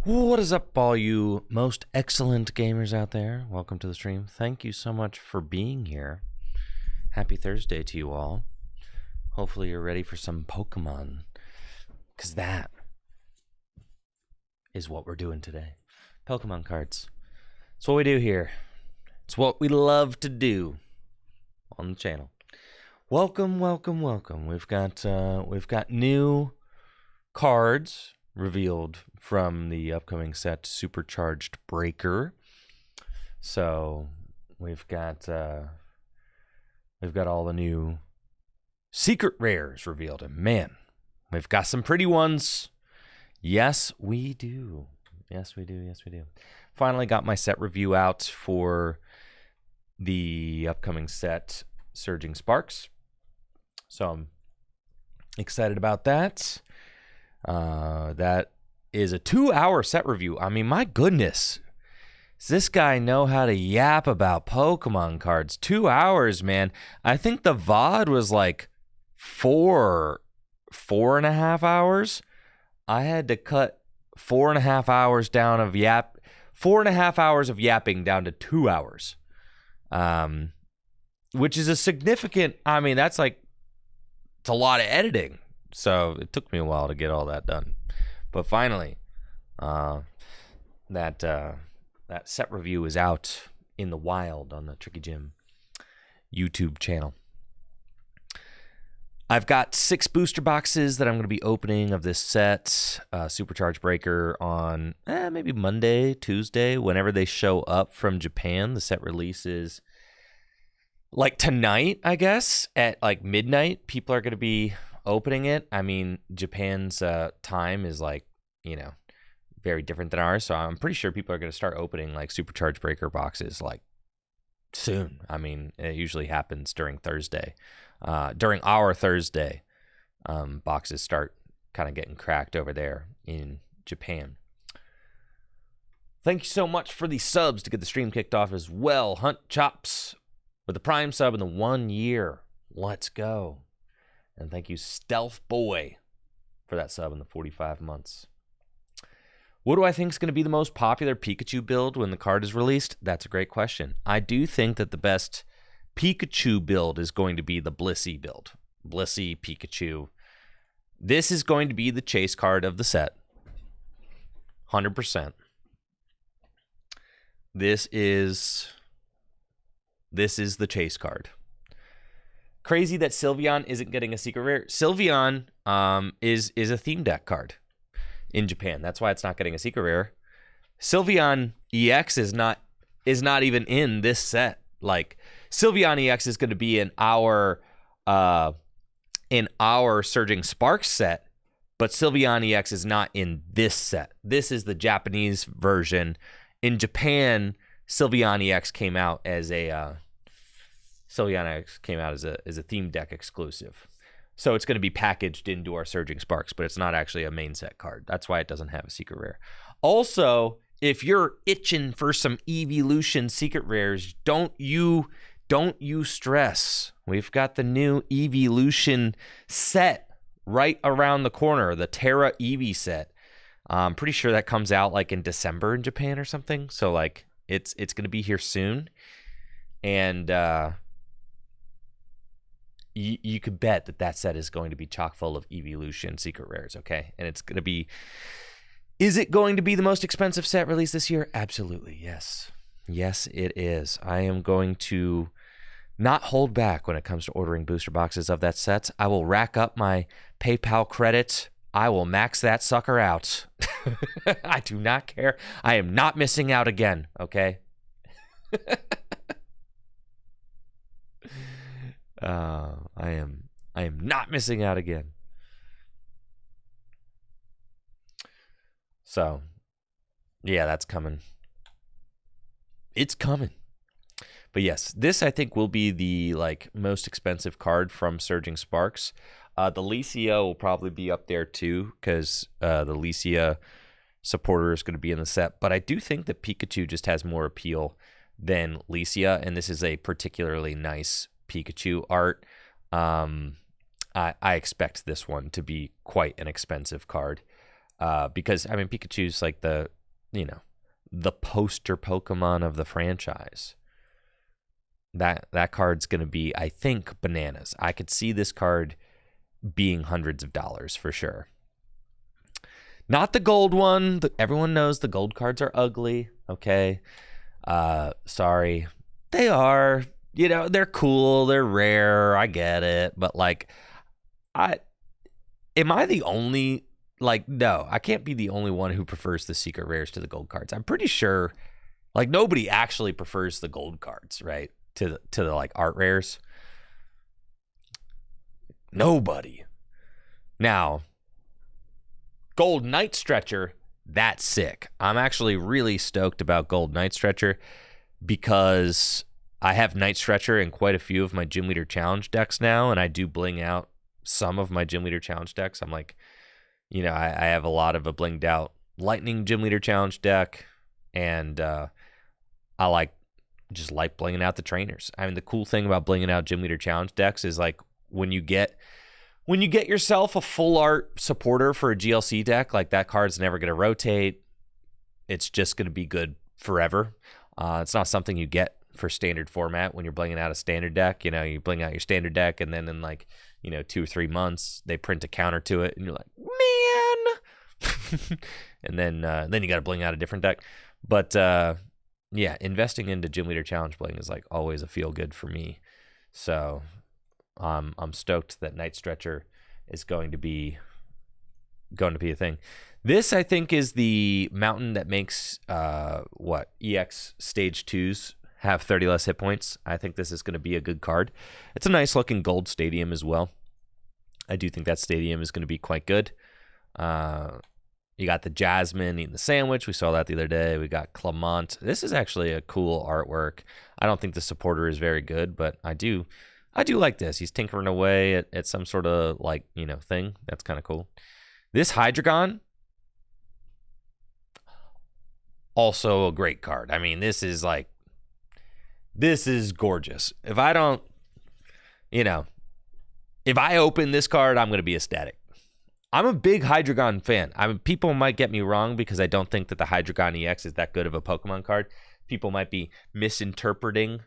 What is up, all you most excellent gamers out there? Welcome to the stream. Thank you so much for being here. Happy Thursday to you all. Hopefully you're ready for some Pokemon, because that is what we're doing today. Pokemon cards. It's what we do here. It's what we love to do on the channel. Welcome, welcome, welcome. We've got new cards revealed from the upcoming set Supercharged Breaker. So we've got all the new secret rares revealed, and man, we've got some pretty ones. Yes, we do. Yes, we do. Yes, we do. Finally got my set review out for the upcoming set Surging Sparks. So I'm excited about that. That is a 2-hour set review. I mean, my goodness. Does this guy know how to yap about Pokemon cards? 2 hours, man. I think the VOD was like 4.5 hours. I had to cut 4.5 hours down of 4.5 hours of yapping down to 2 hours. Which is a significant, I mean, it's a lot of editing. So it took me a while to get all that done. But finally, that set review is out in the wild on the Tricky Gym YouTube channel. I've got 6 booster boxes that I'm going to be opening of this set, Supercharged Breaker, on maybe Monday, Tuesday, whenever they show up from Japan. The set releases like tonight, I guess, at like midnight. People are going to be opening it. I mean, Japan's time is very different than ours, so I'm pretty sure people are going to start opening like Supercharged Breaker boxes like soon. I mean, it usually happens during Thursday. During our Thursday, boxes start kind of getting cracked over there in Japan. Thank you so much for the subs to get the stream kicked off as well. Hunt Chops with the Prime sub in the 1 year. Let's go. And thank you, Stealth Boy, for that sub in the 45 months. What do I think is going to be the most popular Pikachu build when the card is released? That's a great question. I do think that the best Pikachu build is going to be the Blissey build. Blissey Pikachu. This is going to be the chase card of the set. 100%. This is the chase card. Crazy that Sylveon isn't getting a secret rare. Sylveon is a theme deck card in Japan. That's why it's not getting a secret rare. Sylveon EX is not even in this set. Like, Sylveon EX is going to be in our Surging Sparks set, but Sylveon EX is not in this set. This is the Japanese version. In Japan, Sylveon EX came out as a theme deck exclusive. So it's going to be packaged into our Surging Sparks, but it's not actually a main set card. That's why it doesn't have a secret rare. Also, if you're itching for some Evolution secret rares, don't you stress. We've got the new Evolution set right around the corner, the Terra Eevee set. I'm pretty sure that comes out like in December in Japan or something. So like it's going to be here soon. And you could bet that set is going to be chock full of Evolution secret rares, okay? And it's going to be... Is it going to be the most expensive set released this year? Absolutely, yes. Yes, it is. I am going to not hold back when it comes to ordering booster boxes of that set. I will rack up my PayPal credit. I will max that sucker out. I do not care. I am not missing out again, okay? I am not missing out again. So, yeah, that's coming. It's coming. But yes, this I think will be the most expensive card from Surging Sparks. The Licia will probably be up there too, because the Licia supporter is going to be in the set. But I do think that Pikachu just has more appeal than Licia, and this is a particularly nice Pikachu art. I expect this one to be quite an expensive card. Because I mean, Pikachu's like the poster Pokemon of the franchise. That card's gonna be, I think, bananas. I could see this card being hundreds of dollars for sure. Not the gold one. Everyone knows the gold cards are ugly. Okay. Sorry. They are. They're cool. They're rare. I get it. But like, am I the only, like, no, I can't be the only one who prefers the secret rares to the gold cards. I'm pretty sure, like, nobody actually prefers the gold cards, right? To the like art rares. Nobody. Now, Gold Night Stretcher, that's sick. I'm actually really stoked about Gold Night Stretcher because I have Night Stretcher in quite a few of my Gym Leader Challenge decks now, and I do bling out some of my Gym Leader Challenge decks. I'm like, I have a lot of a blinged out Lightning Gym Leader Challenge deck, and I like blinging out the trainers. I mean, the cool thing about blinging out Gym Leader Challenge decks is like when you get yourself a full art supporter for a GLC deck, like that card's never going to rotate. It's just going to be good forever. It's not something you get for standard format when you're blinging out a standard deck. You bling out your standard deck, and then in like 2 or 3 months they print a counter to it, and you're like, man. and then you got to bling out a different deck. But yeah, investing into Gym Leader Challenge bling is like always a feel good for me. So I'm stoked that Night Stretcher is going to be a thing. This, I think, is the mountain that makes EX Stage 2s have 30 less hit points. I think this is going to be a good card. It's a nice looking gold stadium as well. I do think that stadium is going to be quite good. You got the Jasmine eating the sandwich. We saw that the other day. We got Clement. This is actually a cool artwork. I don't think the supporter is very good, but I do like this. He's tinkering away at some sort of like, thing. That's kind of cool. This Hydreigon, also a great card. I mean, this is gorgeous. If I open this card, I'm going to be ecstatic. I'm a big Hydreigon fan. I mean, people might get me wrong because I don't think that the Hydreigon EX is that good of a Pokemon card. People might be misinterpreting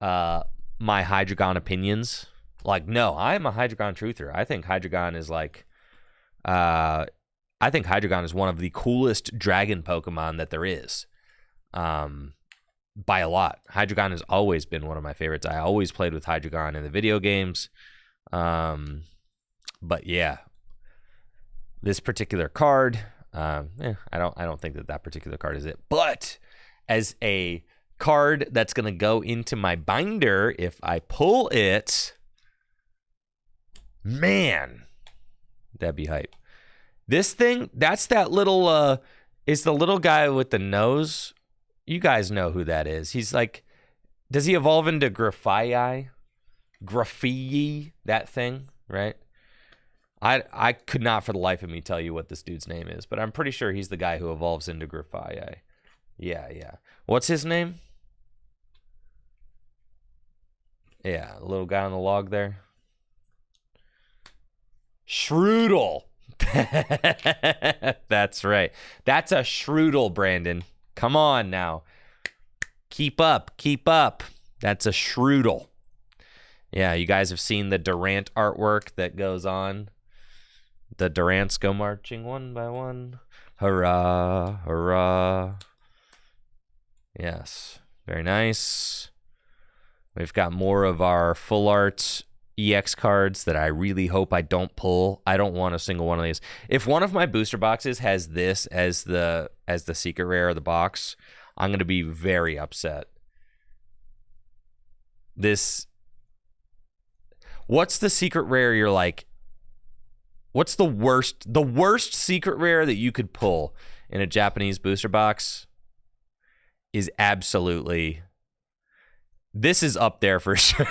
my Hydreigon opinions. Like, no, I'm a Hydreigon truther. I think Hydreigon is like, I think Hydreigon is one of the coolest dragon Pokemon that there is. By a lot. Hydreigon has always been one of my favorites. I always played with Hydreigon in the video games. But yeah, this particular card, I don't think that particular card is it. But as a card that's going to go into my binder, if I pull it, man, that'd be hype. This thing, that's that little, is the little guy with the nose. You guys know who that is. He's like, does he evolve into Graphii? That thing, right? I could not for the life of me tell you what this dude's name is, but I'm pretty sure he's the guy who evolves into Graphii. Yeah. What's his name? Yeah, the little guy on the log there. Shroodle. That's right. That's a Shroodle, Brandon. Come on now. Keep up. That's a Shroodle. Yeah, you guys have seen the Durant artwork that goes on. The Durants go marching one by one. Hurrah, hurrah. Yes, very nice. We've got more of our full art EX cards that I really hope I don't pull. I don't want a single one of these. If one of my booster boxes has this as the secret rare of the box, I'm going to be very upset. What's the secret rare you're like, what's the worst secret rare that you could pull in a Japanese booster box is absolutely, this is up there for sure.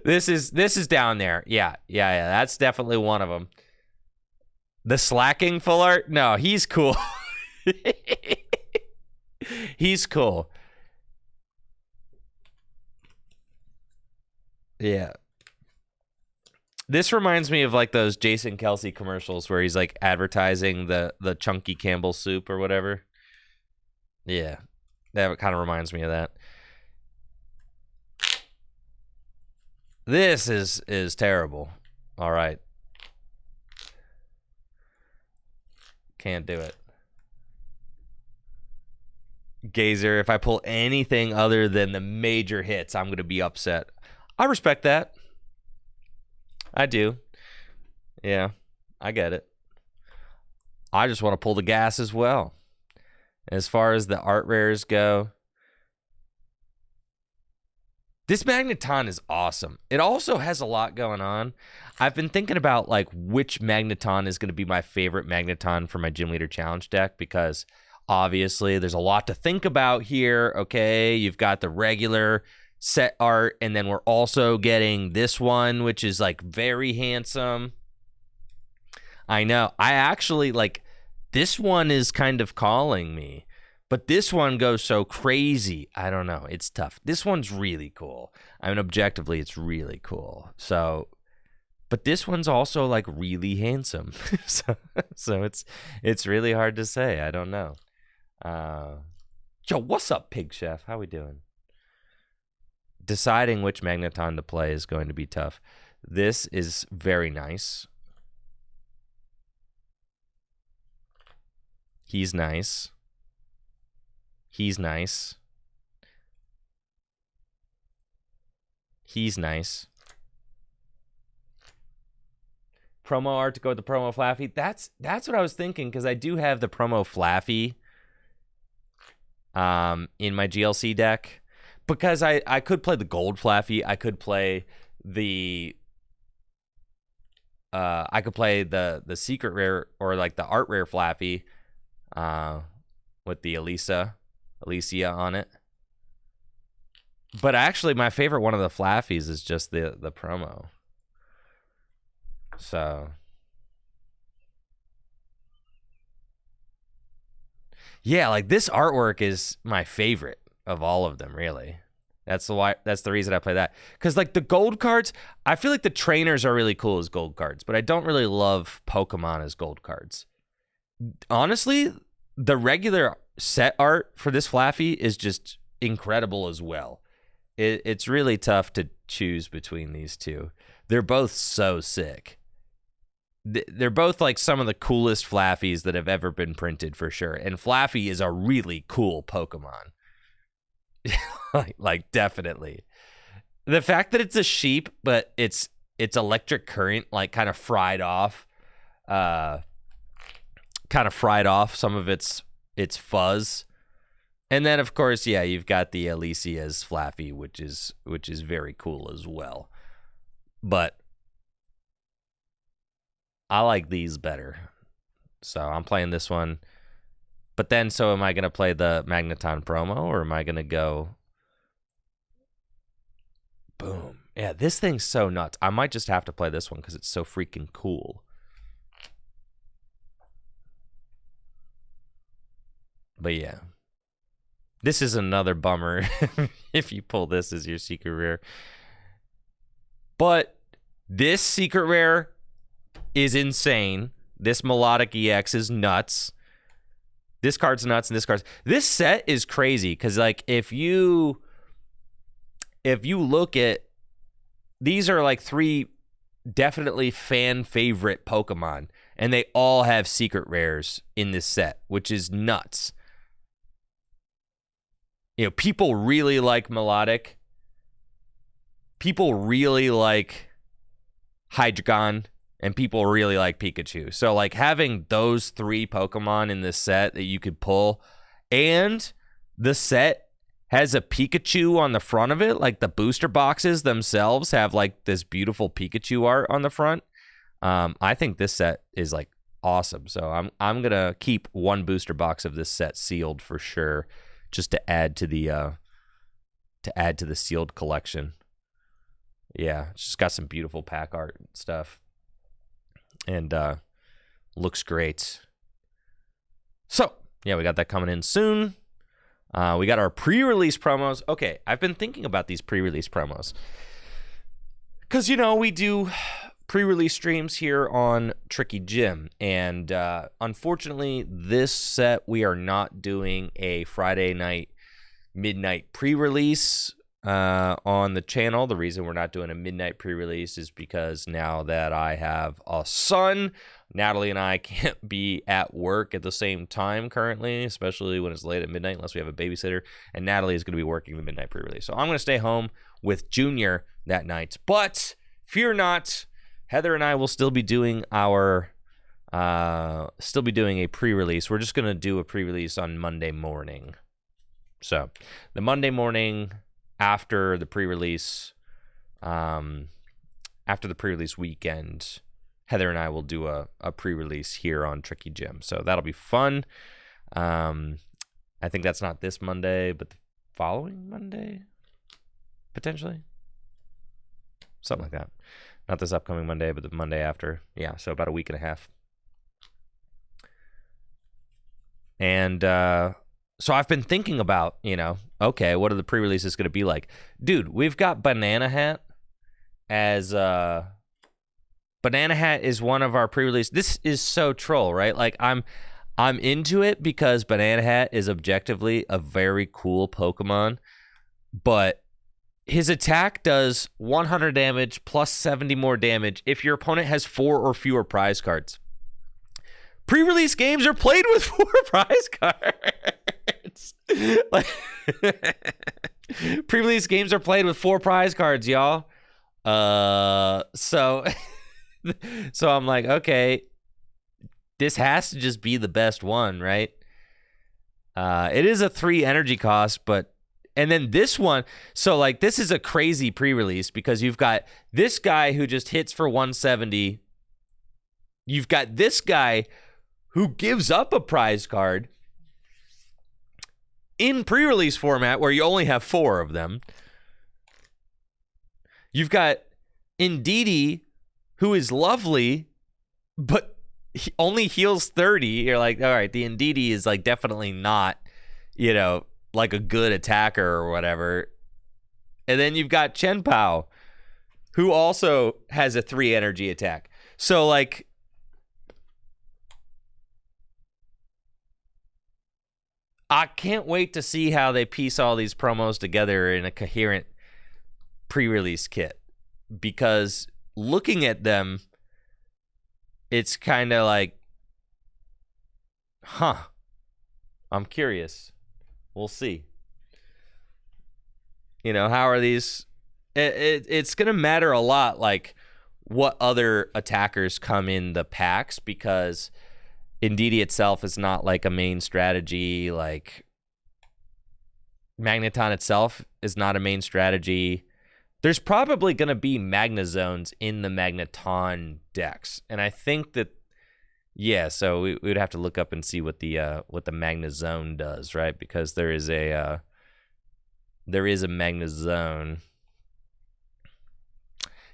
This is down there. Yeah. That's definitely one of them. The Slacking full art? No, he's cool. He's cool. Yeah. This reminds me of like those Jason Kelsey commercials where he's like advertising the chunky Campbell soup or whatever. Yeah, that kind of reminds me of that. This is terrible. All right. Can't do it. Gazer, if I pull anything other than the major hits, I'm going to be upset. I respect that. I do. Yeah, I get it. I just want to pull the gas as well. As far as the art rares go, this Magneton is awesome. It also has a lot going on. I've been thinking about like which Magneton is going to be my favorite Magneton for my Gym Leader Challenge deck, because obviously there's a lot to think about here. Okay, you've got the regular set art, and then we're also getting this one, which is like very handsome. I know. I actually like this one is kind of calling me. But this one goes so crazy. I don't know. It's tough. This one's really cool. I mean, objectively, it's really cool. So, but this one's also like really handsome. so it's really hard to say. I don't know. Yo, what's up, Pig Chef? How we doing? Deciding which Magneton to play is going to be tough. This is very nice. He's nice. He's nice. He's nice. Promo art to go with the promo Flaffy. That's what I was thinking, because I do have the promo Flaffy in my GLC deck. Because I could play the gold Flaffy. I could play the secret rare, or like the art rare Flaffy with the Alicia on it. But actually, my favorite one of the Flaffies is just the promo. So yeah, like this artwork is my favorite of all of them, really. That's the reason I play that. Because like the gold cards, I feel like the trainers are really cool as gold cards, but I don't really love Pokemon as gold cards. Honestly, the regular set art for this Flaffy is just incredible as well. It's really tough to choose between these two. They're both so sick. They're both like some of the coolest Flaffies that have ever been printed, for sure. And Flaffy is a really cool Pokemon. like definitely. The fact that it's a sheep, but it's electric current, like kind of fried off some of its fuzz. And then of course, yeah, you've got the Alicia's Flaffy, which is very cool as well. But I like these better. So I'm playing this one. But then, so am I going to play the Magneton promo, or am I going to go boom? Yeah, this thing's so nuts. I might just have to play this one because it's so freaking cool. But yeah, this is another bummer if you pull this as your secret rare. But this secret rare is insane. This Melodic EX is nuts. This card's nuts, and this set is crazy, because like if you look at, these are like 3 definitely fan favorite Pokemon, and they all have secret rares in this set, which is nuts. You know, people really like Melodic. People really like Hydreigon. And people really like Pikachu. So, like, having those 3 Pokemon in this set that you could pull, and the set has a Pikachu on the front of it, like the booster boxes themselves have, like, this beautiful Pikachu art on the front. I think this set is, like, awesome. So, I'm going to keep 1 booster box of this set sealed for sure, just to add to the sealed collection. Yeah, it's just got some beautiful pack art and stuff. And looks great. So, yeah, we got that coming in soon. We got our pre-release promos. Okay, I've been thinking about these pre-release promos. Because, you know, we do pre-release streams here on Tricky Gym, and unfortunately, this set we are not doing a Friday night midnight pre-release on the channel. The reason we're not doing a midnight pre-release is because now that I have a son, Natalie and I can't be at work at the same time currently, especially when it's late at midnight unless we have a babysitter, and Natalie is going to be working the midnight pre-release. So I'm going to stay home with Junior that night, but fear not, Heather and I will still be doing a pre-release. We're just going to do a pre-release on Monday morning. So the Monday morning after the pre-release weekend, Heather and I will do a pre-release here on Tricky Gym. So that'll be fun. I think that's not this Monday, but the following Monday, potentially. Something like that. Not this upcoming Monday, but the Monday after. Yeah, so about a week and a half. And so I've been thinking about, okay, what are the pre-releases going to be like? Dude, we've got Banana Hat as... Banana Hat is one of our pre-release. This is so troll, right? Like, I'm into it because Banana Hat is objectively a very cool Pokemon, but his attack does 100 damage plus 70 more damage if your opponent has 4 or fewer prize cards. Pre-release games are played with 4 prize cards. Pre-release games are played with 4 prize cards, y'all. So I'm like, okay, this has to just be the best one, right? It is a 3 energy cost, but and then this one, so like this is a crazy pre-release because you've got this guy who just hits for 170. You've got this guy who gives up a prize card in pre-release format where you only have 4 of them. You've got Indeedee, who is lovely, but he only heals 30. You're like, all right, the Indeedee is like definitely not, like a good attacker or whatever. And then you've got Chenpao, who also has a 3 energy attack. So like, I can't wait to see how they piece all these promos together in a coherent pre-release kit, because looking at them, it's kind of like, I'm curious. We'll see. How are these? It's going to matter a lot, like, what other attackers come in the packs, because Indeedee itself is not like a main strategy. Like, Magneton itself is not a main strategy. There's probably going to be Magnezones in the Magneton decks, and I think that, so we would have to look up and see what the Magnezone does, right? Because there is a Magnezone.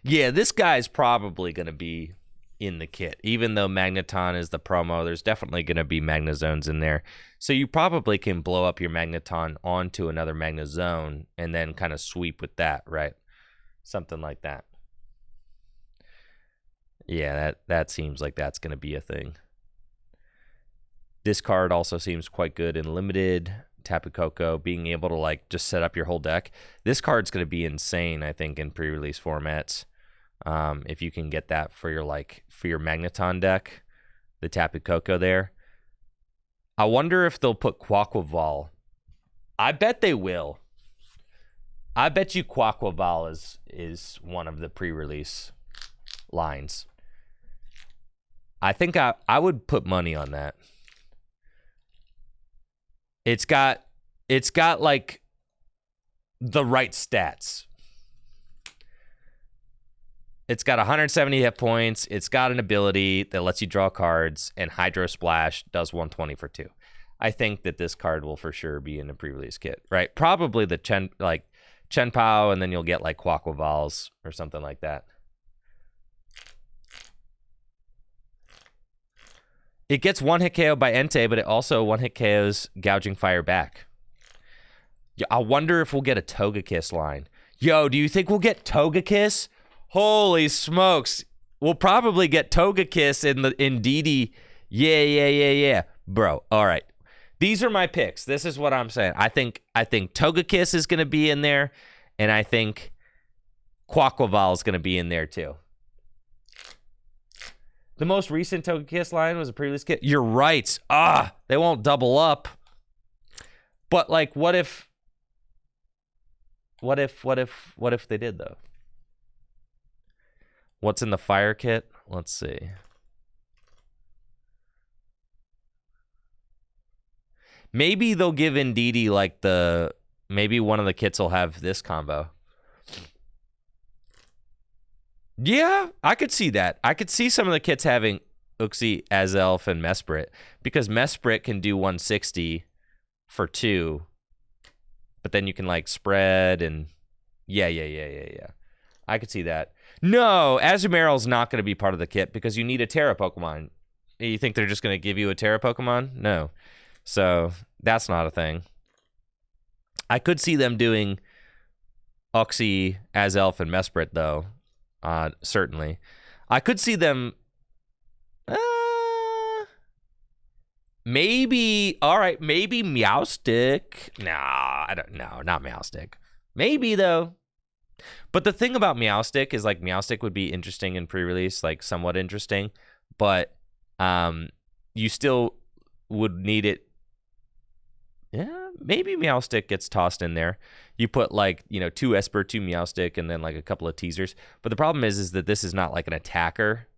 Yeah, this guy's probably going to be in the kit, even though Magneton is the promo. There's definitely going to be Magnezones in there, so you probably can blow up your Magneton onto another Magnezone and then kind of sweep with that, right? Something like that. Yeah, that seems like that's going to be a thing. This card also seems quite good in limited. Tapu Koko, being able to like just set up your whole deck. This card's going to be insane, I think, in pre-release formats. If you can get that for your Magneton deck, the Tapu Koko there. I wonder if they'll put Quaquaval. I bet they will. I bet you Quaquaval is one of the pre-release lines. I think I would put money on that. It's got like the right stats. It's got 170 hit points. It's got an ability that lets you draw cards, and Hydro Splash does 120 for 2. I think that this card will for sure be in a pre-release kit, right? Probably the Chenpao, and then you'll get like Quaquavals or something like that. It gets 1-hit KO by Entei, but it also 1-hit KOs Gouging Fire back. I wonder if we'll get a Togekiss line. Yo, do you think we'll get Togekiss? Holy smokes. we'll probably get Togekiss in DD. Yeah. Bro, all right. These are my picks. This is what I'm saying. I think Togekiss is going to be in there, and I think Quaquaval is going to be in there too. The most recent Togekiss line was a pre-release kit. You're right. They won't double up. But like, what if they did though? What's in the fire kit? Let's see. Maybe they'll give Indeedee like maybe one of the kits will have this combo. Yeah, I could see that. I could see some of the kits having Uxie, Azelf, and Mesprit, because Mesprit can do 160 for 2, but then you can like spread and yeah. I could see that. No, Azumarill's not going to be part of the kit because you need a Terra Pokemon. You think they're just going to give you a Terra Pokemon? No. So that's not a thing. I could see them doing Uxie, Azelf, and Mesprit though. Certainly. I could see them maybe Meowstic. Nah, I don't know, not Meowstic. Maybe though. But the thing about Meowstic is like Meowstic would be interesting in pre-release, like somewhat interesting, but you still would need it. Yeah, maybe Meowstic gets tossed in there. You put like, 2 Esper, 2 Meowstic, and then like a couple of teasers. But the problem is that this is not like an attacker.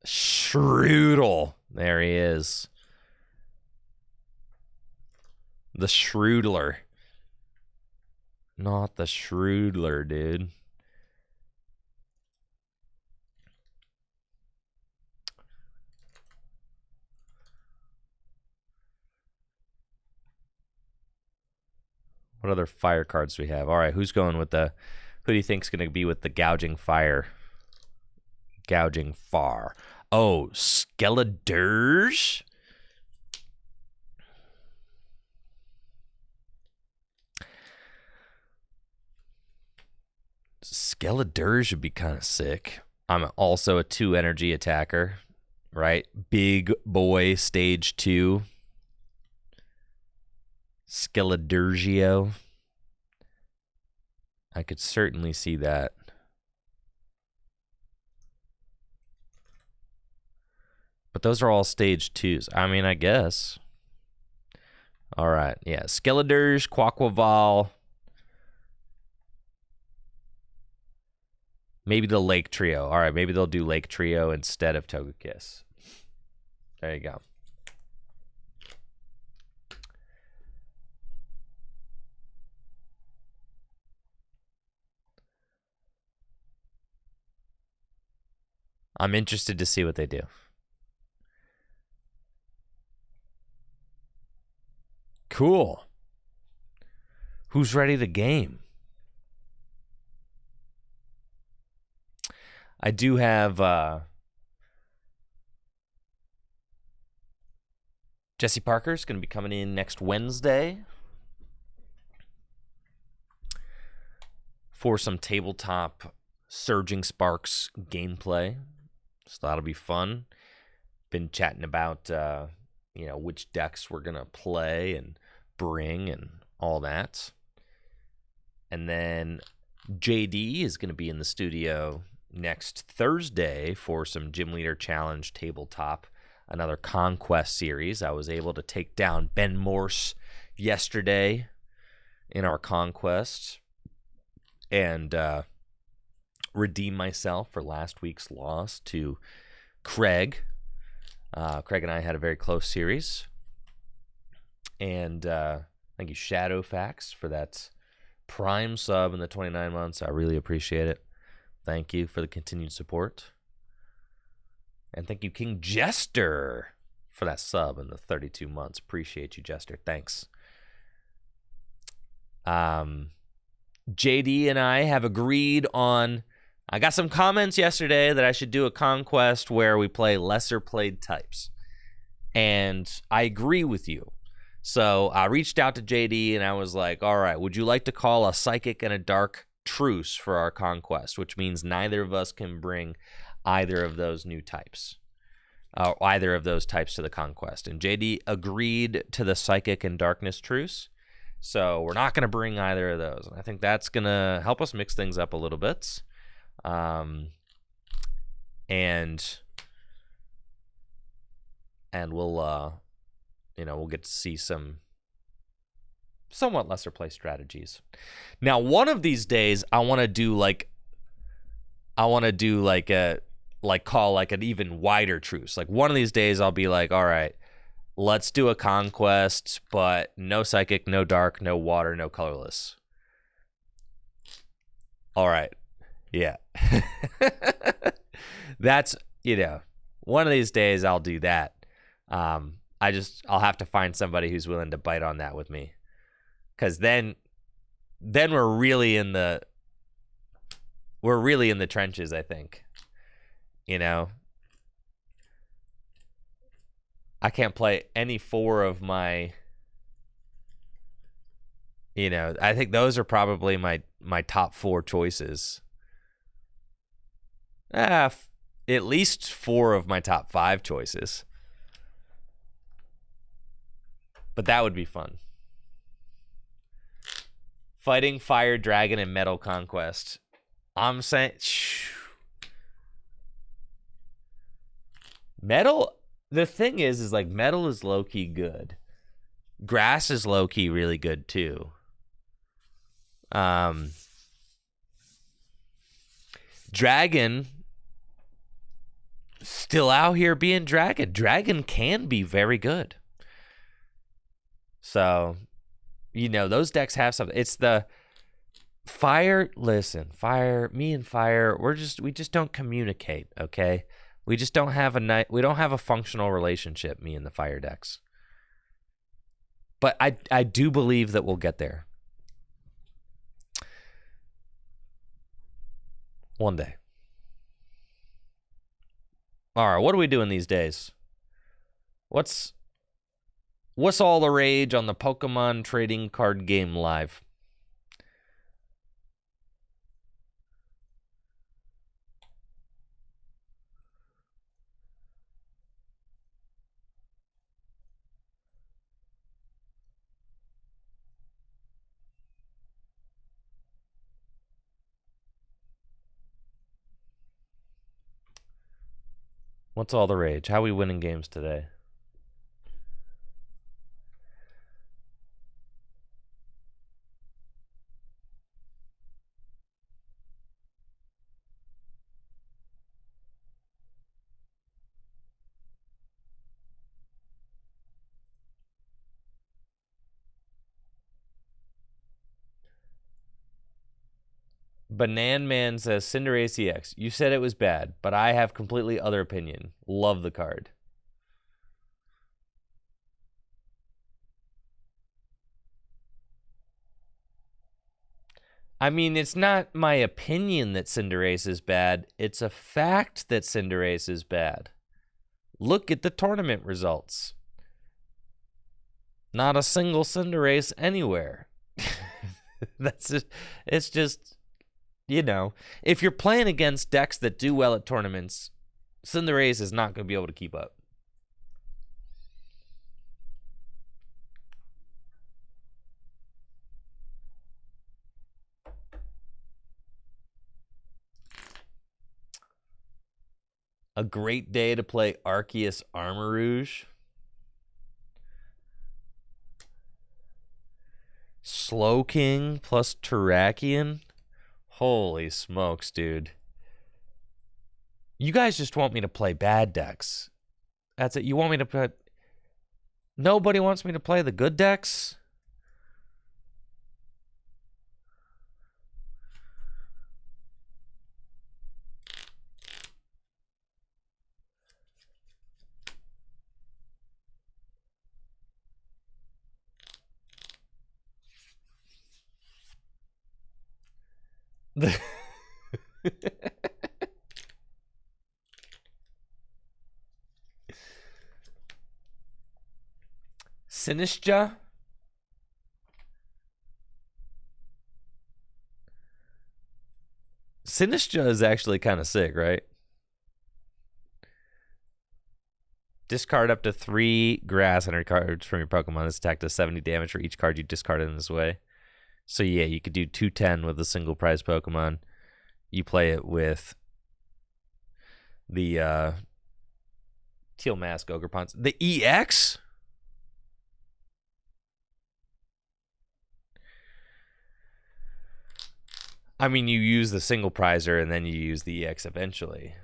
Shroodle. There he is. The Shroodler. Not the Shroodler, dude. What other fire cards do we have? All right, who's going with who do you think's going to be with the Gouging Fire? Gouging Far. Oh, Skeledirge? Skeledirge would be kind of sick. I'm also a 2 energy attacker, right? Big boy stage 2. Skeledirgio. I could certainly see that. But those are all stage 2s. I mean, I guess. All right. Yeah. Skeledirge, Quaquaval. Maybe the Lake Trio. All right. Maybe they'll do Lake Trio instead of Togekiss. There you go. I'm interested to see what they do. Cool. Who's ready to game? I do have Jesse Parker's going to be coming in next Wednesday for some tabletop Surging Sparks gameplay. So that'll be fun. Been chatting about which decks we're going to play and bring and all that. And then JD is going to be in the studio next Thursday for some Gym Leader Challenge tabletop, another Conquest series. I was able to take down Ben Morse yesterday in our Conquest and redeem myself for last week's loss to Craig. Craig and I had a very close series. And thank you, Shadowfax, for that Prime sub in the 29 months. I really appreciate it. Thank you for the continued support. And thank you, King Jester, for that sub in the 32 months. Appreciate you, Jester. Thanks. JD and I have agreed on I got some comments yesterday that I should do a conquest where we play lesser played types. And I agree with you. So I reached out to JD and I was like, all right, would you like to call a psychic and a dark truce for our conquest? Which means neither of us can bring either of those new types. Either of those types to the conquest. And JD agreed to the psychic and darkness truce. So we're not going to bring either of those. And I think that's going to help us mix things up a little bit. And we'll we'll get to see some somewhat lesser play strategies. Now, one of these days I want to do call like an even wider truce. Like one of these days I'll be like, all right, let's do a conquest, but no psychic, no dark, no water, no colorless. All right. Yeah. That's, one of these days I'll do that. I'll have to find somebody who's willing to bite on that with me. 'Cause then we're really in the trenches, I think. I can't play any four of my, I think those are probably my top four choices. At least four of my top five choices. But that would be fun. Fighting Fire Dragon and Metal Conquest. I'm saying... Metal, the thing is like metal is low-key good. Grass is low-key really good too. Dragon still out here being Dragon. Dragon can be very good. So, those decks have something. It's the Fire, listen, Fire, me and Fire, we just don't communicate, okay? We just don't have we don't have a functional relationship, me and the Fire decks. But I do believe that we'll get there. One day. All right, what are we doing these days? What's all the rage on the Pokemon trading card game live? What's all the rage? How are we winning games today? Banan Man says, Cinderace EX. You said it was bad, but I have completely other opinion. Love the card. I mean, it's not my opinion that Cinderace is bad. It's a fact that Cinderace is bad. Look at the tournament results. Not a single Cinderace anywhere. It's just... if you're playing against decks that do well at tournaments, Cinderace is not going to be able to keep up. A great day to play Arceus Armarouge. Slowking plus Terrakion. Holy smokes, dude. You guys just want me to play bad decks. That's it. You want me to put... Nobody wants me to play the good decks? Sinistra? Sinistra is actually kind of sick, right? Discard up to 3 grass under cards from your Pokemon. This attack does 70 damage for each card you discarded in this way. So yeah, you could do 210 with a single prize Pokemon. You play it with the Teal Mask Ogerpons. The EX? I mean, you use the single prizer and then you use the EX eventually.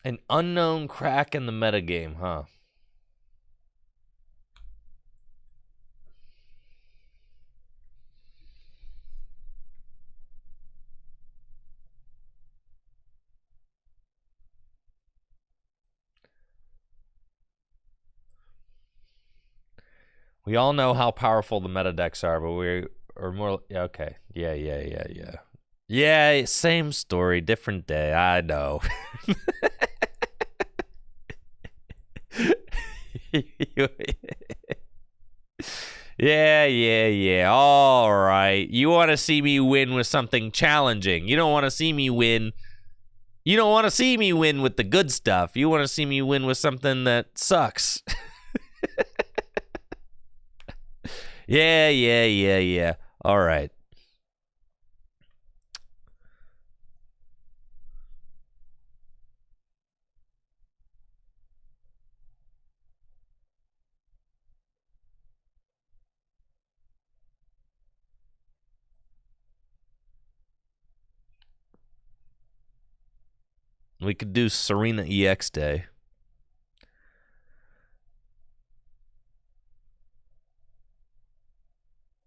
An unknown crack in the metagame, huh? We all know how powerful the meta decks are, but we're more okay. Yeah. Yeah, same story, different day. I know. Yeah. All right. You want to see me win with something challenging. You don't want to see me win. You don't want to see me win with the good stuff. You want to see me win with something that sucks. Yeah. All right. We could do Tsareena EX Day.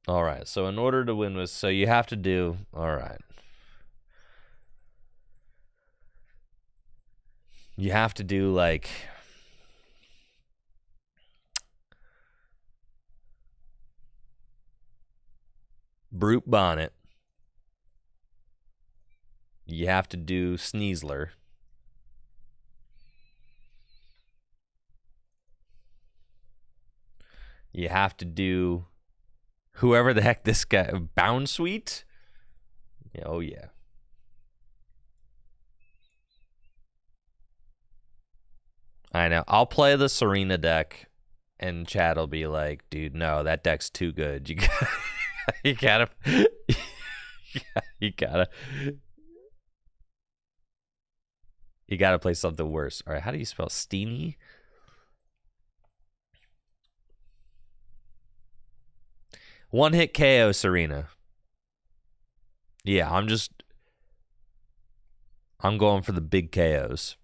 All right. So in order to win with, so you have to do, all right. You have to do like Brute Bonnet. You have to do Sneasler. You have to do whoever the heck this guy, Bound Sweet. Yeah, oh yeah. I know. I'll play the Tsareena deck, and Chad will be like, "Dude, no, that deck's too good. You gotta, you gotta, you gotta, you gotta play something worse." All right, how do you spell Steenie? One hit KO Tsareena. Yeah, I'm going for the big KOs.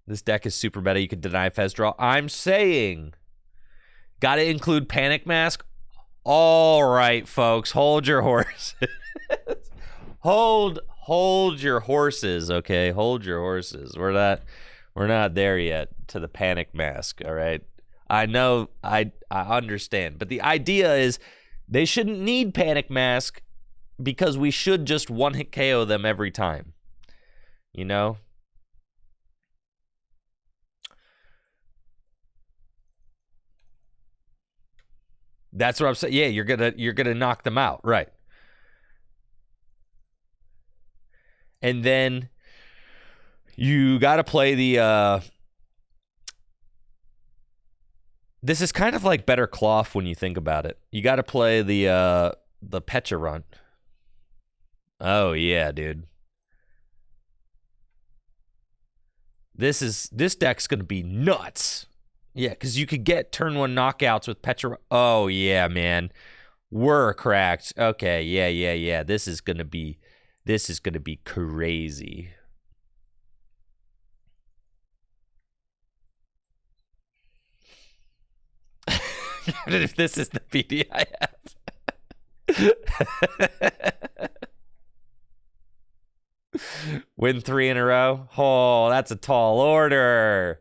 This deck is super meta. You can deny Fez draw. I'm saying, gotta include Panic Mask. All right, folks, hold your horses. hold your horses, okay? Hold your horses. We're not there yet to the Panic Mask, all right? I know, I understand, but the idea is they shouldn't need Panic Mask because we should just one-hit KO them every time. You know? That's what I'm saying. Yeah, you're gonna knock them out, right? And then you got to play the. This is kind of like Better Cloth when you think about it. You got to play the Pecharunt. Oh yeah, dude. This deck's gonna be nuts. Yeah, because you could get turn 1 knockouts with Petra. Oh, yeah, man. We're cracked. Okay, yeah. This is gonna be crazy. If this is the PDIF. Win 3 in a row. Oh, that's a tall order.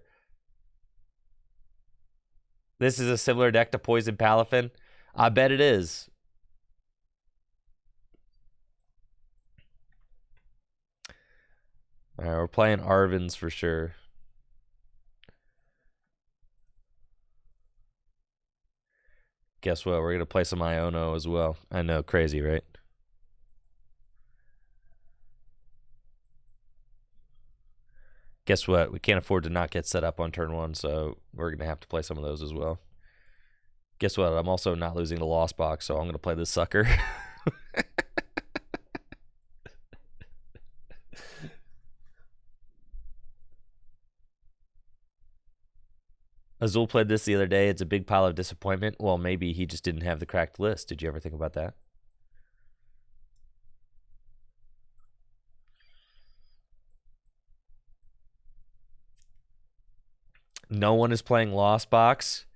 This is a similar deck to Poison Palafin. I bet it is. All right, we're playing Arvins for sure. Guess what? We're going to play some Iono as well. I know, crazy, right? Guess what? We can't afford to not get set up on turn 1, so we're going to have to play some of those as well. Guess what? I'm also not losing the Lost Box, so I'm going to play this sucker. Azul played this the other day. It's a big pile of disappointment. Well, maybe he just didn't have the cracked list. Did you ever think about that? No one is playing Lost Box.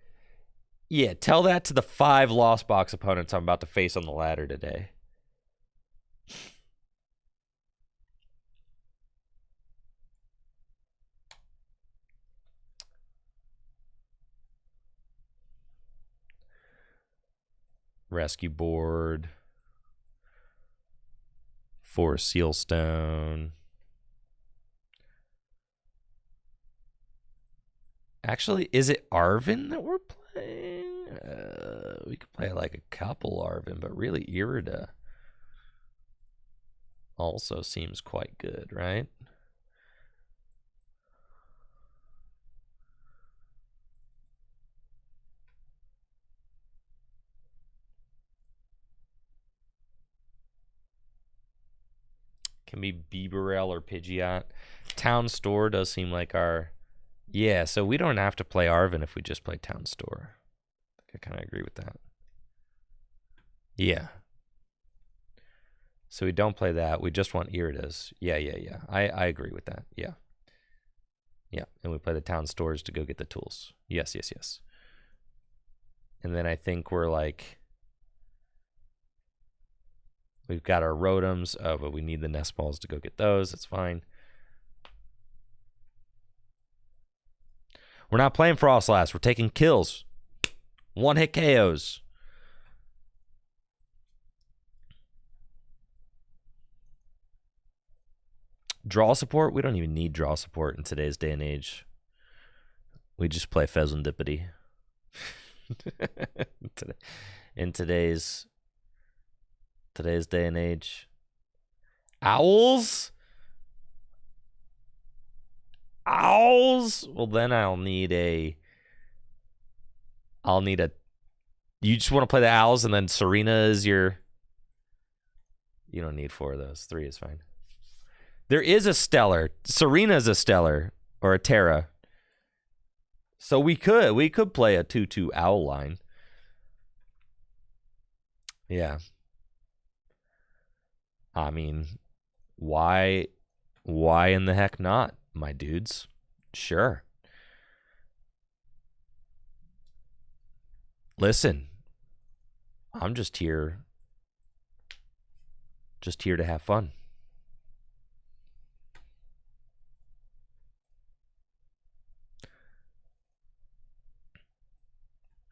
Yeah, tell that to the 5 Lost Box opponents I'm about to face on the ladder today. Rescue board. 4 Sealstone. Actually, is it Arvin that we're playing? We could play like a couple Arvin, but really Irida also seems quite good, right? Can be Bibarel or Pidgeot. Town Store does seem like our... Yeah, so we don't have to play Arvin if we just play Town Store. I kind of agree with that. Yeah. So we don't play that. We just want Iridas. Yeah. I agree with that. Yeah. Yeah, and we play the Town Stores to go get the tools. Yes. And then I think we're like... We've got our Rotoms, but we need the Nest Balls to go get those. That's fine. We're not playing Frostlass. We're taking kills. 1-hit KOs. Draw support? We don't even need draw support in today's day and age. We just play Pheasantipity. In today's day and age. Owls? Well, then I'll need a... You just want to play the Owls and then Tsareena is your... You don't need 4 of those. 3 is fine. There is a Stellar. Tsareena is a Stellar. Or a Terra. So we could play a 2-2 Owl line. Yeah. I mean, why in the heck not, my dudes? Sure. Listen, I'm just here to have fun.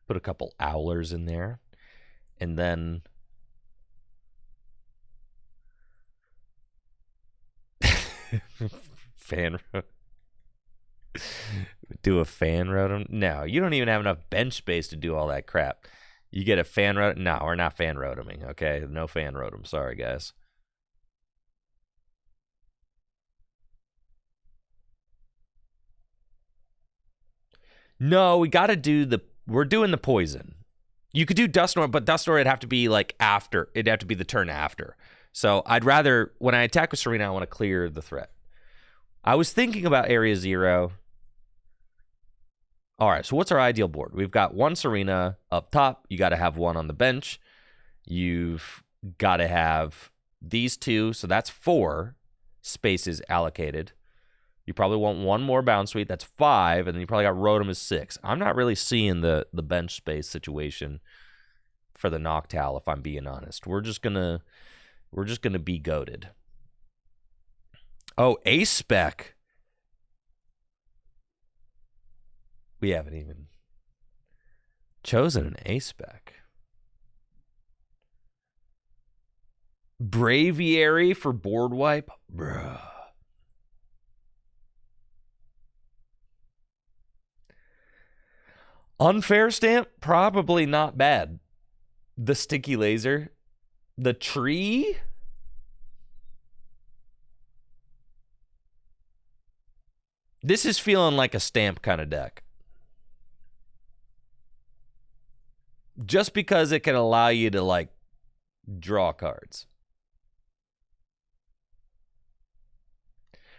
Put a couple Owlers in there, and then fan do a fan rotom. No, you don't even have enough bench space to do all that crap. You get a fan rotom. No, we're not fan rotoming. Okay, no fan rotom. Sorry, guys. No, we got to do the... We're doing the poison. You could do Dusknoir, but Dusknoir would have to be like after. It'd have to be the turn after. So I'd rather, when I attack with Tsareena, I want to clear the threat. I was thinking about Area 0. All right, so what's our ideal board? We've got 1 Tsareena up top. You got to have 1 on the bench. You've got to have these 2, so that's 4 spaces allocated. You probably want 1 more Bound Suite. That's 5, and then you probably got Rotom as 6. I'm not really seeing the bench space situation for the Noctowl, if I'm being honest. We're just gonna be goated. Oh, Ace Spec. We haven't even chosen an Ace Spec. Braviary for board wipe? Bruh. Unfair stamp? Probably not bad. The sticky laser. The tree? This is feeling like a stamp kind of deck. Just because it can allow you to, like, draw cards.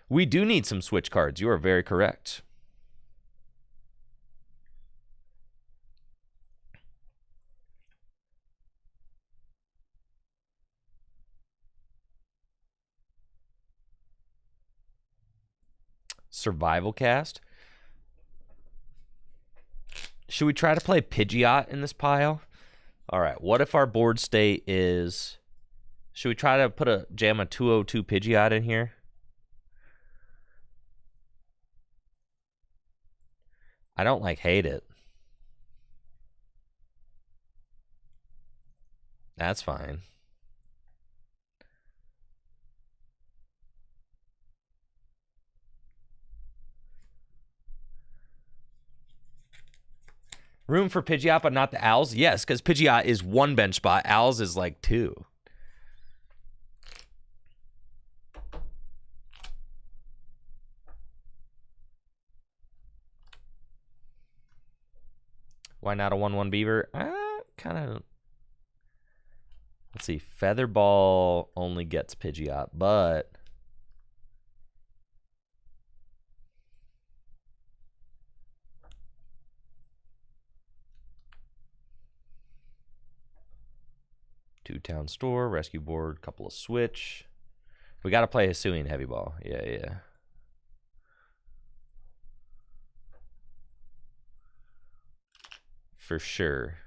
We do need some switch cards. You are very correct. Survival cast. Should we try to play Pidgeot in this pile? All right. What if our board state is... Should we try to jam a 202 Pidgeot in here? I don't hate it. That's fine. Room for Pidgeot, but not the Owls? Yes, because Pidgeot is 1 bench spot. Owls is like 2. Why not a 1/1 Beaver? Kind of. Let's see. Featherball only gets Pidgeot, but... Two-town store, rescue board, couple of switch. We got to play Hisuian heavy ball. Yeah. For sure.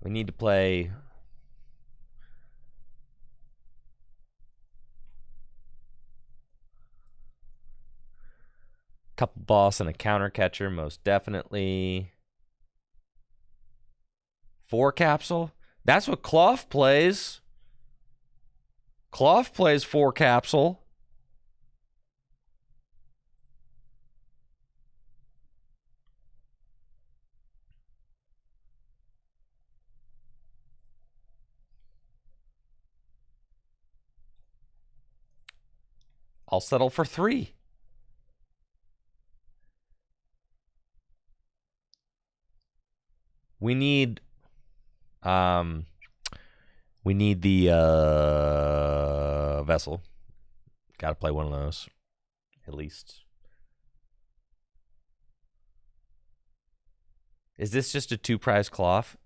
We need to play... Couple boss and a counter catcher, most definitely. 4 capsule? That's what Cloth plays. Cloth plays 4 capsule. I'll settle for 3. We need the vessel. Got to play one of those at least. Is this just a 2-prize Cloth?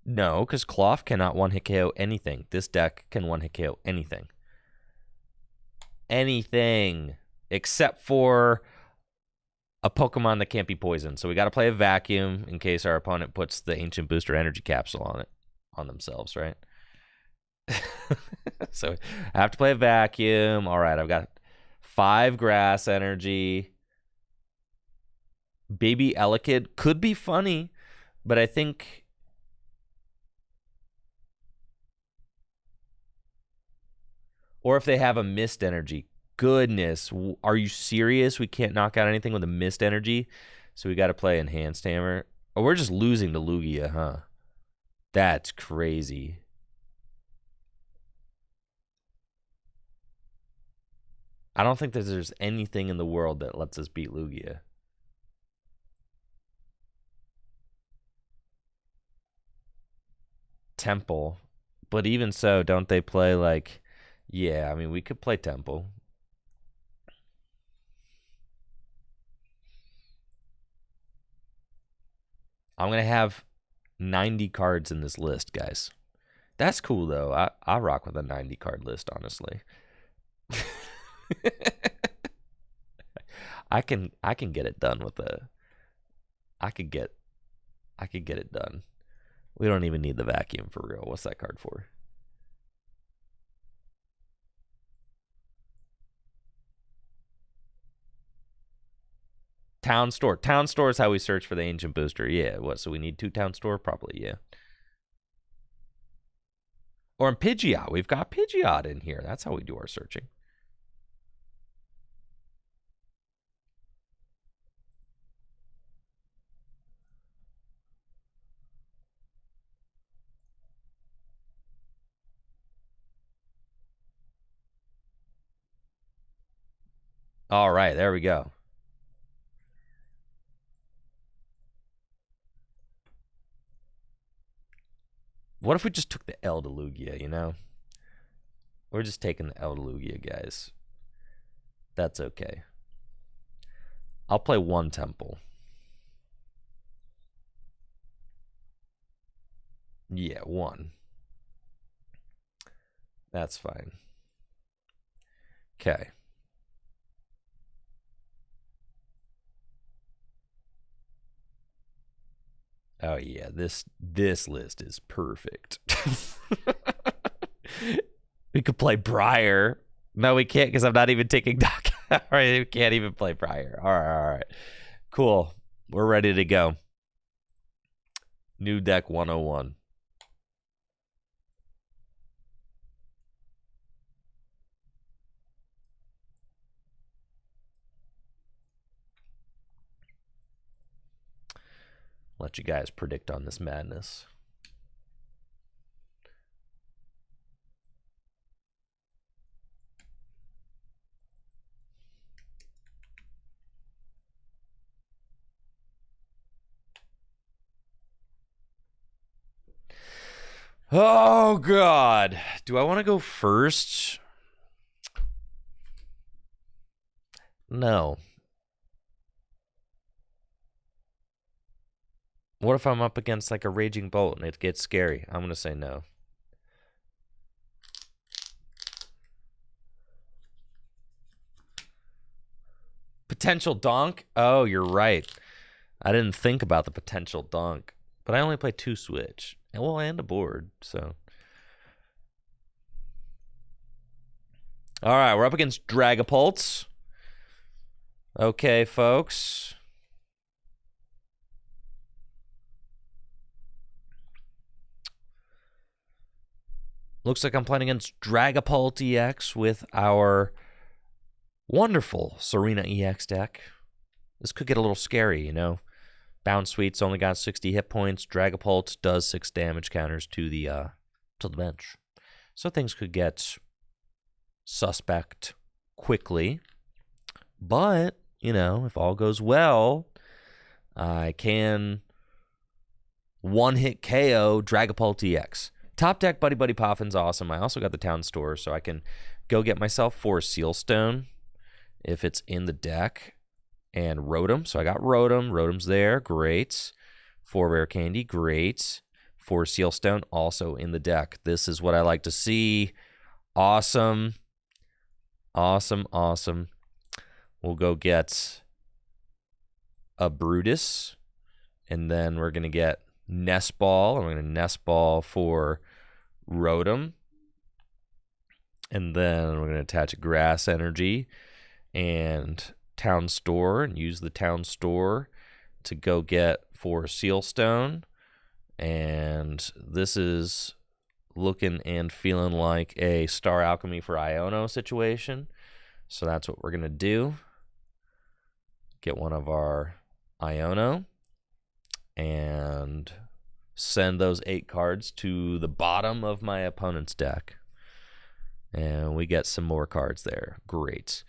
No, because Cloth cannot 1-hit KO anything. This deck can 1-hit KO anything. Anything except for a Pokemon that can't be poisoned. So we got to play a vacuum in case our opponent puts the Ancient Booster Energy Capsule on themselves, right? So I have to play a vacuum. All right, I've got 5 grass energy. Baby Elekid could be funny, but I think... Or if they have a mist energy. Goodness, are you serious? We can't knock out anything with a mist energy, so we got to play Enhanced Hammer. Oh, we're just losing to Lugia, huh? That's crazy. I don't think that there's anything in the world that lets us beat Lugia. Temple. But even so, don't they play like... Yeah, I mean, we could play Temple. I'm going to have 90 cards in this list, guys. That's cool, though. I rock with a 90-card list, honestly. I can get it done with a I could get it done. We don't even need the vacuum for real. What's that card for? Town store. Town store is how we search for the ancient booster. Yeah, what? So we need 2 town store? Probably, yeah. Or in Pidgeot. We've got Pidgeot in here. That's how we do our searching. All right, there we go. What if we just took the Eldelugia, you know? We're just taking the Eldelugia, guys. That's okay. I'll play 1 temple. Yeah, 1. That's fine. Okay. Oh yeah, this list is perfect. We could play Briar. No, we can't because I'm not even taking Doc. All right, we can't even play Briar. All right. Cool. We're ready to go. New deck 101. Let you guys predict on this madness. Oh, God. Do I want to go first? No. What if I'm up against like a Raging Bolt and it gets scary? I'm going to say no. Potential donk? Oh, you're right. I didn't think about the potential donk. But I only play 2 switch. Well, and a board, so. All right, we're up against Dragapults. Okay, folks. Looks like I'm playing against Dragapult EX with our wonderful Tsareena EX deck. This could get a little scary, you know. Bounce Suite's only got 60 hit points. Dragapult does 6 damage counters to the bench. So things could get suspect quickly. But, you know, if all goes well, I can one-hit KO Dragapult EX. Top deck Buddy Buddy Poffin's awesome. I also got the town store, so I can go get myself 4 Sealstone if it's in the deck. And Rotom. So I got Rotom. Rotom's there. Great. 4 Rare Candy. Great. 4 Sealstone also in the deck. This is what I like to see. Awesome. Awesome. Awesome. We'll go get a Brutus. And then we're going to get Nest Ball. And we're going to Nest Ball for Rotom. And then we're going to attach a Grass Energy and town store and use the town store to go get 4 Sealstone. And this is looking and feeling like a Star Alchemy for Iono situation. So that's what we're going to do. Get one of our Iono and send those 8 cards to the bottom of my opponent's deck. And we get some more cards there. Great.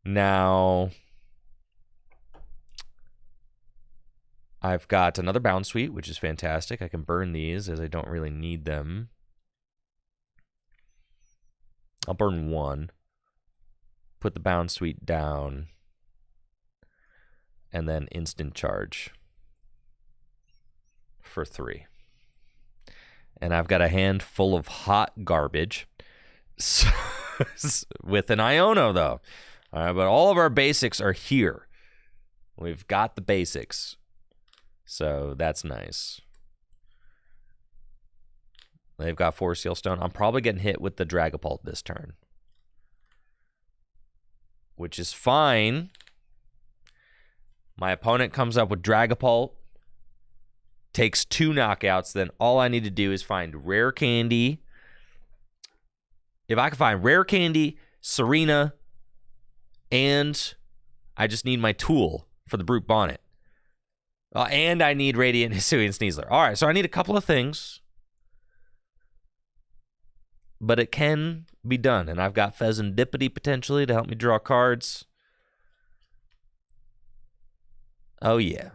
Now, I've got another Bounce Suite, which is fantastic. I can burn these as I don't really need them. I'll burn 1. Put the Bounce Suite down. And then instant charge for 3. And I've got a hand full of hot garbage. So, with an Iono, though. All right, but all of our basics are here. We've got the basics. So that's nice. They've got 4 Sealstone. I'm probably getting hit with the Dragapult this turn, which is fine. My opponent comes up with Dragapult, takes 2 knockouts. Then all I need to do is find Rare Candy. If I can find Rare Candy, Tsareena, and I just need my tool for the Brute Bonnet. And I need Radiant Hisuian Sneasler. All right, so I need a couple of things. But it can be done. And I've got Pheasantipity potentially to help me draw cards. Oh, yeah.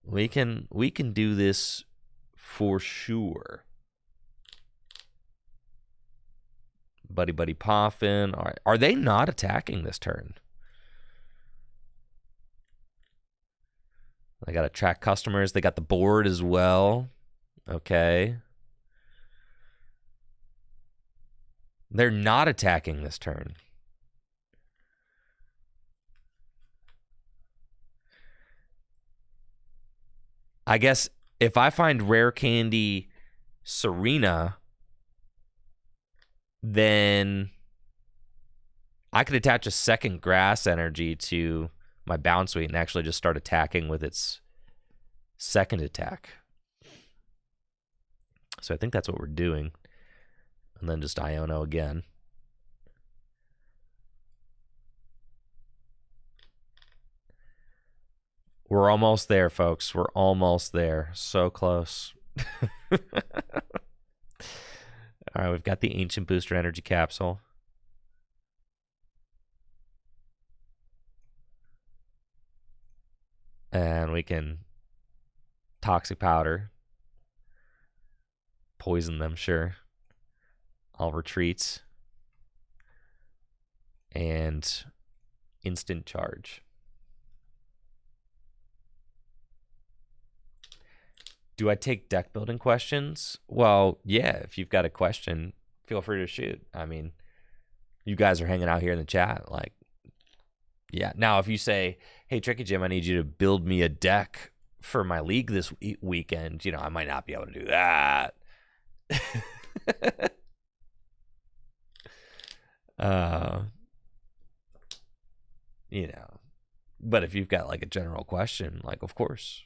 We can do this for sure. Buddy Poffin. All right. Are they not attacking this turn? I got to track customers. They got the board as well. Okay. They're not attacking this turn. I guess if I find Rare Candy Tsareena, then I could attach a second Grass Energy to my Bounce Suite and actually just start attacking with its second attack. So I think that's what we're doing. And then just Iono again. We're almost there, folks. We're almost there. So close. All right, we've got the Ancient Booster Energy Capsule. And we can Toxic Powder. Poison them, sure. I'll retreat. And Instant Charge. Do I take deck building questions? Well, yeah, if you've got a question, feel free to shoot. I mean, you guys are hanging out here in the chat. Like, yeah. Now, if you say, hey, Tricky Jim, I need you to build me a deck for my league this weekend, you know, I might not be able to do that. You know, but if you've got like a general question, like, of course.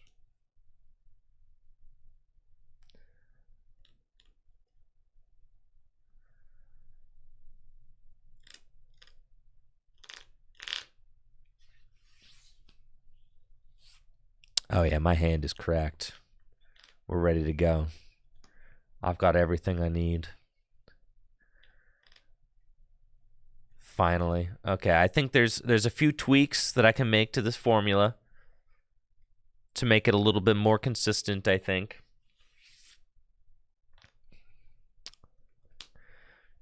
Oh, yeah, my hand is cracked. We're ready to go. I've got everything I need. Finally. Okay, I think there's a few tweaks that I can make to this formula to make it a little bit more consistent, I think.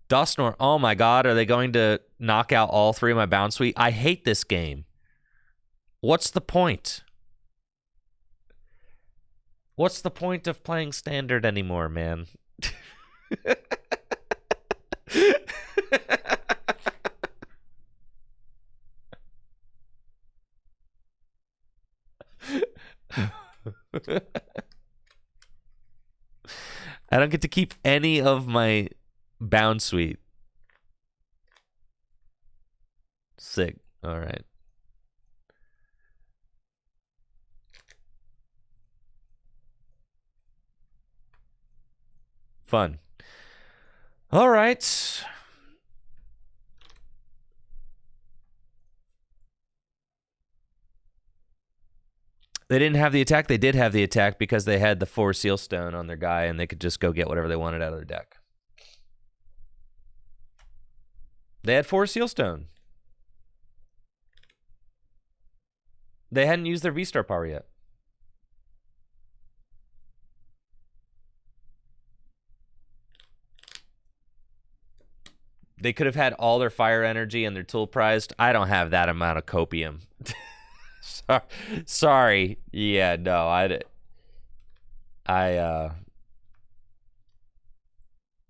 Dustnor, oh my god, are they going to knock out all 3 of my Bounce Suite? I hate this game. What's the point? What's the point of playing Standard anymore, man? I don't get to keep any of my Bounce Suite. Sick. All right. Fun. All right. They didn't have the attack. They did have the attack because they had the 4 Sealstone on their guy, and they could just go get whatever they wanted out of their deck. They had 4 Sealstone. They hadn't used their V-Star power yet. They could have had all their fire energy and their tool prized. I don't have that amount of copium. Sorry. Yeah, no, I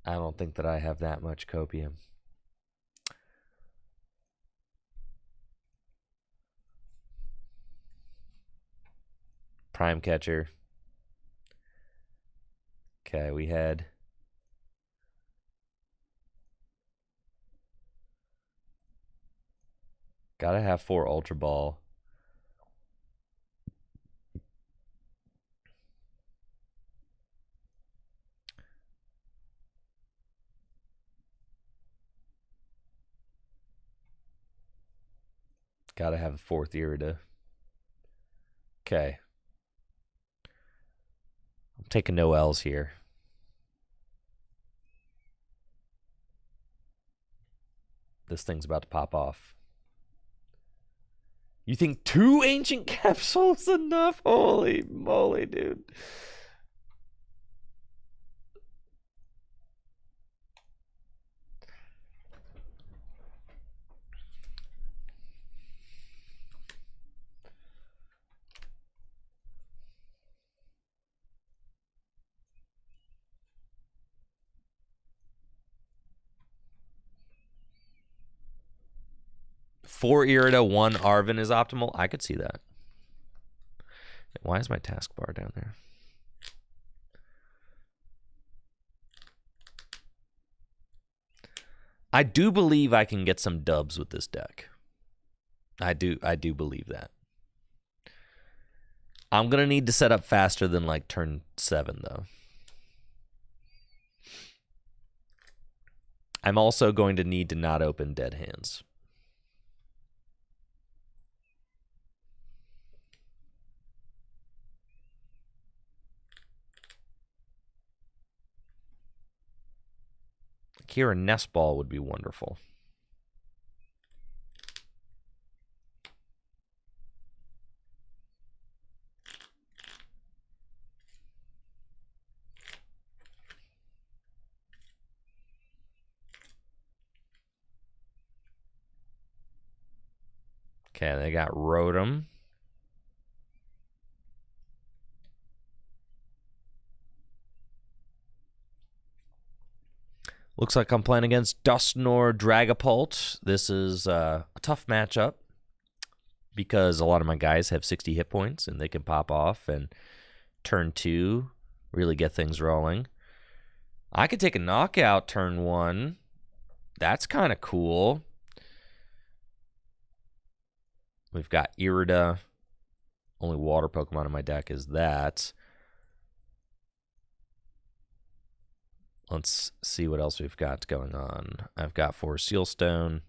don't think that I have that much copium. Prime Catcher. Okay, we had... Gotta have 4 Ultra Ball. Gotta have a 4th Irida. Okay. I'm taking no L's here. This thing's about to pop off. You think 2 Ancient Capsules enough? Holy moly, dude. Four Irida, 1 Arven is optimal. I could see that. Why is my taskbar down there? I do believe I can get some dubs with this deck. I do believe that. I'm going to need to set up faster than like turn 7 though. I'm also going to need to not open dead hands. Here a nest ball would be wonderful. Okay, they got Rotom. Looks like I'm playing against Dusknoir Dragapult. This is a tough matchup because a lot of my guys have 60 hit points and they can pop off and turn 2 really get things rolling. I could take a knockout turn 1. That's kind of cool. We've got Irida. Only water Pokemon in my deck is that. Let's see what else we've got going on. I've got 4 Sealstone.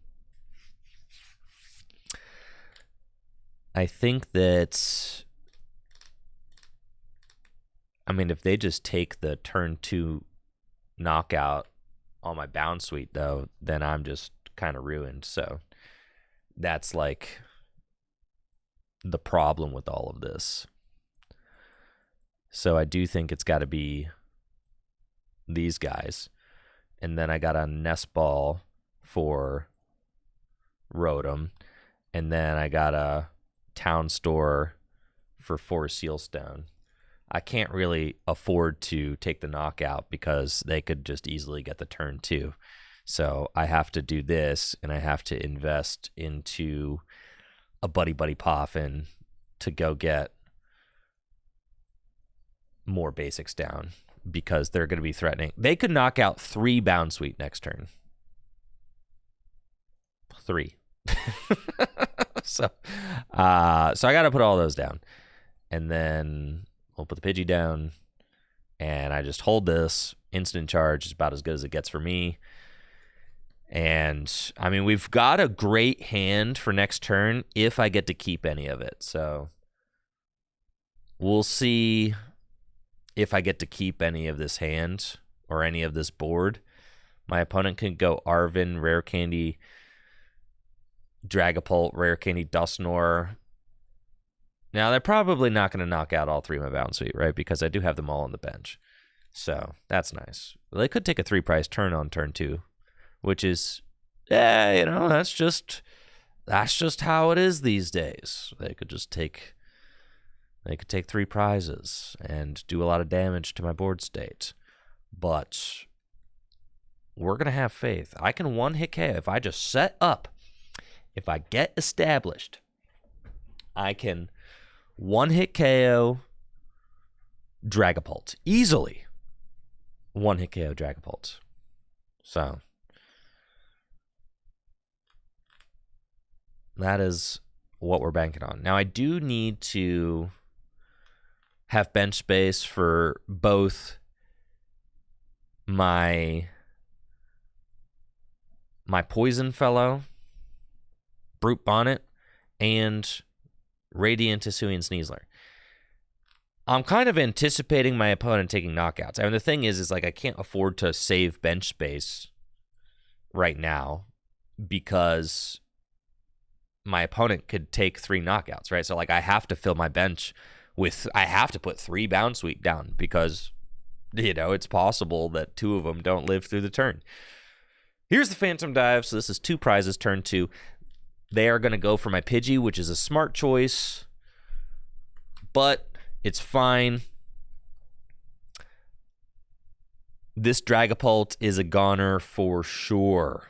I think that... I mean, if they just take the turn 2 knockout on my bound suite, though, then I'm just kind of ruined. So that's like the problem with all of this. So I do think it's got to be these guys. And then I got a nest ball for Rotom. And then I got a town store for 4 Sealstone. I can't really afford to take the knockout because they could just easily get the turn 2. So I have to do this, and I have to invest into a Buddy Poffin to go get more basics down because they're going to be threatening. They could knock out 3 bound suite next turn. 3. So I got to put all those down. And then we'll put the Pidgey down. And I just hold this. Instant charge is about as good as it gets for me. And, I mean, we've got a great hand for next turn if I get to keep any of it. So we'll see if I get to keep any of this hand or any of this board. My opponent can go Arven, Rare Candy, Dragapult, Rare Candy, Dusknoir. Now, they're probably not going to knock out all 3 of my bound suite, right? Because I do have them all on the bench. So that's nice. Well, they could take a 3-price turn on turn 2, which is, that's just how it is these days. They could just take 3 prizes and do a lot of damage to my board state. But we're going to have faith. I can one-hit KO. If I just set up, if I get established, I can one-hit KO Dragapult. Easily. One hit KO Dragapult. So that is what we're banking on. Now I do need to have bench space for both my Poison Fellow, Brute Bonnet, and Radiant Hisuian Sneasler. I'm kind of anticipating my opponent taking knockouts. I mean, the thing is like I can't afford to save bench space right now because my opponent could take 3 knockouts, right? So like I have to fill my bench with, I have to put 3 Bounce Week down because, you know, it's possible that 2 of them don't live through the turn. Here's the Phantom Dive. So this is 2 prizes, turn 2. They are going to go for my Pidgey, which is a smart choice, but it's fine. This Dragapult is a goner for sure.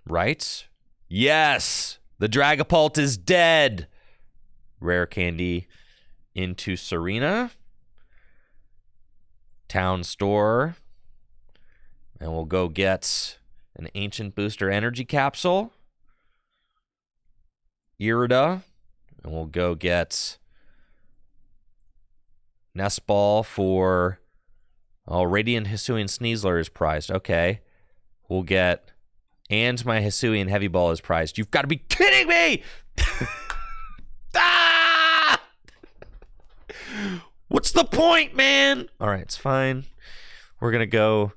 Right? Yes! The Dragapult is dead! Rare candy into Tsareena. Town store. And we'll go get an Ancient Booster Energy Capsule. Irida. And we'll go get Nest Ball for... Oh, Radiant Hisuian Sneasler is prized. Okay. We'll get... And my Hisuian Heavy Ball is prized. You've got to be kidding me! Ah! What's the point, man? All right, it's fine. We're going to go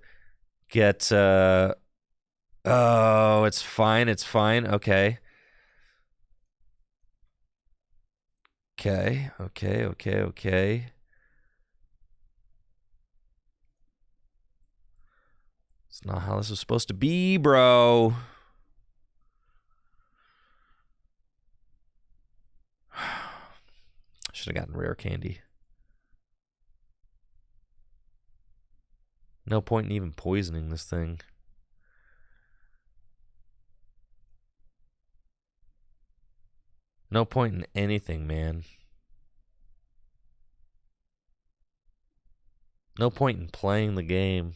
get... Oh, it's fine. It's fine. Okay. Okay. It's not how this was supposed to be, bro. Should have gotten rare candy. No point in even poisoning this thing. No point in anything, man. No point in playing the game.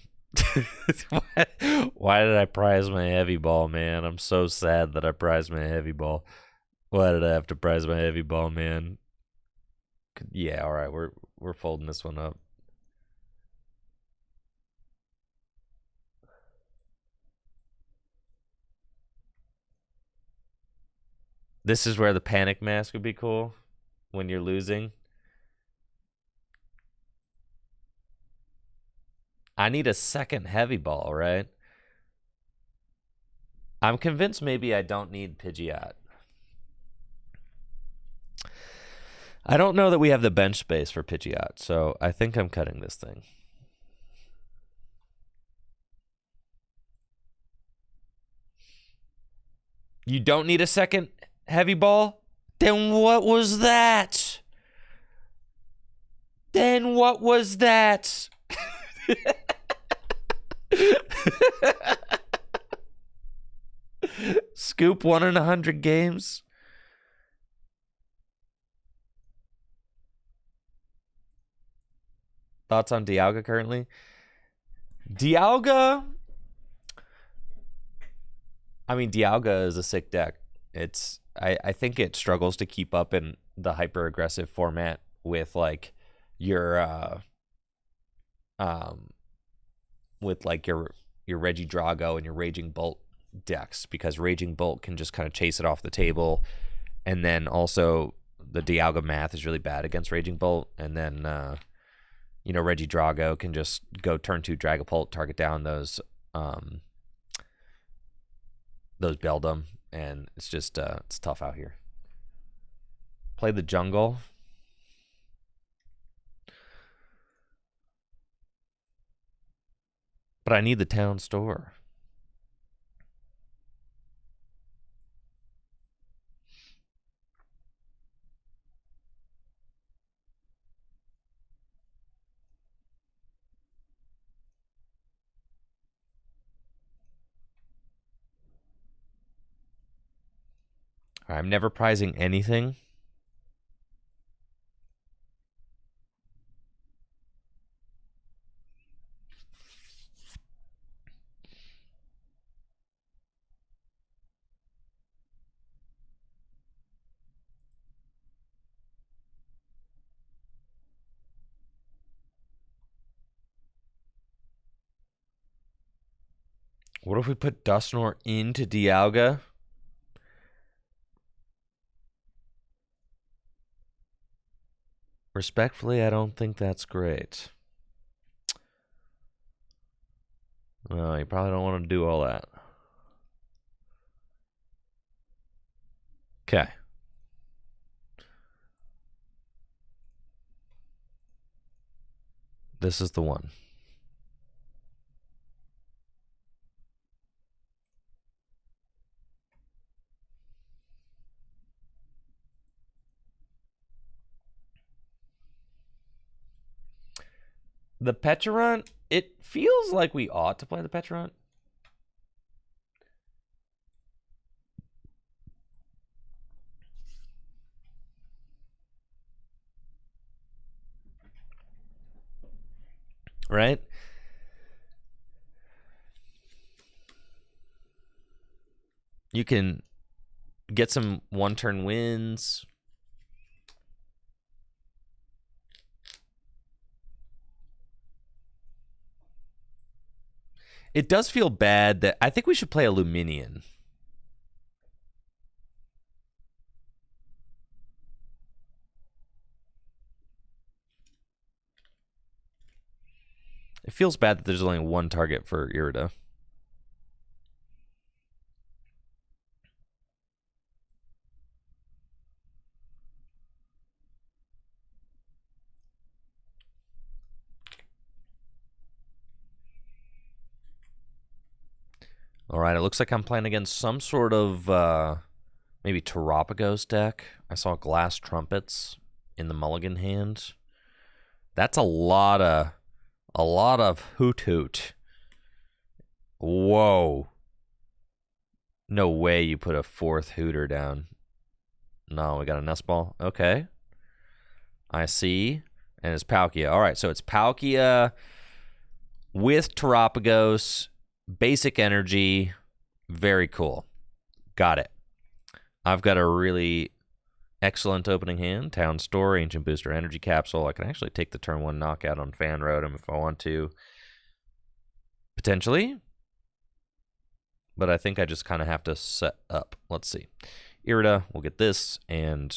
Why did I prize my heavy ball, man? I'm so sad that I prized my heavy ball. Why did I have to prize my heavy ball, man? Yeah, all right, we're folding this one up. This is where the panic mask would be cool when you're losing. I need a second heavy ball, right? I'm convinced maybe I don't need Pidgeot. I don't know that we have the bench space for Pidgeot, so I think I'm cutting this thing. You don't need a second heavy ball? Then what was that? Scoop 1 in 100 games. Thoughts on Dialga currently? Dialga... I mean, Dialga is a sick deck. I think it struggles to keep up in the hyper aggressive format with like your with like your Regidrago and your Raging Bolt decks, because Raging Bolt can just kind of chase it off the table, and then also the Dialga math is really bad against Raging Bolt, and then you know, Regidrago can just go turn 2 Dragapult, target down those Beldum, and it's just it's tough out here. Play the jungle. But I need the town store. I'm never prizing anything. What if we put Dusknoir into Dialga? Respectfully, I don't think that's great. Well, you probably don't want to do all that. Okay. This is the one. The Pecharunt, it feels like we ought to play the Pecharunt. Right? You can get some one-turn wins. It does feel bad that I think we should play a Luminion. It feels bad that there's only one target for Irida. All right, it looks like I'm playing against some sort of maybe Terapagos deck. I saw Glass Trumpets in the mulligan hand. That's a lot of hoot hoot. Whoa. No way you put a fourth hooter down. No, we got a nest ball. Okay. I see. And it's Palkia. All right, so it's Palkia with Terapagos, basic energy. Very cool. Got it. I've got a really excellent opening hand. Town Store, Ancient Booster, Energy Capsule. I can actually take the turn 1 knockout on Fan Rotom if I want to. Potentially. But I think I just kind of have to set up. Let's see. Irida, we'll get this, and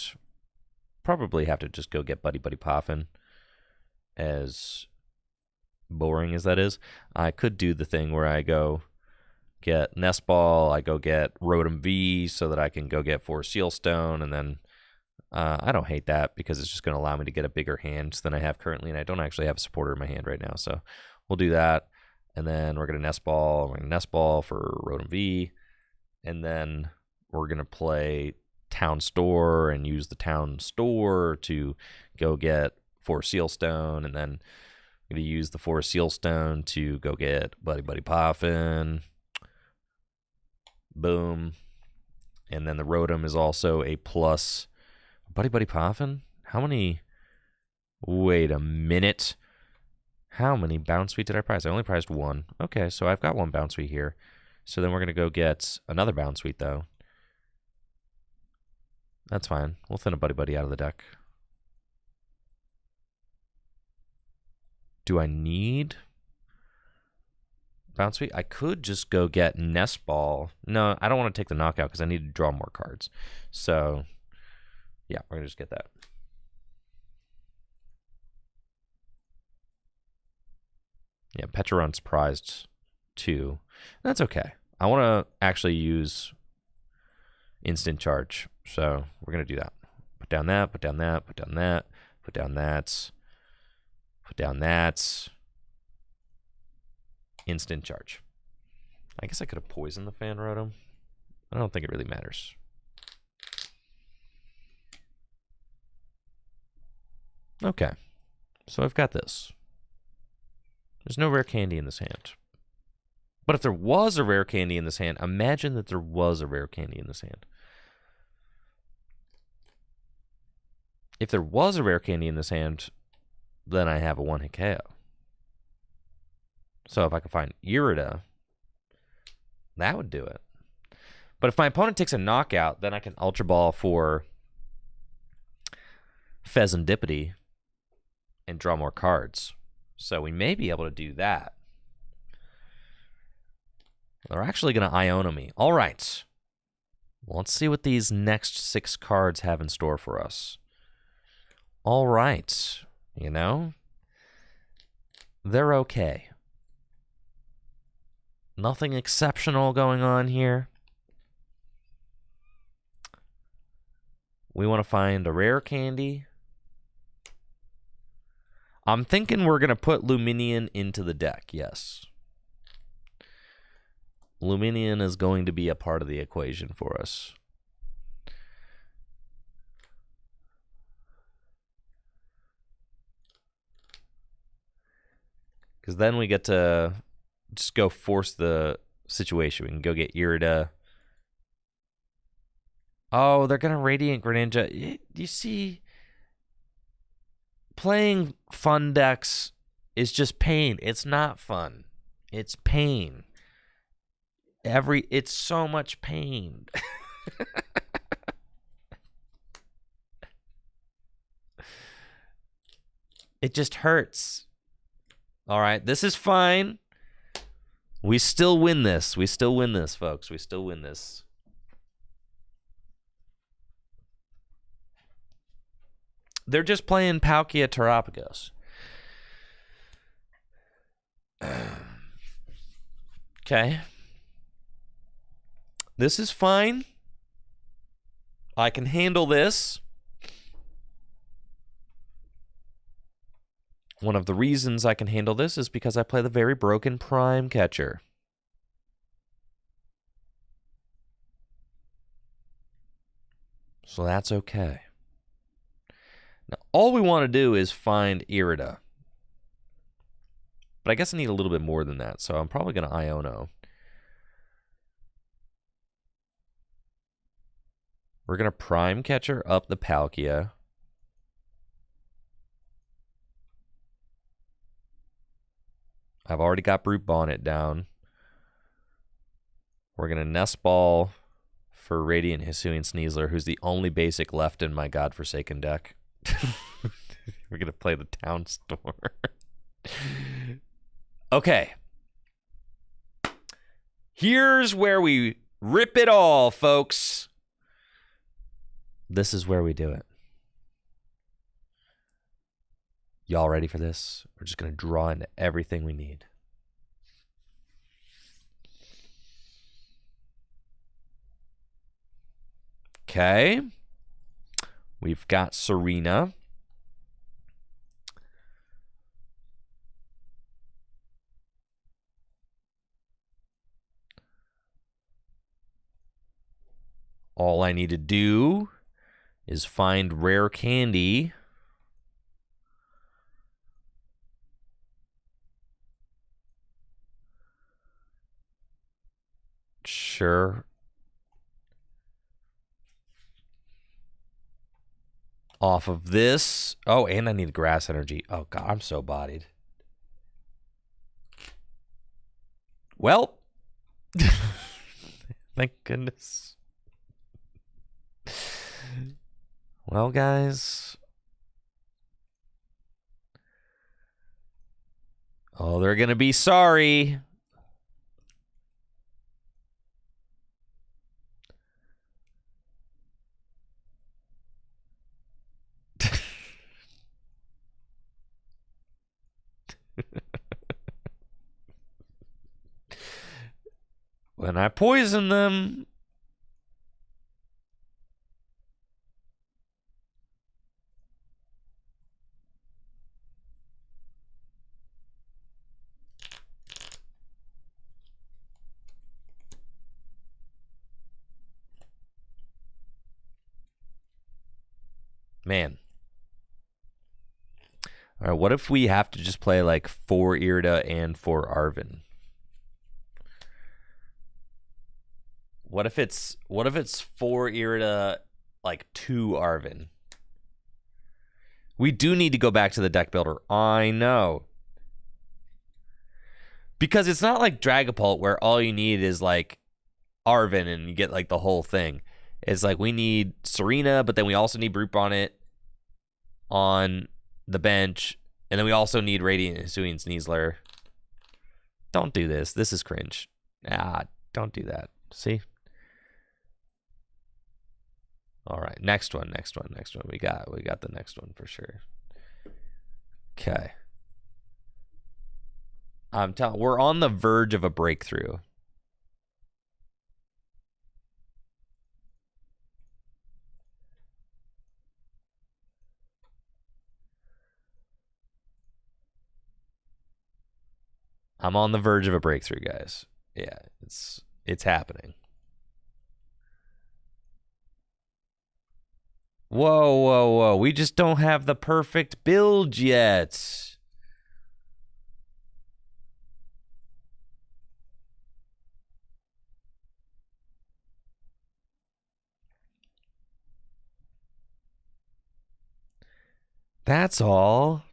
probably have to just go get Buddy Buddy Poffin. As boring as that is, I could do the thing where I go get Nest Ball, I go get Rotom V so that I can go get 4 Seal Stone, and then I don't hate that because it's just going to allow me to get a bigger hand than I have currently, and I don't actually have a supporter in my hand right now, so we'll do that. And then we're going to Nest Ball. We're going to Nest Ball for Rotom V. And then we're going to play Town Store and use the Town Store to go get 4 Seal Stone. And then I'm going to use the 4 Seal Stone to go get Buddy Buddy Poffin. Boom. And then the Rotom is also a plus. Buddy Buddy Poffin? How many? Wait a minute. How many Bounce Suite did I prize? I only prized 1. Okay, so I've got 1 Bounce Suite here. So then we're going to go get another Bounce Suite, though. That's fine. We'll thin a Buddy Buddy out of the deck. Do I need Bounce Suite? I could just go get Nest Ball. No, I don't want to take the knockout because I need to draw more cards. So, yeah, we're going to just get that. Yeah, Pecharunt's prized 2. That's okay. I want to actually use Instant Charge, so we're going to do that. Put down that, put down that, put down that, put down that, put down that. Instant Charge. I guess I could have poisoned the Fan Rotom. I don't think it really matters. Okay, so I've got this. There's no rare candy in this hand. But if there was a rare candy in this hand, imagine that there was a rare candy in this hand. If there was a rare candy in this hand, then I have a 1-hit KO. So if I could find Irida, that would do it. But if my opponent takes a knockout, then I can Ultra Ball for Pheasantipity and draw more cards. So we may be able to do that. They're actually going to Iona me. All right. Well, let's see what these next 6 cards have in store for us. All right. You know, they're okay. Nothing exceptional going on here. We want to find a rare candy. I'm thinking we're going to put Luminion into the deck, yes. Luminion is going to be a part of the equation for us. Because then we get to just go force the situation. We can go get Irida. Oh, they're going to Radiant Greninja. You see, playing fun decks is just pain. It's not fun. It's pain. It's so much pain. It just hurts. All right, this is fine. We still win this. We still win this, folks. We still win this. They're just playing Palkia Terapagos. Okay. This is fine. I can handle this. One of the reasons I can handle this is because I play the very broken Prime Catcher. So that's okay. Now, all we want to do is find Irida. But I guess I need a little bit more than that, so I'm probably going to Iono. We're going to Prime Catcher up the Palkia. I've already got Brute Bonnet down. We're going to Nest Ball for Radiant Hisuian Sneasler, who's the only basic left in my godforsaken deck. We're going to play the Town Store. Okay. Here's where we rip it all, folks. This is where we do it. Y'all ready for this? We're just going to draw into everything we need. Okay. We've got Tsareena. All I need to do is find rare candy. Sure. Off of this. Oh, and I need grass energy. Oh, God, I'm so bodied. Well, thank goodness. Well, guys. Oh, they're going to be sorry. When I poison them. Man. All right, what if we have to just play like 4 Irida and 4 Arven? What if it's 4 Irida, like 2 Arven? We do need to go back to the deck builder. I know. Because it's not like Dragapult where all you need is like Arven and you get like the whole thing. It's like we need Tsareena, but then we also need Brute Bonnet on the bench. And then we also need Radiant Hisuian Sneasler. Don't do this. This is cringe. Ah, don't do that. See? All right, next one. We got the next one for sure. Okay. I'm telling, we're on the verge of a breakthrough. I'm on the verge of a breakthrough, guys. Yeah, it's happening. Whoa. We just don't have the perfect build yet. That's all.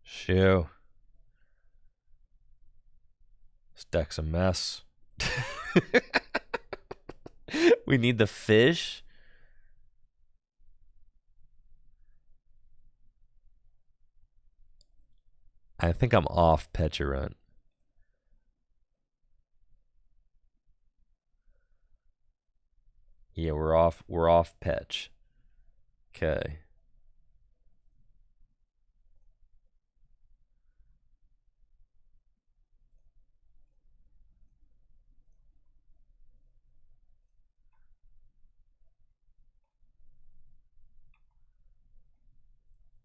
Shoo. This deck's a mess. We need the fish. I think I'm off Petulant. Yeah, we're off Petch. Okay.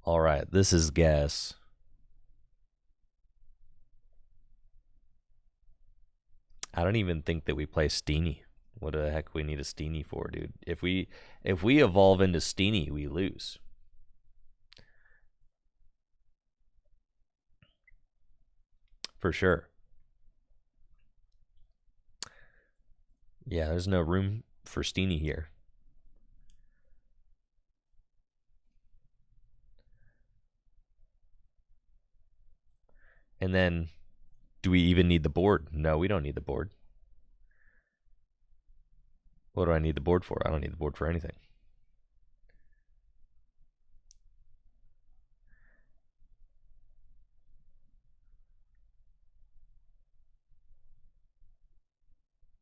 All right, this is guess. I don't even think that we play Steenie. What the heck we need a Steenie for, dude? If we evolve into Steenie, we lose. For sure. Yeah, there's no room for Steenie here. And then, do we even need the board? No, we don't need the board. What do I need the board for? I don't need the board for anything.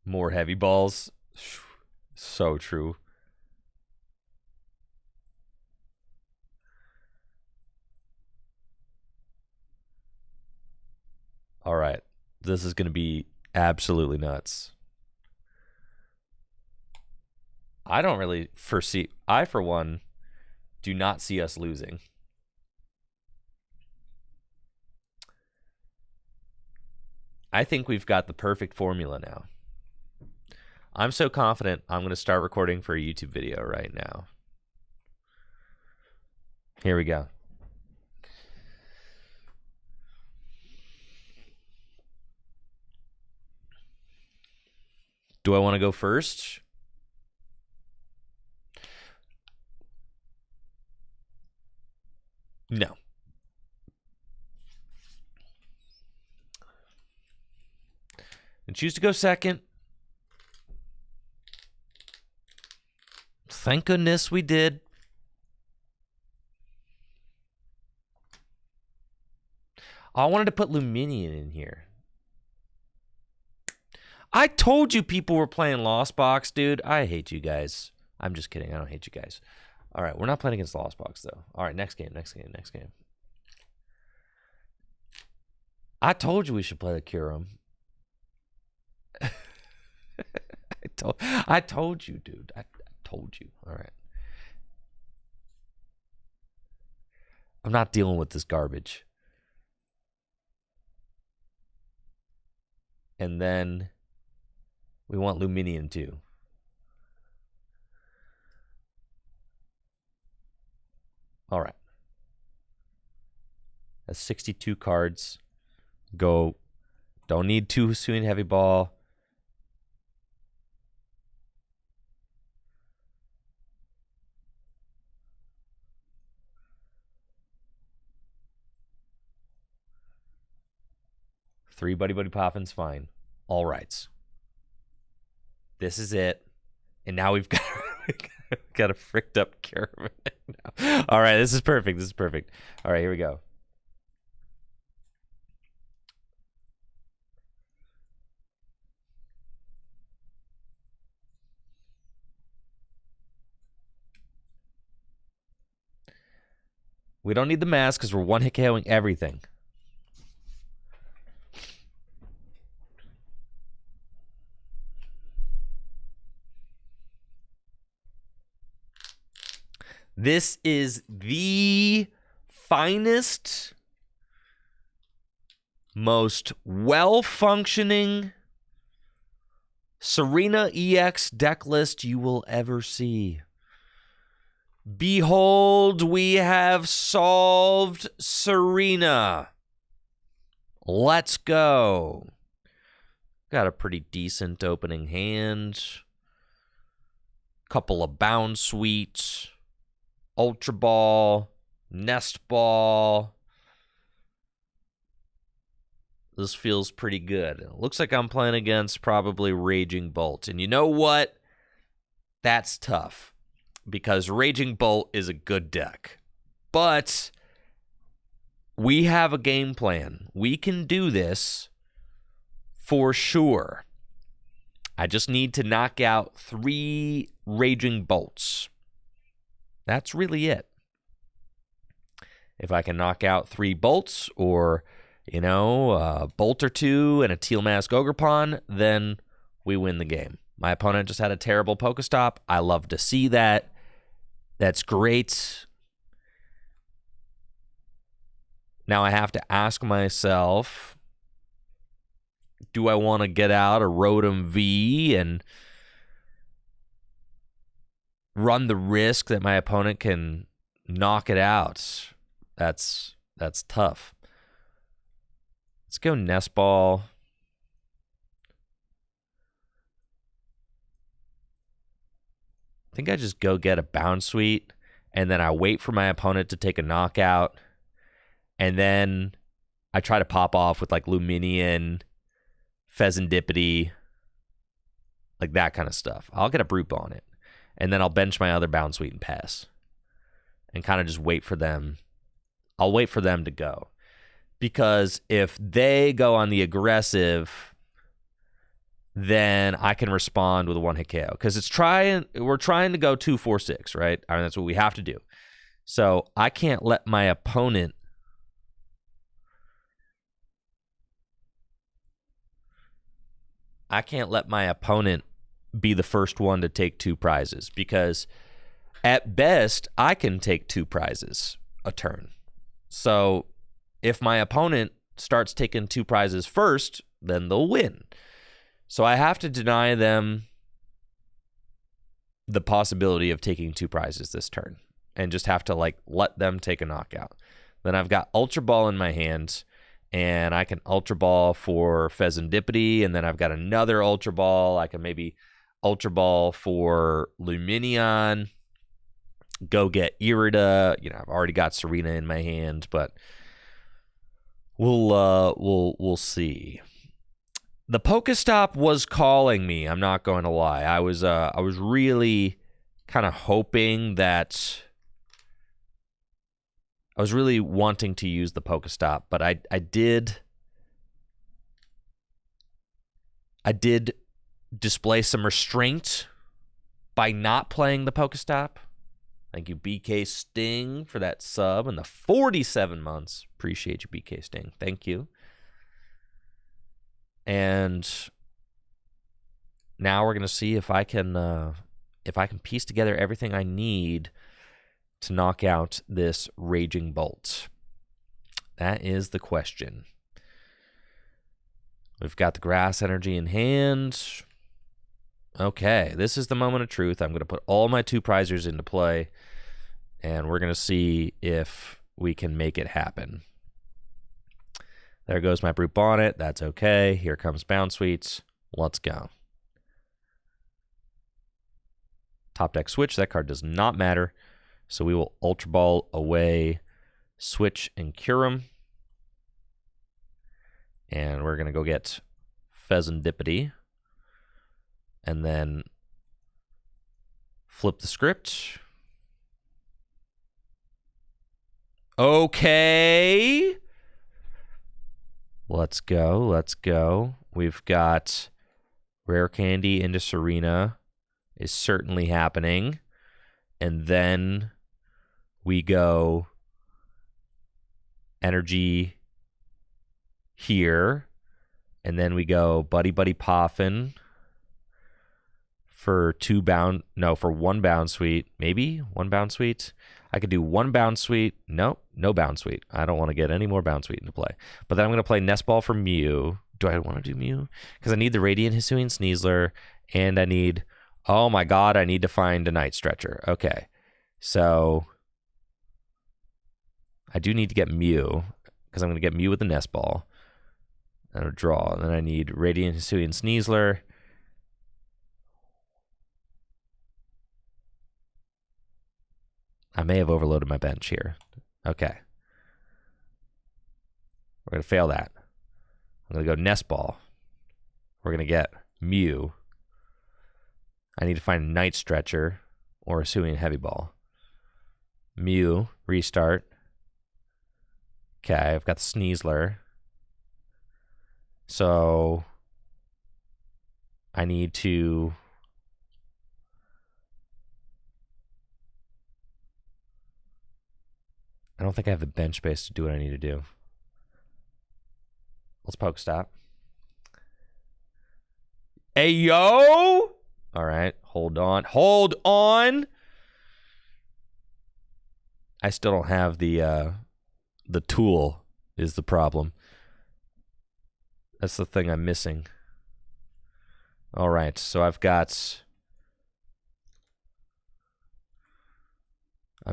More heavy balls. So true. All right. This is going to be absolutely nuts. I don't really foresee, I for one, do not see us losing. I think we've got the perfect formula now. I'm so confident I'm going to start recording for a YouTube video right now. Here we go. Do I want to go first? No. And choose to go second. Thank goodness we did. I wanted to put Luminion in here. I told you people were playing Lost Box, dude. I hate you guys. I'm just kidding. I don't hate you guys. All right, we're not playing against Lost Box, though. All right, next game. I told you we should play the Curum. I told you, dude. Told you. All right. I'm not dealing with this garbage. And then we want Luminion too. All right. That's 62 cards. Go. Don't need 2 Swing Heavy Ball. Three Buddy Buddy Poppin's fine. All rights. This is it. And now we've got a fricked up caravan. All right, this is perfect. This is perfect. All right, here we go. We don't need the mask because we're one-hit KOing everything. This is the finest, most well-functioning Tsareena EX deck list you will ever see. Behold, we have solved Tsareena. Let's go. Got a pretty decent opening hand. Couple of Bound Suites. Ultra Ball, Nest Ball. This feels pretty good. It looks like I'm playing against probably Raging Bolt. And you know what? That's tough because Raging Bolt is a good deck. But we have a game plan. We can do this for sure. I just need to knock out 3 Raging Bolts. That's really it. If I can knock out 3 bolts or, a bolt or 2 and a Teal Mask Ogerpon, then we win the game. My opponent just had a terrible Pokestop. I love to see that. That's great. Now I have to ask myself, do I want to get out a Rotom V and run the risk that my opponent can knock it out? That's tough. Let's go Nest Ball. I think I just go get a Bound Suite, and then I wait for my opponent to take a knockout, and then I try to pop off with like Luminion, Pheasantipity, like that kind of stuff. I'll get a Brute on it. And then I'll bench my other Bound Suite and pass. And kind of just wait for them. I'll wait for them to go. Because if they go on the aggressive, then I can respond with a one-hit KO. Because we're trying to go 2-4-6, right? I mean, that's what we have to do. So I can't let my opponent be the first one to take 2 prizes, because at best I can take 2 prizes a turn. So if my opponent starts taking 2 prizes first, then they'll win. So I have to deny them the possibility of taking 2 prizes this turn and just have to let them take a knockout. Then I've got Ultra Ball in my hand, and I can Ultra Ball for Pheasantipity, and then I've got another Ultra Ball. I can maybe Ultra Ball for Luminion, go get Irida. I've already got Tsareena in my hand, but we'll see. The Pokestop was calling me. I'm not going to lie. I was really kind of hoping that I was really wanting to use the Pokestop, but I did display some restraint by not playing the Pokestop. Thank you, BK Sting, for that sub and the 47 months. Appreciate you, BK Sting. Thank you. And now we're going to see if I can if I can piece together everything I need to knock out this Raging Bolt. That is the question. We've got the grass energy in hand. Okay, this is the moment of truth. I'm going to put all my 2 prizers into play, and we're going to see if we can make it happen. There goes my Brute Bonnet. That's okay. Here comes Bounce Suites. Let's go. Top deck switch. That card does not matter. So we will Ultra Ball away, switch, and Curum. And we're going to go get Pheasantipity. And then flip the script. Okay. Let's go. Let's go. We've got Rare Candy into Tsareena is certainly happening. And then we go energy here. And then we go Buddy Buddy Poffin for 1 Bound Suite. Maybe 1 Bound Suite. I could do 1 Bound Suite. No Bound Suite. I don't want to get any more Bound Suite into play. But then I'm going to play Nest Ball for Mew. Do I want to do Mew? Because I need the Radiant Hisuian Sneasler, and I need, oh my god, I need to find a Night Stretcher. Okay. So I do need to get Mew, because I'm going to get Mew with the Nest Ball. And a draw. And then I need Radiant Hisuian Sneasler. I may have overloaded my bench here. Okay. We're going to fail that. I'm going to go Nest Ball. We're going to get Mew. I need to find a Night Stretcher or a Hisuian Heavy Ball. Mew, restart. Okay, I've got the Sneasler. So I need to... I don't think I have the bench space to do what I need to do. Let's Pokestop. Hey, yo! All right, hold on. Hold on! I still don't have the tool is the problem. That's the thing I'm missing. All right, so I'm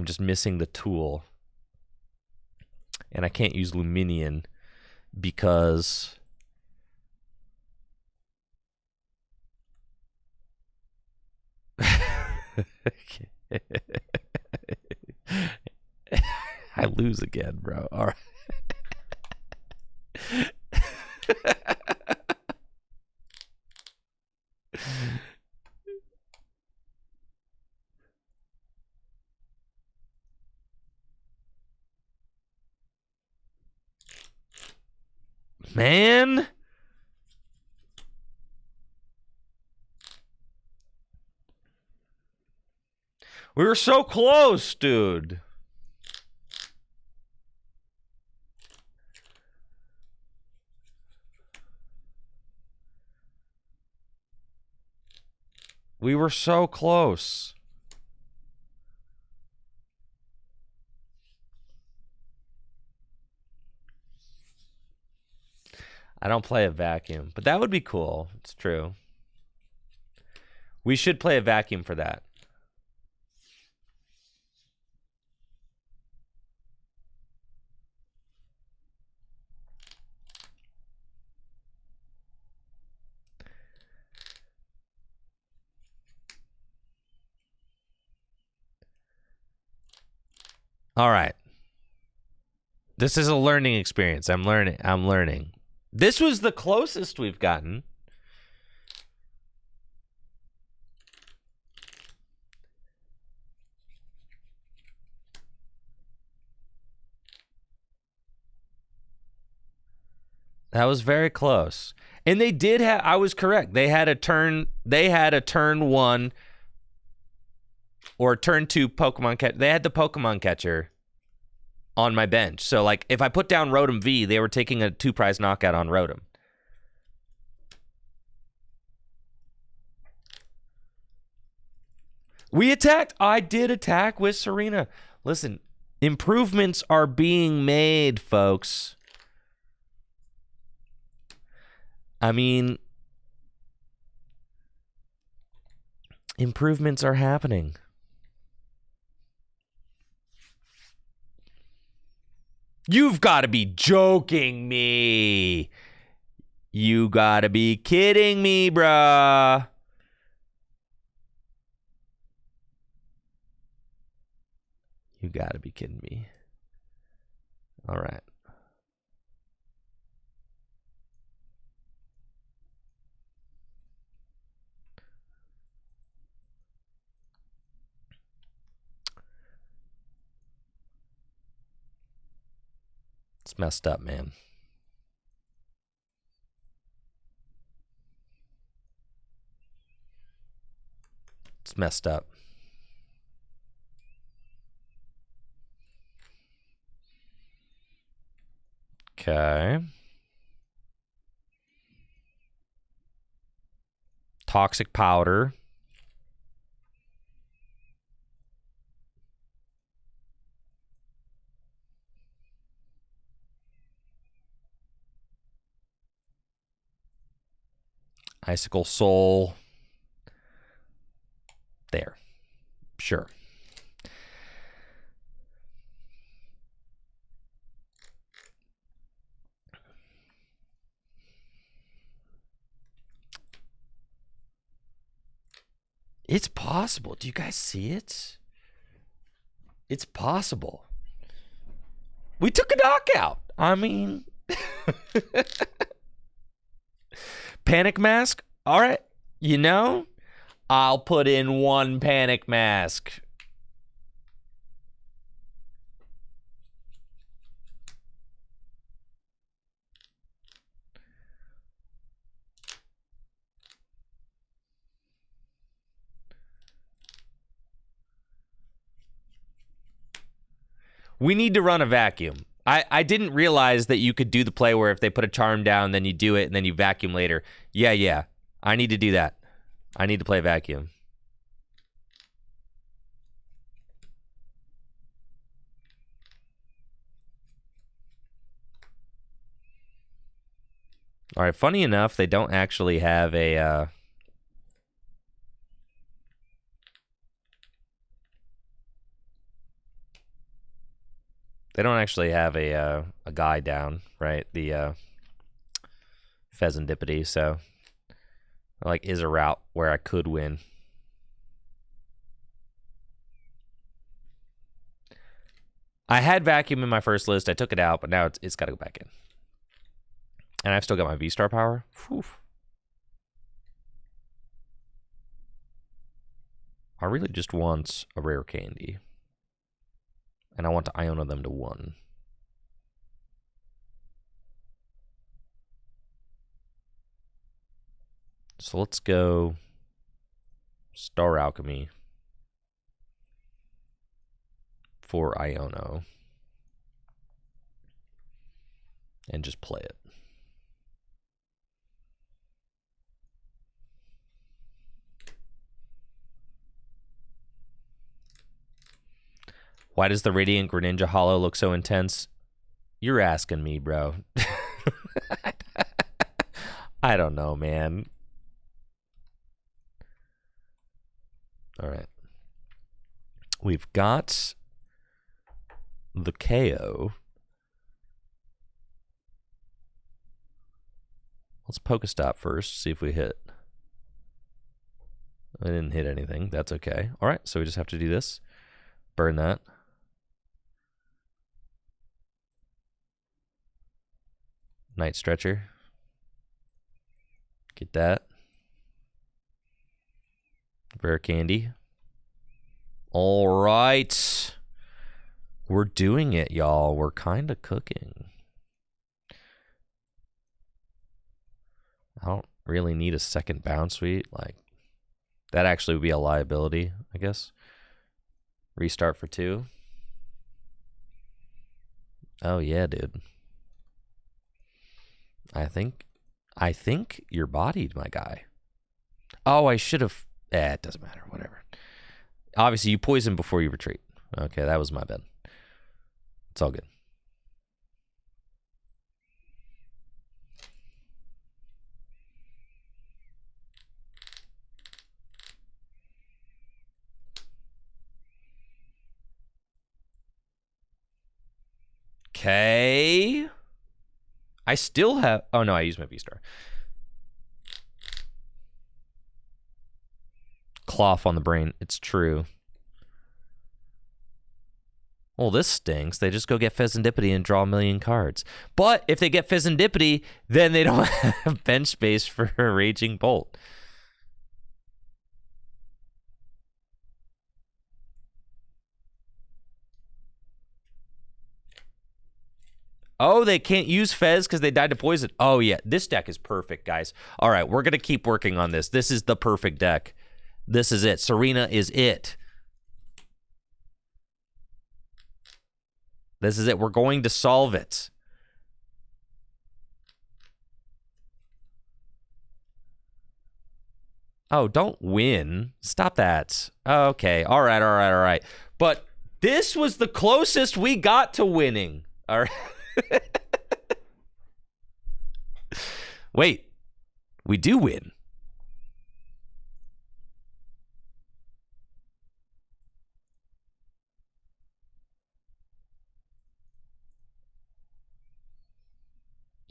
just missing the tool. And I can't use Luminion because I lose again, bro. All right. Man. We were so close, dude. We were so close. I don't play a vacuum, but that would be cool. It's true. We should play a vacuum for that. All right. This is a learning experience. I'm learning. This was the closest we've gotten. That was very close. And they did have, I was correct. They had a turn 1 or turn 2 Pokemon catcher. They had the Pokemon catcher on my bench. So, like, if I put down Rotom V, they were taking a 2-prize knockout on Rotom. We attacked. I did attack with Tsareena. Listen, improvements are being made, folks. I mean, improvements are happening. You've got to be joking me. You got to be kidding me, bruh. You got to be kidding me. All right. It's messed up, man. It's messed up. Okay. Toxic powder. Icicle Soul. There. Sure. It's possible. Do you guys see it? It's possible. We took a knockout. I mean... Panic mask? All right. You know, I'll put in one panic mask. We need to run a vacuum. I didn't realize that you could do the play where if they put a charm down, then you do it, and then you vacuum later. Yeah. I need to do that. I need to play vacuum. All right, funny enough, they don't actually have a... They don't actually have a guy down, right? The Pheasantipity, so like is a route where I could win. I had vacuum in my first list. I took it out, but now it's got to go back in. And I've still got my V-Star power. Whew. I really just want a rare candy. And I want to Iona them to 1. So let's go Star Alchemy for Iono. And just play it. Why does the Radiant Greninja Hollow look so intense? You're asking me, bro. I don't know, man. All right. We've got the KO. Let's Pokestop first, see if we hit. I didn't hit anything. That's okay. All right, so we just have to do this. Burn that. Night Stretcher. Get that. Rare candy. All right. We're doing it, y'all. We're kind of cooking. I don't really need a second bounce suite. Like, that actually would be a liability, I guess. Restart for 2. Oh, yeah, dude. I think you're bodied, my guy. Oh, I should have... it doesn't matter. Whatever. Obviously, you poison before you retreat. Okay, that was my bad. It's all good. Okay. I still have... Oh, no, I used my V-Star. Cloth on the brain. It's true. Well, this stinks. They just go get Pheasantipity and draw a million cards. But if they get Pheasantipity, then they don't have bench space for a Raging Bolt. Oh, they can't use Fez because they died to poison. Oh, yeah. This deck is perfect, guys. All right, we're going to keep working on this. This is the perfect deck. This is it. Tsareena is it. This is it. We're going to solve it. Oh, don't win. Stop that. Okay. All right. But this was the closest we got to winning. All right. Wait, we do win.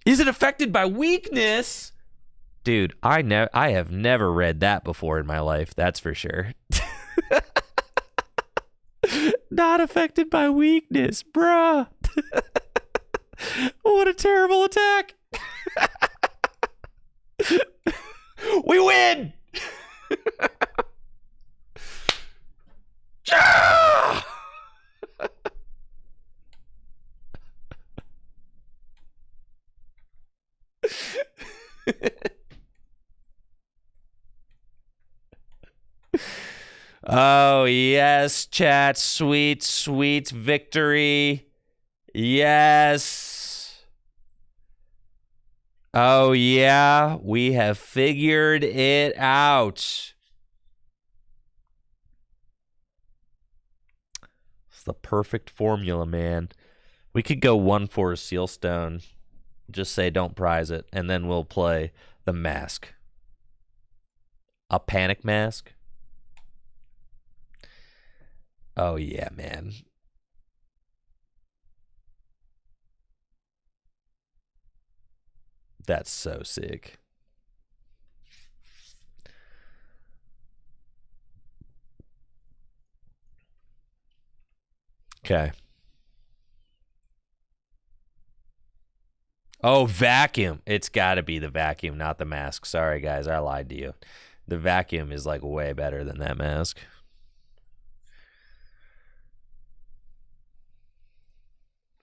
Is it affected by weakness? Dude, I have never read that before in my life, that's for sure. Not affected by weakness, bruh. What a terrible attack. We win. Oh, yes, chat. Sweet, sweet victory. Yes. Oh, yeah. We have figured it out. It's the perfect formula, man. We could go 1-4 Sealstone. Just say don't prize it, and then we'll play the mask. A panic mask? Oh, yeah, man. That's so sick. Okay. Oh, vacuum. It's got to be the vacuum, not the mask. Sorry, guys. I lied to you. The vacuum is like way better than that mask.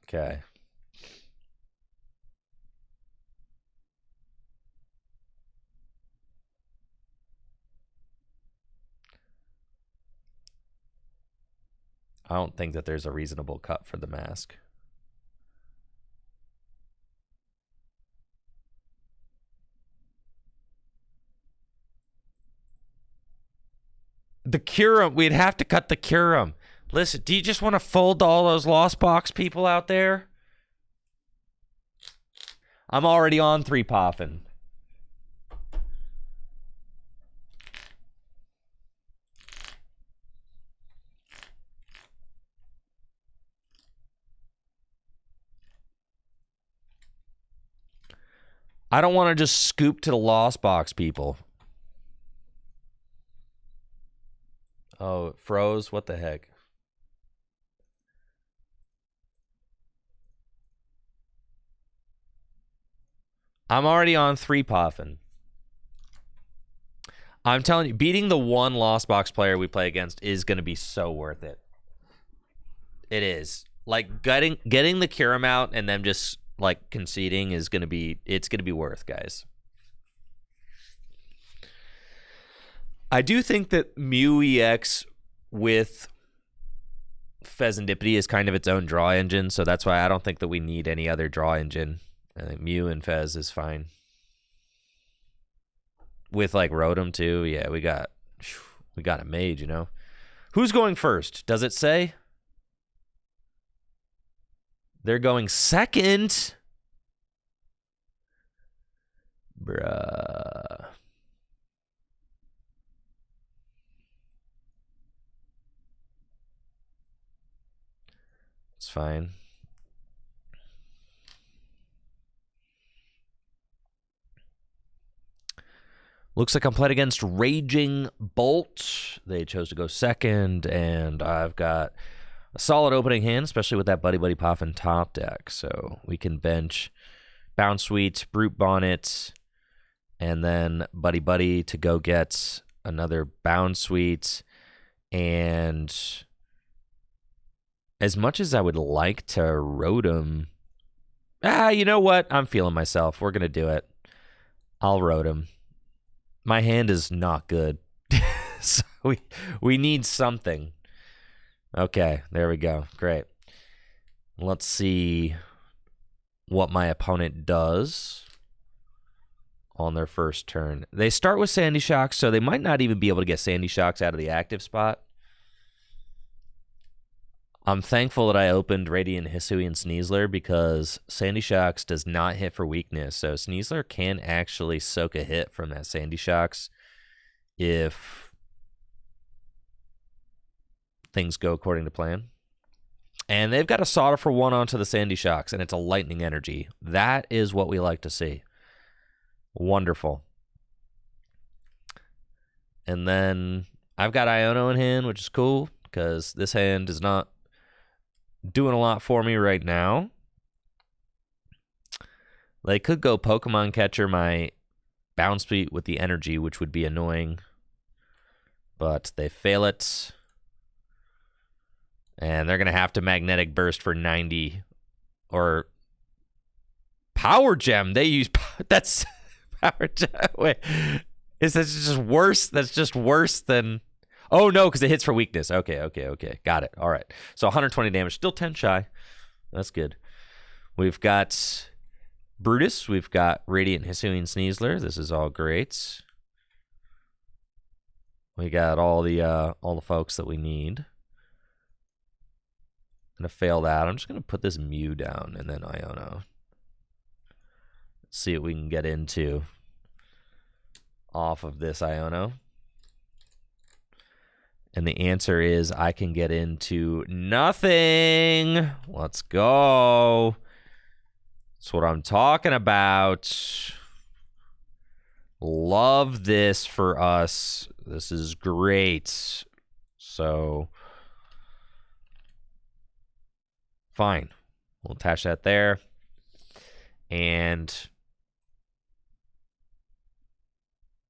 Okay. I don't think that there's a reasonable cut for the mask. The Curum, we'd have to cut the Curum. Listen, do you just want to fold all those Lost Box people out there? I'm already on 3 Poffin. I don't want to just scoop to the Lost Box people. Oh, it froze? What the heck? I'm already on 3 Poffin. I'm telling you, beating the one Lost Box player we play against is going to be so worth it. It is. Like, getting the Curum out and then just, like, conceding is going to be... It's going to be worth, guys. I do think that Mew EX with Pheasantipity is kind of its own draw engine, so that's why I don't think that we need any other draw engine. I think Mew and Fez is fine. With like Rotom too, yeah, we got a mage, you know. Who's going first? Does it say? They're going second. Bruh. It's fine. Looks like I'm playing against Raging Bolt. They chose to go second, and I've got a solid opening hand, especially with that Buddy Buddy Poffin top deck. So we can bench Bound Sweet, Brute Bonnet, and then Buddy Buddy to go get another Bound Sweet. And as much as I would like to Rotom, you know what? I'm feeling myself. We're going to do it. I'll Rotom. My hand is not good. So we need something. Okay, there we go. Great. Let's see what my opponent does on their first turn. They start with Sandy Shocks, so they might not even be able to get Sandy Shocks out of the active spot. I'm thankful that I opened Radiant Hisuian Sneasler because Sandy Shocks does not hit for weakness. So Sneasler can actually soak a hit from that Sandy Shocks if things go according to plan. And they've got a Solder for 1 onto the Sandy Shocks, and it's a lightning energy. That is what we like to see. Wonderful. And then I've got Iono in hand, which is cool because this hand is not doing a lot for me right now. They could go Pokemon Catcher my Bound Sweet with the energy, which would be annoying. But they fail it. And they're going to have to Magnetic Burst for 90. Or Power Gem. They use... That's... Power Gem. Wait. Is that just worse? That's just worse than... Oh, no, because it hits for weakness. Okay. Got it. All right. So 120 damage. Still 10 shy. That's good. We've got Brutus. We've got Radiant Hisuian Sneasler. This is all great. We got all the folks that we need. I'm going to fail that. I'm just going to put this Mew down and then Iono. Let's see what we can get into off of this Iono. And the answer is I can get into nothing. Let's go. That's what I'm talking about. Love this for us. This is great. So, fine. We'll attach that there. And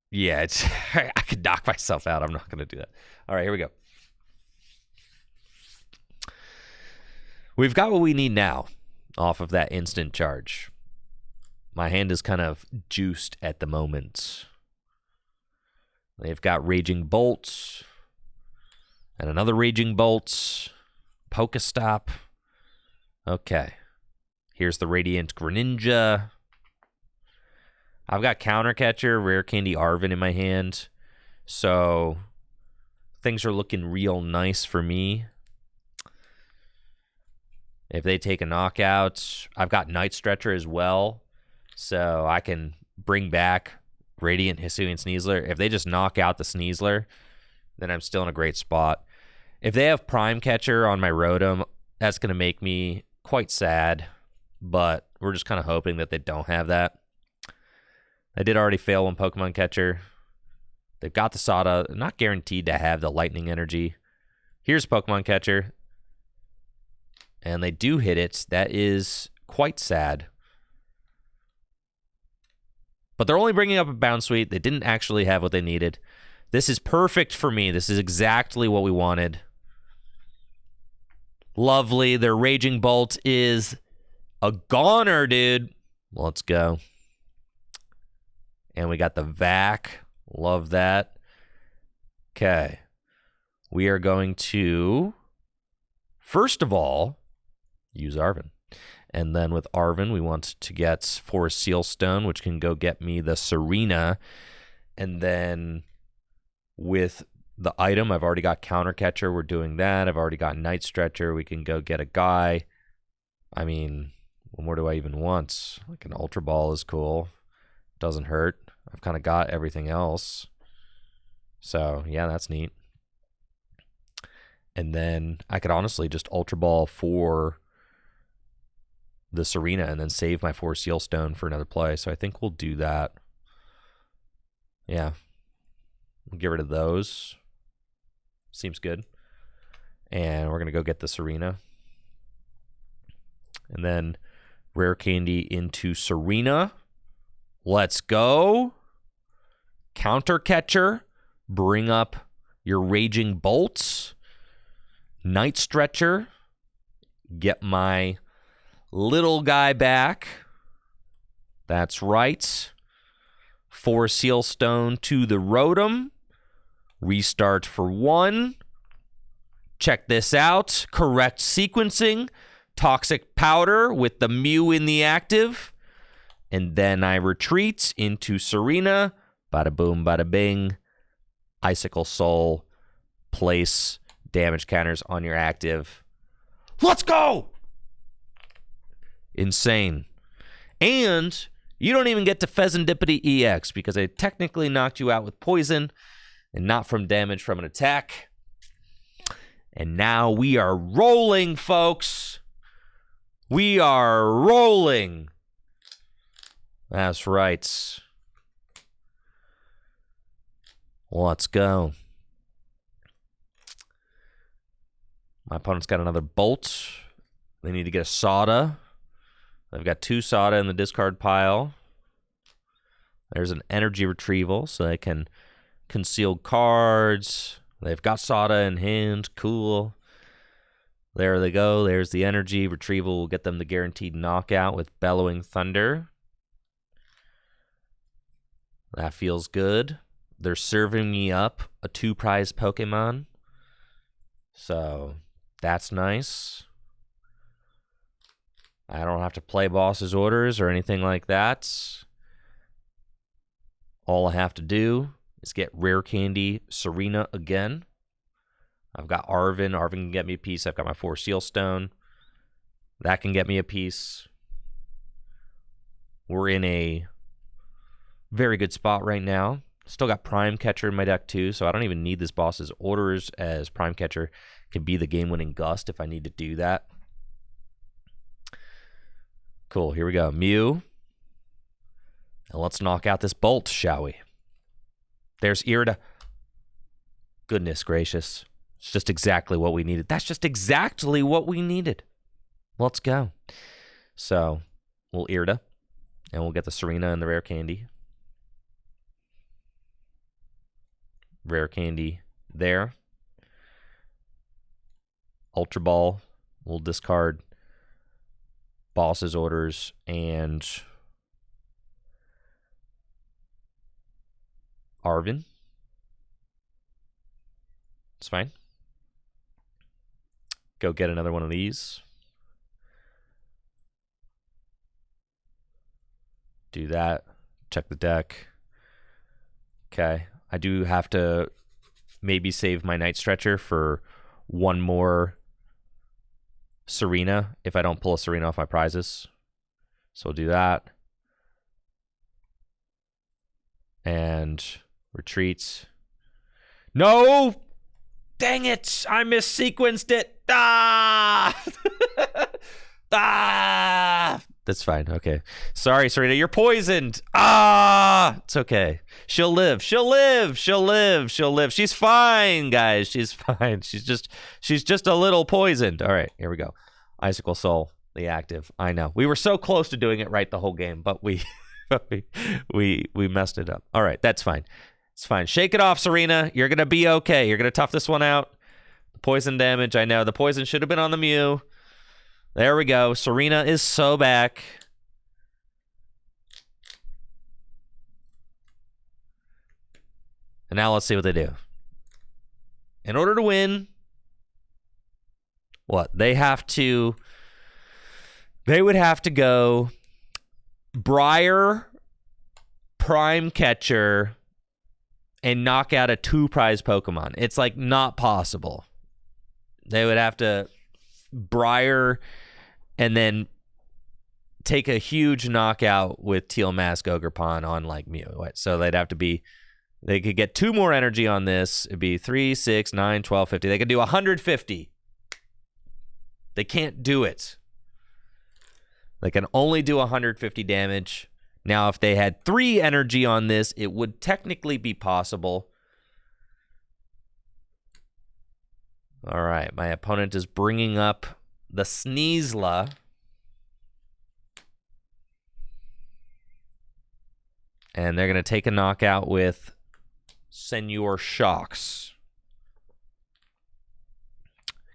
yeah, it's I could knock myself out. I'm not going to do that. All right, here we go. We've got what we need now off of that instant charge. My hand is kind of juiced at the moment. They've got Raging Bolts and another Raging Bolts. Pokestop. Okay. Here's the Radiant Greninja. I've got Counter Catcher, Rare Candy Arven in my hand. So things are looking real nice for me. If they take a knockout, I've got Night Stretcher as well. So I can bring back Radiant Hisuian Sneasler. If they just knock out the Sneasler, then I'm still in a great spot. If they have Prime Catcher on my Rotom, that's going to make me quite sad. But we're just kind of hoping that they don't have that. I did already fail one Pokemon Catcher. They've got the Sada. Not guaranteed to have the Lightning Energy. Here's Pokemon Catcher. And they do hit it. That is quite sad. But they're only bringing up a Bound Sweet. They didn't actually have what they needed. This is perfect for me. This is exactly what we wanted. Lovely. Their Raging Bolt is a goner, dude. Let's go. And we got the Vac. Love that. Okay. We are going to, first of all, use Arven. And then with Arven, we want to get Forest Seal Stone, which can go get me the Tsareena. And then with the item. I've already got Counter Catcher. We're doing that. I've already got Night Stretcher. We can go get a guy. I mean, what more do I even want? Like an Ultra Ball is cool. Doesn't hurt. I've kind of got everything else. So, yeah, that's neat. And then I could honestly just Ultra Ball for the Tsareena and then save my 4 Seal Stone for another play. So I think we'll do that. Yeah. We'll get rid of those. Seems good. And we're going to go get the Tsareena. And then Rare Candy into Tsareena. Let's go. Counter Catcher. Bring up your Raging Bolts. Night Stretcher. Get my little guy back. That's right. 4 Seal Stone to the Rotom. Restart for 1. Check this out. Correct sequencing. Toxic Powder with the Mew in the active. And then I retreat into Tsareena. Bada boom, bada bing. Icicle Soul. Place damage counters on your active. Let's go! Insane. And you don't even get to Pheasantipity EX because I technically knocked you out with poison and not from damage from an attack. And now we are rolling, folks. We are rolling. That's right. Let's go. My opponent's got another Bolt. They need to get a Soda. They've got 2 Soda in the discard pile. There's an Energy Retrieval, so they can conceal cards. They've got Soda in hand. Cool. There they go. There's the Energy Retrieval. Will get them the guaranteed knockout with Bellowing Thunder. That feels good. They're serving me up a 2-prize Pokemon. So that's nice. I don't have to play boss's orders or anything like that. All I have to do is get Rare Candy Tsareena again. I've got Arven. Arven can get me a piece. I've got my 4 Seal Stone. That can get me a piece. We're in a very good spot right now. Still got Prime Catcher in my deck too, so I don't even need this boss's orders, as Prime Catcher can be the game-winning gust if I need to do that. Cool, here we go. Mew. And let's knock out this Bolt, shall we? There's Irida. Goodness gracious. It's just exactly what we needed. That's just exactly what we needed. Let's go. So, we'll Irida. And we'll get the Tsareena and the Rare Candy. Rare Candy there. Ultra Ball. We'll discard boss's orders and Arven. It's fine. Go get another one of these. Do that. Check the deck. Okay. I do have to maybe save my Night Stretcher for 1 more Tsareena if I don't pull a Tsareena off my prizes. So we'll do that. And retreats. No! Dang it! I missequenced it! Ah! Ah! That's fine. Okay. Sorry, Tsareena. You're poisoned. Ah! It's okay. She'll live. She'll live. She'll live. She'll live. She's fine, guys. She's fine. She's just a little poisoned. All right. Here we go. Icicle Soul, the active. I know. We were so close to doing it right the whole game, but we messed it up. All right. That's fine. It's fine. Shake it off, Tsareena. You're going to be okay. You're going to tough this one out. Poison damage. I know. The poison should have been on the Mew. There we go. Tsareena is so back. And now let's see what they do. In order to win, what? They would have to go Briar, Prime Catcher, and knock out a 2-prize Pokemon. It's like not possible. They would have to Briar and then take a huge knockout with Teal Mask Ogerpon on like Mew. So they'd have to be, they could get 2 more energy on this. It'd be 3, 6, 9, 12, 50. They could do 150. They can't do it. They can only do 150 damage. Now, if they had 3 energy on this, it would technically be possible. All right, my opponent is bringing up the Sneasla. And they're going to take a knockout with Senor Shocks.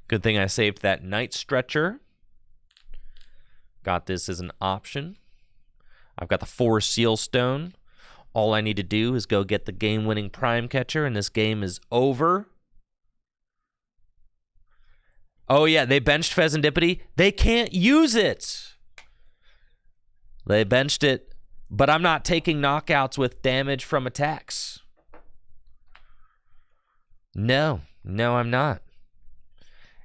Good thing I saved that Night Stretcher. Got this as an option. I've got the 4 Seal Stone. All I need to do is go get the game-winning Prime Catcher, and this game is over. Oh, yeah, they benched Pheasantipity. They can't use it. They benched it, but I'm not taking knockouts with damage from attacks. No, I'm not.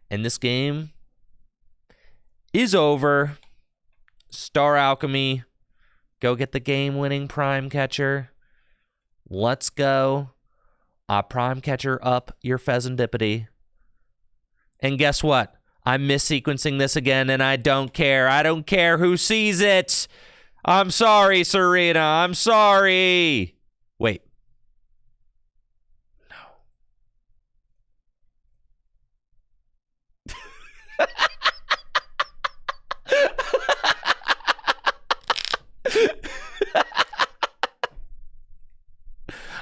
And this game is over. Star Alchemy. Go get the game-winning Prime Catcher. Let's go. Prime Catcher up your Pheasantipity. And guess what? I'm missequencing this again, and I don't care. I don't care who sees it. I'm sorry, Tsareena. I'm sorry. Wait. No.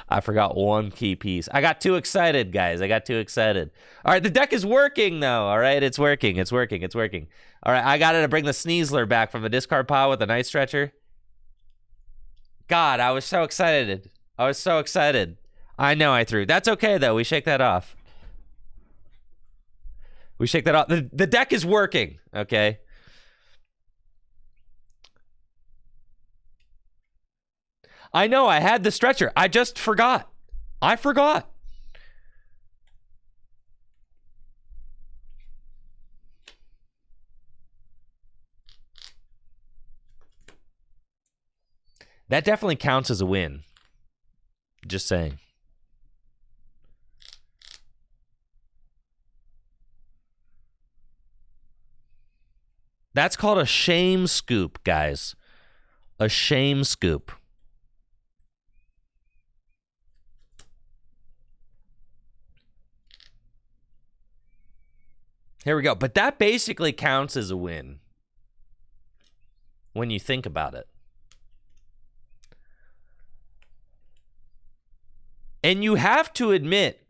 I forgot one key piece. I got too excited, guys. I got too excited. All right, the deck is working, though. All right, it's working. It's working. It's working. All right, I got to bring the Sneasler back from the discard pile with the Night Stretcher. God, I was so excited. I was so excited. I know I threw. That's okay, though. We shake that off. We shake that off. The deck is working, okay? I know, I had the stretcher. I just forgot. I forgot. That definitely counts as a win. Just saying. That's called a shame scoop, guys. A shame scoop. Here we go. But that basically counts as a win when you think about it. And you have to admit,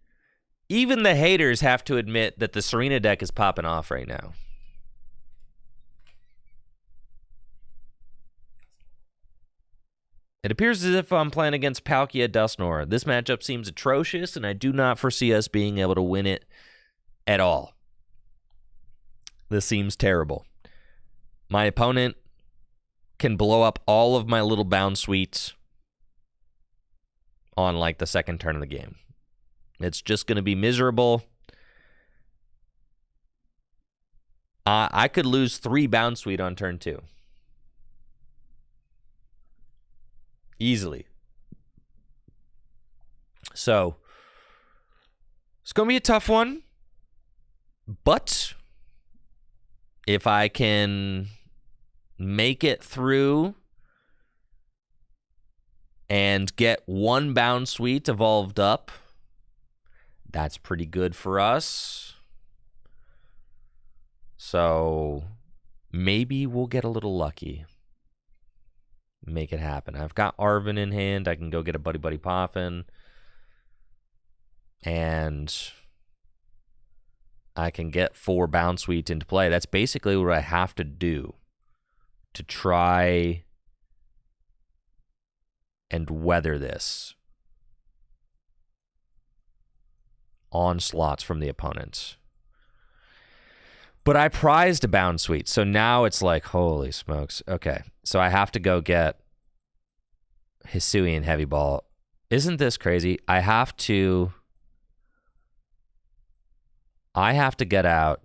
even the haters have to admit that the Tsareena deck is popping off right now. It appears as if I'm playing against Palkia Dusknoir. This matchup seems atrocious, and I do not foresee us being able to win it at all. This seems terrible. My opponent can blow up all of my little bound suites on like the second turn of the game. It's just going to be miserable. I could lose 3 bound suite on turn 2. Easily. So, it's going to be a tough one. But if I can make it through and get 1 bound suite evolved up, that's pretty good for us. So maybe we'll get a little lucky. Make it happen. I've got Arven in hand. I can go get a Buddy Buddy Poffin. And I can get 4 bound suites into play. That's basically what I have to do to try and weather this onslaughts from the opponent. But I prized a bound suite, so now it's like, holy smokes. Okay, so I have to go get Hisuian Heavy Ball Isn't this crazy? I have to get out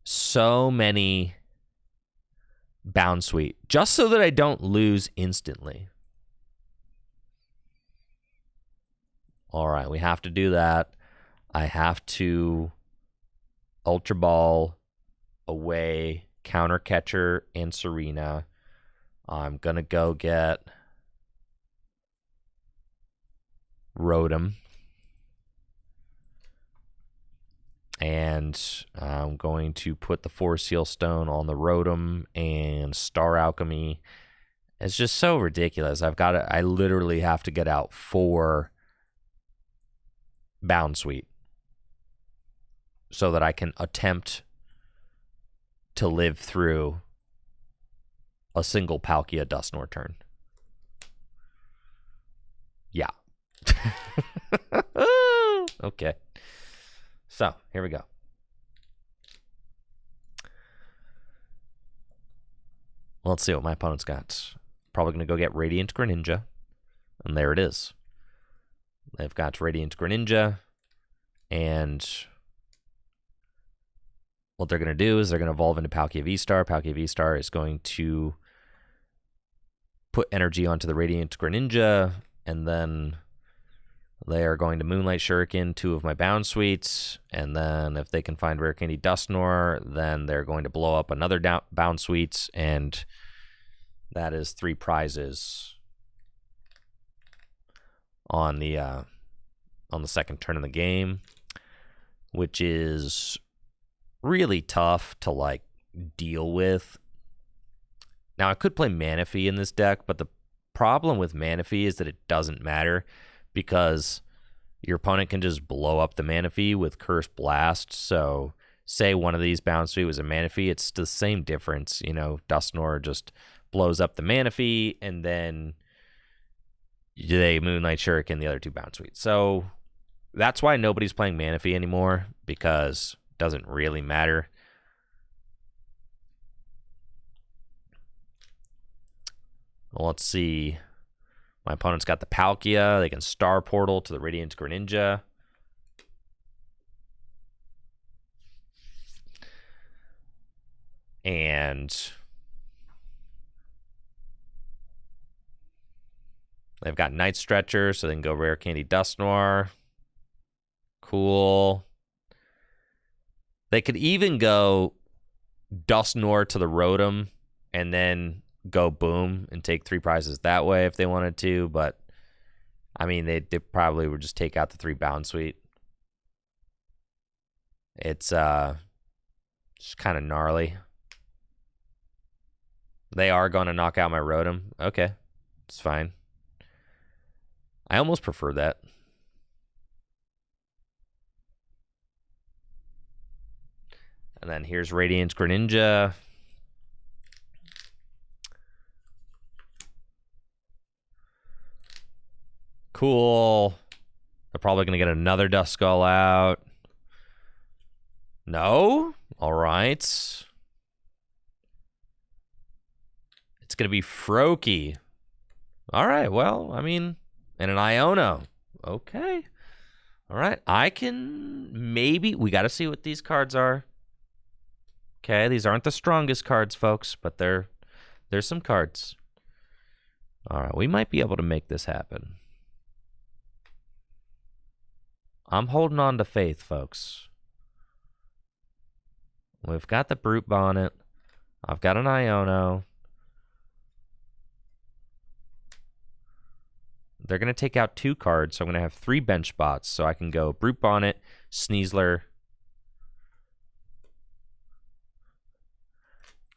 so many bound suite just so that I don't lose instantly. All right, we have to do that. I have to Ultra Ball away, Counter Catcher, and Tsareena. I'm going to go get Rotom. And I'm going to put the Force Seal Stone on the Rotom and Star Alchemy. It's just so ridiculous. I literally have to get out 4 Bound Suite so that I can attempt to live through a single Palkia Dusknoir turn. Yeah. Okay. So, here we go. Well, let's see what my opponent's got. Probably going to go get Radiant Greninja. And there it is. They've got Radiant Greninja. And what they're going to do is they're going to evolve into Palkia V-Star. Palkia V-Star is going to put energy onto the Radiant Greninja. And then they are going to Moonlight Shuriken 2 of my Bound Suites, and then if they can find Rare Candy Dusknoir, then they're going to blow up another Bound Suites, and that is 3 prizes on the second turn of the game, which is really tough to like deal with. Now I could play Manaphy in this deck, but the problem with Manaphy is that it doesn't matter, because your opponent can just blow up the Manaphy with Curse Blast. So say one of these Bound Suite was a Manaphy, it's the same difference. You know, Dusknoir just blows up the Manaphy, and then they Moonlight Shuriken the other 2 Bound Suites. So that's why nobody's playing Manaphy anymore, because it doesn't really matter. Well, let's see. My opponent's got the Palkia. They can Star Portal to the Radiant Greninja. And they've got Night Stretcher, so they can go Rare Candy Dusknoir. Cool. They could even go Dusknoir to the Rotom and then go boom and take 3 prizes that way if they wanted to, but I mean they probably would just take out the 3 Bound Suite. It's just kind of gnarly. They are going to knock out my Rotom. Okay, it's fine. I almost prefer that. And then here's Radiant Greninja. Cool. They're probably going to get another Duskull out. No? All right. It's going to be Froakie. All right, well, I mean, and an Iono. Okay. All right, I can maybe... We got to see what these cards are. Okay, these aren't the strongest cards, folks, but there's some cards. All right, we might be able to make this happen. I'm holding on to faith, folks. We've got the Brute Bonnet. I've got an Iono. They're going to take out 2 cards, so I'm going to have 3 bench spots. So I can go Brute Bonnet, Sneasler.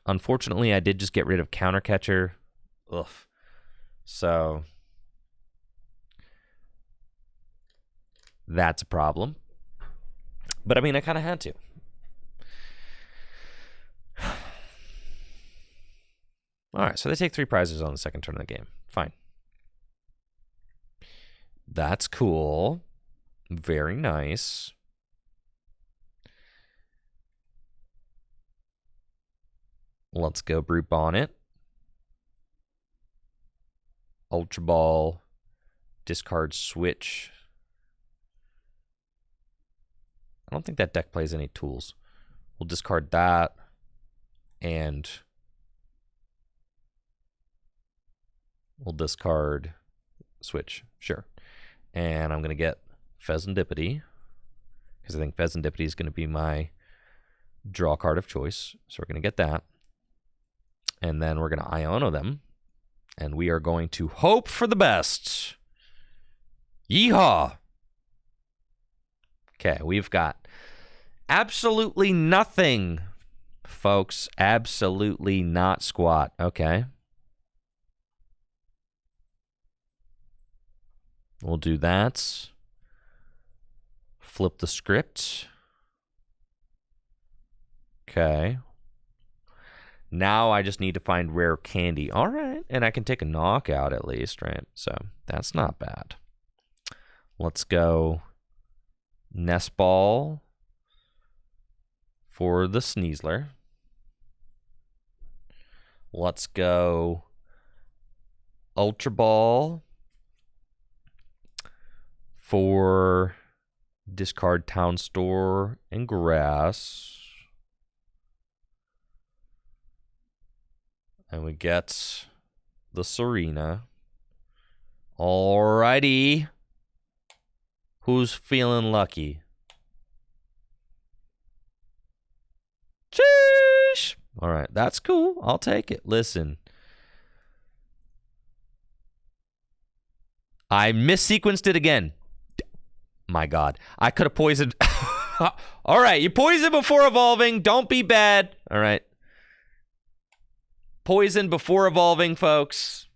Unfortunately, I did just get rid of Counter Catcher. Ugh. So that's a problem. But I mean, I kind of had to. All right, so they take 3 prizes on the second turn of the game. Fine. That's cool. Very nice. Let's go Brute Bonnet. Ultra Ball, discard Switch. I don't think that deck plays any tools. We'll discard that, and we'll discard Switch. Sure. And I'm going to get Pheasantipity, because I think Pheasantipity is going to be my draw card of choice. So we're going to get that. And then we're going to Iono them. And we are going to hope for the best. Yeehaw! Okay, we've got absolutely nothing, folks. Absolutely not squat. Okay. We'll do that. Flip the script. Okay. Now I just need to find rare candy. All right. And I can take a knockout at least, right? So that's not bad. Let's go Nest Ball for the Sneasler. Let's go Ultra Ball for discard Town Store and Grass. And we get the Tsareena. Alrighty. Who's feeling lucky? Sheesh. Alright, that's cool. I'll take it. Listen. I missequenced it again. My God. I could have poisoned. Alright, you poison before evolving. Don't be bad. Alright. Poison before evolving, folks.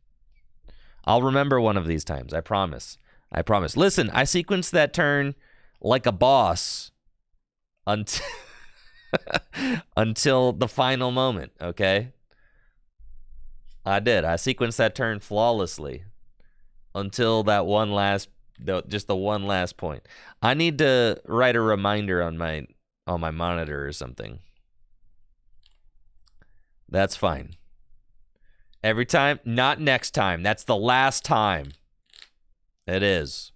I'll remember one of these times. I promise. I promise. Listen, I sequenced that turn like a boss until until the final moment, okay? I did. I sequenced that turn flawlessly until that one last, just the one last point. I need to write a reminder on my monitor or something. That's fine. Every time? Not next time. That's the last time. It is.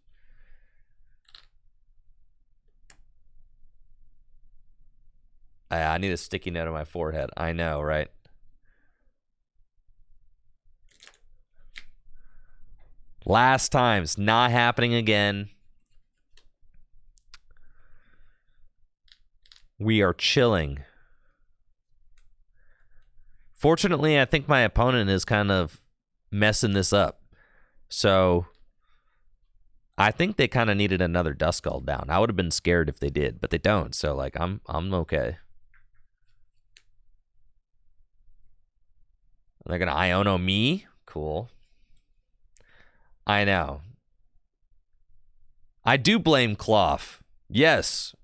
I need a sticky note on my forehead. I know, right? Last time. It's not happening again. We are chilling. Fortunately, I think my opponent is kind of messing this up. So I think they kind of needed another Duskull down. I would have been scared if they did, but they don't. So like I'm okay. They're gonna Iono me? Cool. I know. I do blame Cloth. Yes.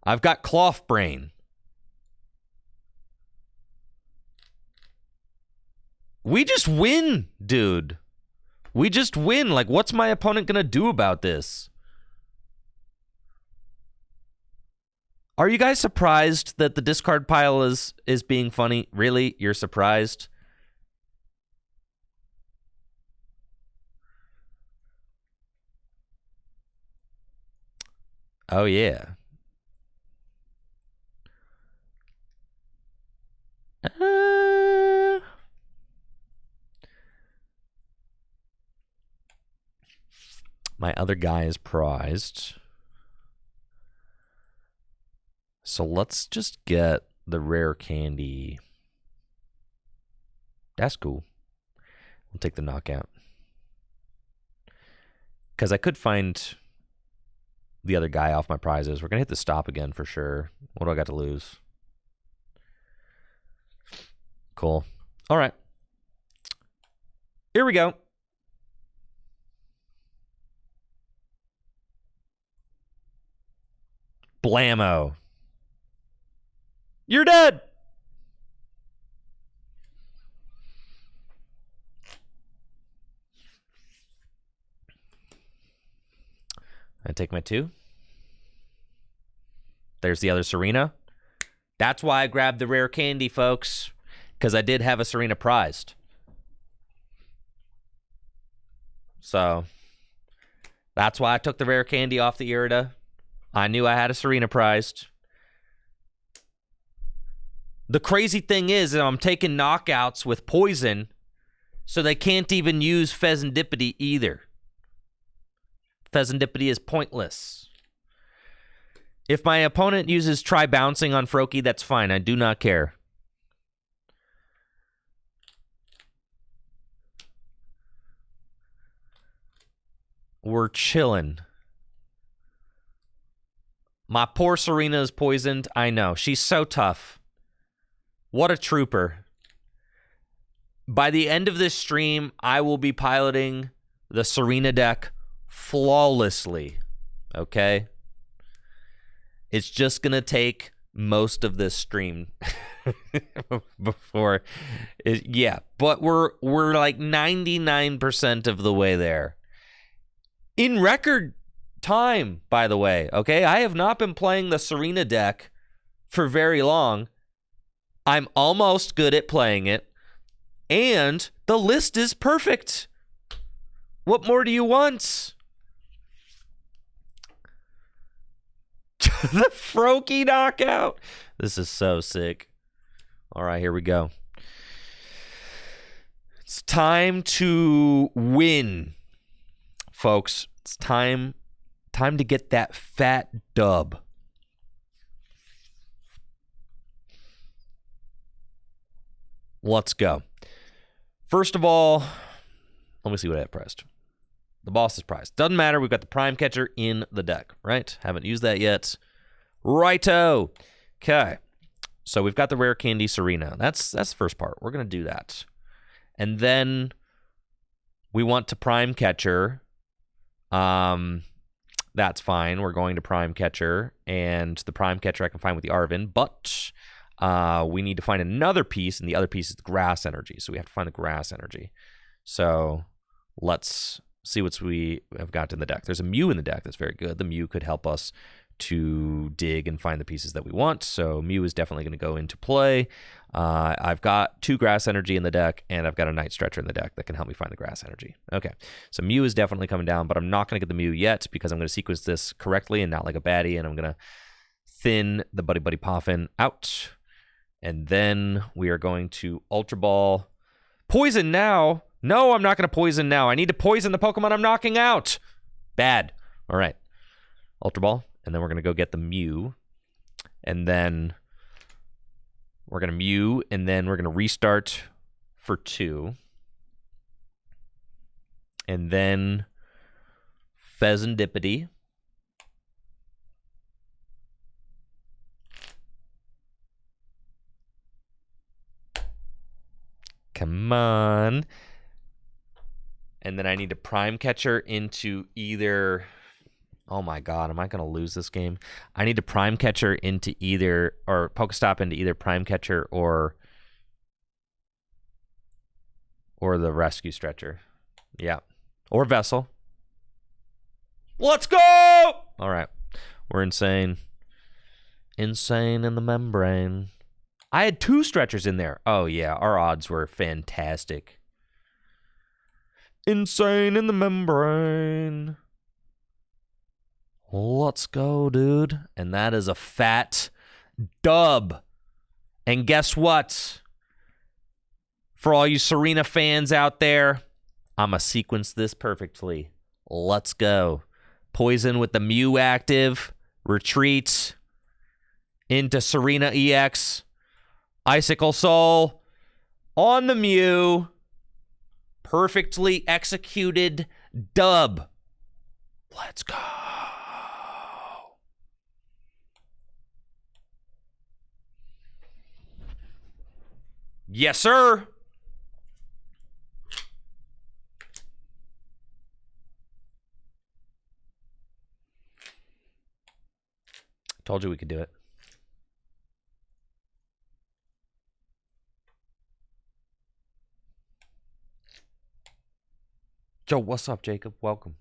I've got Cloth brain. We just win, dude. We just win. Like, what's my opponent gonna do about this? Are you guys surprised that the discard pile is being funny? Really? You're surprised? Oh, yeah. My other guy is prized. So let's just get the rare candy. That's cool. We'll take the knockout. Because I could find the other guy off my prizes. We're going to hit the stop again for sure. What do I got to lose? Cool. All right. Here we go. Blammo. You're dead. I take my 2. There's the other Tsareena. That's why I grabbed the rare candy, folks. Because I did have a Tsareena prized. So that's why I took the rare candy off the Irida. I knew I had a Tsareena prized. The crazy thing is that I'm taking knockouts with poison, so they can't even use Pheasantipity either. Pheasantipity is pointless. If my opponent uses Try Bouncing on Froakie, that's fine. I do not care. We're chilling. My poor Tsareena is poisoned. I know. She's so tough. What a trooper. By the end of this stream, I will be piloting the Tsareena deck flawlessly. Okay? It's just going to take most of this stream before yeah, but we're like 99% of the way there. In record time, by the way, okay? I have not been playing the Tsareena deck for very long. I'm almost good at playing it, and the list is perfect. What more do you want? The Froakie knockout. This is so sick. All right, here we go. It's time to win, folks. It's time to get that fat dub. Let's go. First of all, let me see what I have pressed. The boss is prized. Doesn't matter. We've got the Prime Catcher in the deck, right? Haven't used that yet. Righto. Okay. So we've got the rare candy Tsareena. That's the first part. We're going to do that. And then we want to Prime Catcher. That's fine. We're going to Prime Catcher. And the Prime Catcher I can find with the Arven. But we need to find another piece. And the other piece is the Grass Energy. So we have to find the Grass Energy. So let's see what we have got in the deck. There's a Mew in the deck that's very good. The Mew could help us to dig and find the pieces that we want. So Mew is definitely going to go into play. I've got 2 Grass Energy in the deck, and I've got a Night Stretcher in the deck that can help me find the Grass Energy. Okay, so Mew is definitely coming down, but I'm not going to get the Mew yet because I'm going to sequence this correctly and not like a baddie, and I'm going to thin the Buddy Buddy Poffin out. And then we are going to Ultra Ball. Poison now. No, I'm not going to poison now. I need to poison the Pokemon I'm knocking out. Bad. All right. Ultra Ball. And then we're going to go get the Mew. And then we're going to Mew. And then we're going to restart for 2. And then Pheasantipity. Come on. And then I need to Prime Catcher into either... Oh my god, am I going to lose this game? I need to Prime Catcher into either... Or Pokestop into either Prime Catcher or the Rescue Stretcher. Yeah. Or Vessel. Let's go! All right. We're insane. Insane in the membrane. I had 2 Stretchers in there. Oh yeah, our odds were fantastic. Insane in the membrane. Let's go, dude. And that is a fat dub. And guess what? For all you Tsareena fans out there, I'm going to sequence this perfectly. Let's go. Poison with the Mew active. Retreat. Into Tsareena EX. Icicle Soul. On the Mew. Perfectly executed dub. Let's go. Yes, sir. Told you we could do it. Joe, what's up, Jacob? Welcome.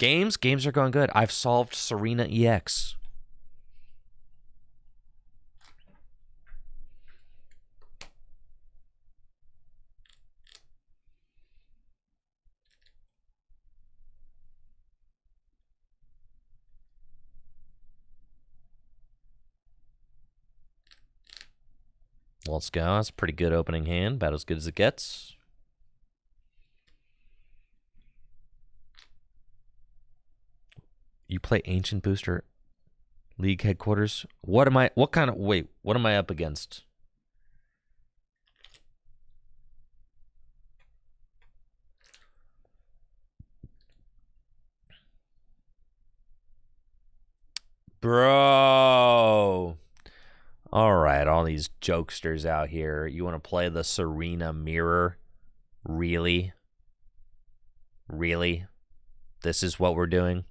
Games are going good. I've solved Tsareena EX. Let's go. That's a pretty good opening hand. About as good as it gets. You play Ancient Booster League headquarters? What am I up against? Bro. All right, all these jokesters out here. You want to play the Tsareena mirror? Really? Really? This is what we're doing?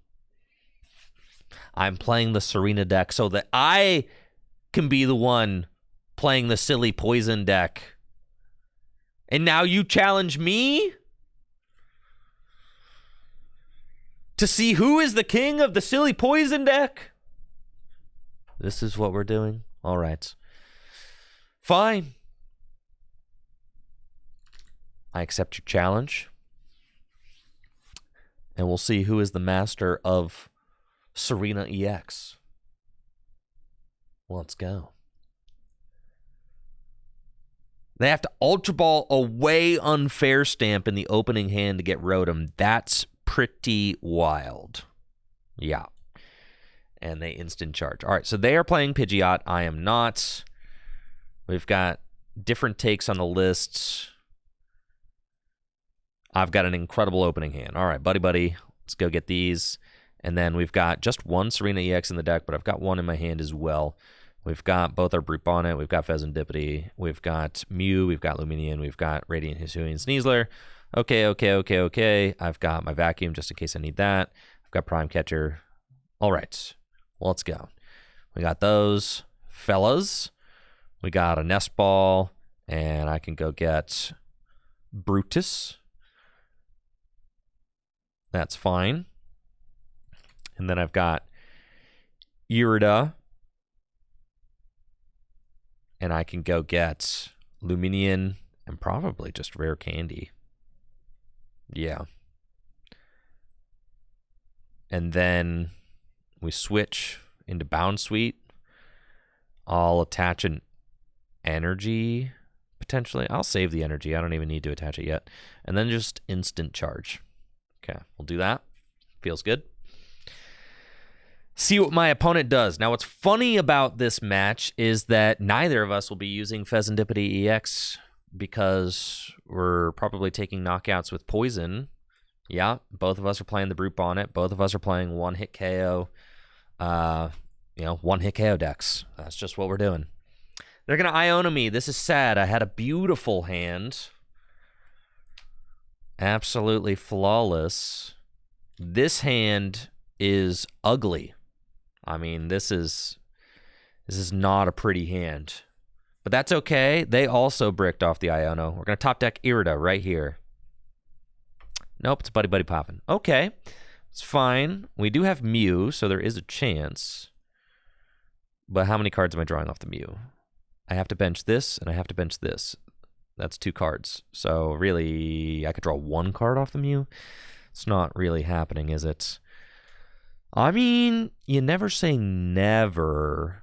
I'm playing the Tsareena deck so that I can be the one playing the silly poison deck. And now you challenge me to see who is the king of the silly poison deck? This is what we're doing? All right. Fine. I accept your challenge. And we'll see who is the master of Tsareena EX. Let's go. They have to Ultra Ball away unfair stamp in the opening hand to get Rotom. That's pretty wild. Yeah. And they instant charge. All right, so they are playing Pidgeot. I am not. We've got different takes on the lists. I've got an incredible opening hand. All right, buddy. Let's go get these. And then we've got just one Tsareena EX in the deck, but I've got one in my hand as well. We've got both our Brute Bonnet. We've got Pheasantipity. We've got Mew. We've got Luminion. We've got Radiant Hisuian Sneasler. Okay. I've got my Vacuum just in case I need that. I've got Prime Catcher. All right. Let's go. We got those fellas. We got a Nest Ball, and I can go get Brutus. That's fine. And then I've got Irida, and I can go get Luminion and probably just Rare Candy. Yeah. And then we switch into Bound Suite. I'll attach an energy, potentially. I'll save the energy. I don't even need to attach it yet. And then just instant charge. Okay, we'll do that. Feels good. See what my opponent does. Now, what's funny about this match is that neither of us will be using Pheasantipity EX because we're probably taking knockouts with Poison. Yeah, both of us are playing the Brute Bonnet. Both of us are playing one-hit KO. One-hit KO decks. That's just what we're doing. They're going to Iona me. This is sad. I had a beautiful hand. Absolutely flawless. This hand is ugly. I mean, this is not a pretty hand. But that's okay. They also bricked off the Iona. We're going to top deck Irida right here. Nope, it's Buddy popping. Okay, it's fine. We do have Mew, so there is a chance. But how many cards am I drawing off the Mew? I have to bench this, and I have to bench this. That's 2 cards. So really, I could draw 1 card off the Mew. It's not really happening, is it? I mean, you never say never.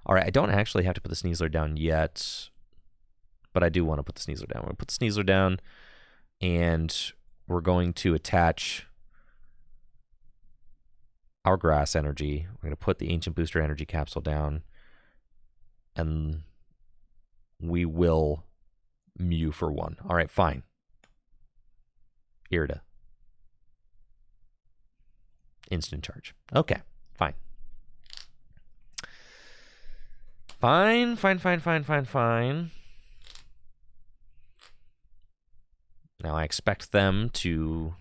All right, I don't actually have to put the Sneasler down yet, but I do want to put the Sneasler down. We're going to put the Sneasler down, and we're going to attach our Grass Energy. We're going to put the Ancient Booster Energy Capsule down, and we will Mew for 1. All right, fine. Irida. Instant charge. Okay, fine. Fine. Now I expect them to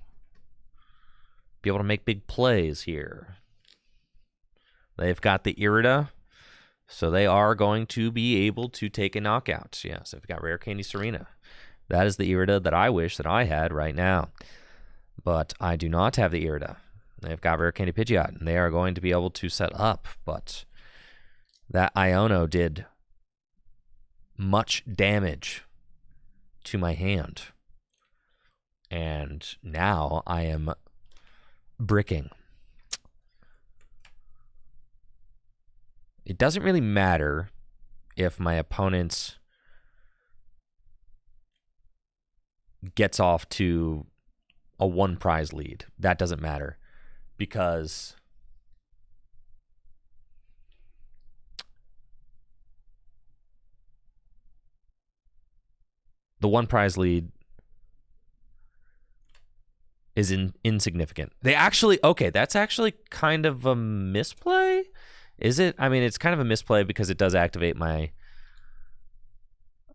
be able to make big plays here. They've got the Irida, so they are going to be able to take a knockout. Yeah, so they've got Rare Candy Tsareena. That is the Irida that I wish that I had right now. But I do not have the Irida. They've got Rare Candy Pidgeot, and they are going to be able to set up. But that Iono did much damage to my hand. And now I am bricking. It doesn't really matter if my opponent gets off to a 1 prize lead. That doesn't matter because the 1 prize lead is insignificant. They actually, okay, that's actually kind of a misplay. Is it? I mean, it's kind of a misplay because it does activate my,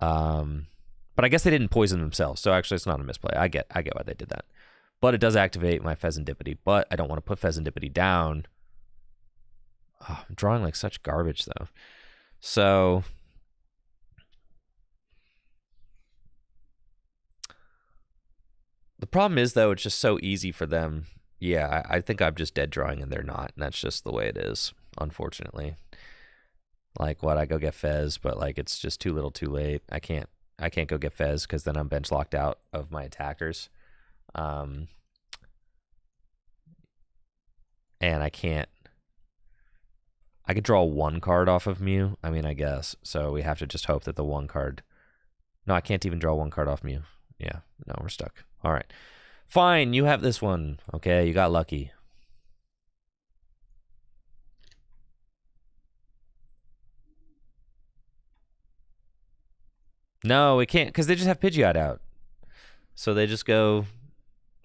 but I guess they didn't poison themselves, so actually it's not a misplay. I get why they did that. But it does activate my Pheasantipity, but I don't want to put Pheasantipity down. Oh, I'm drawing like such garbage, though. So the problem is, though, it's just so easy for them. Yeah, I think I'm just dead drawing and they're not, and that's just the way it is, unfortunately. Like, what, I go get Fez, but like it's just too little too late. I can't go get Fez because then I'm bench locked out of my attackers. And I could draw 1 card off of Mew. I mean, I guess. So we have to just hope that the 1 card... No, I can't even draw 1 card off Mew. Yeah, no, we're stuck. All right. Fine, you have this one. Okay, you got lucky. No, we can't, because they just have Pidgeot out. So they just go...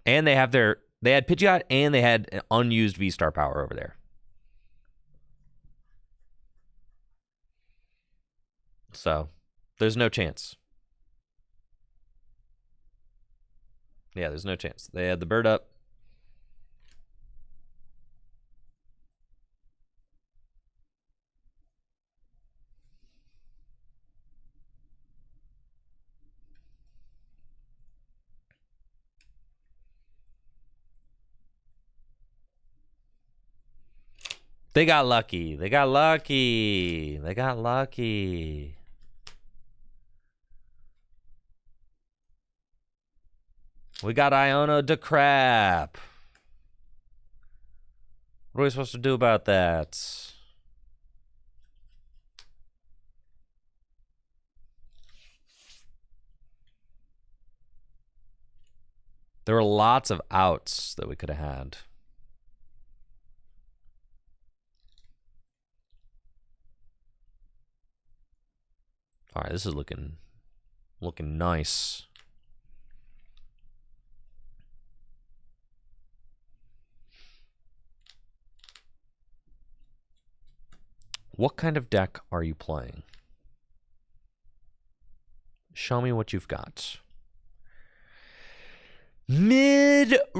And they have their... They had Pidgeot and they had an unused V-Star power over there. So, there's no chance. Yeah, there's no chance. They had the bird up. They got lucky. They got lucky. They got lucky. We got Iono de crap. What are we supposed to do about that? There were lots of outs that we could have had. All right, this is looking nice. What kind of deck are you playing? Show me what you've got. Mid-Rhydon,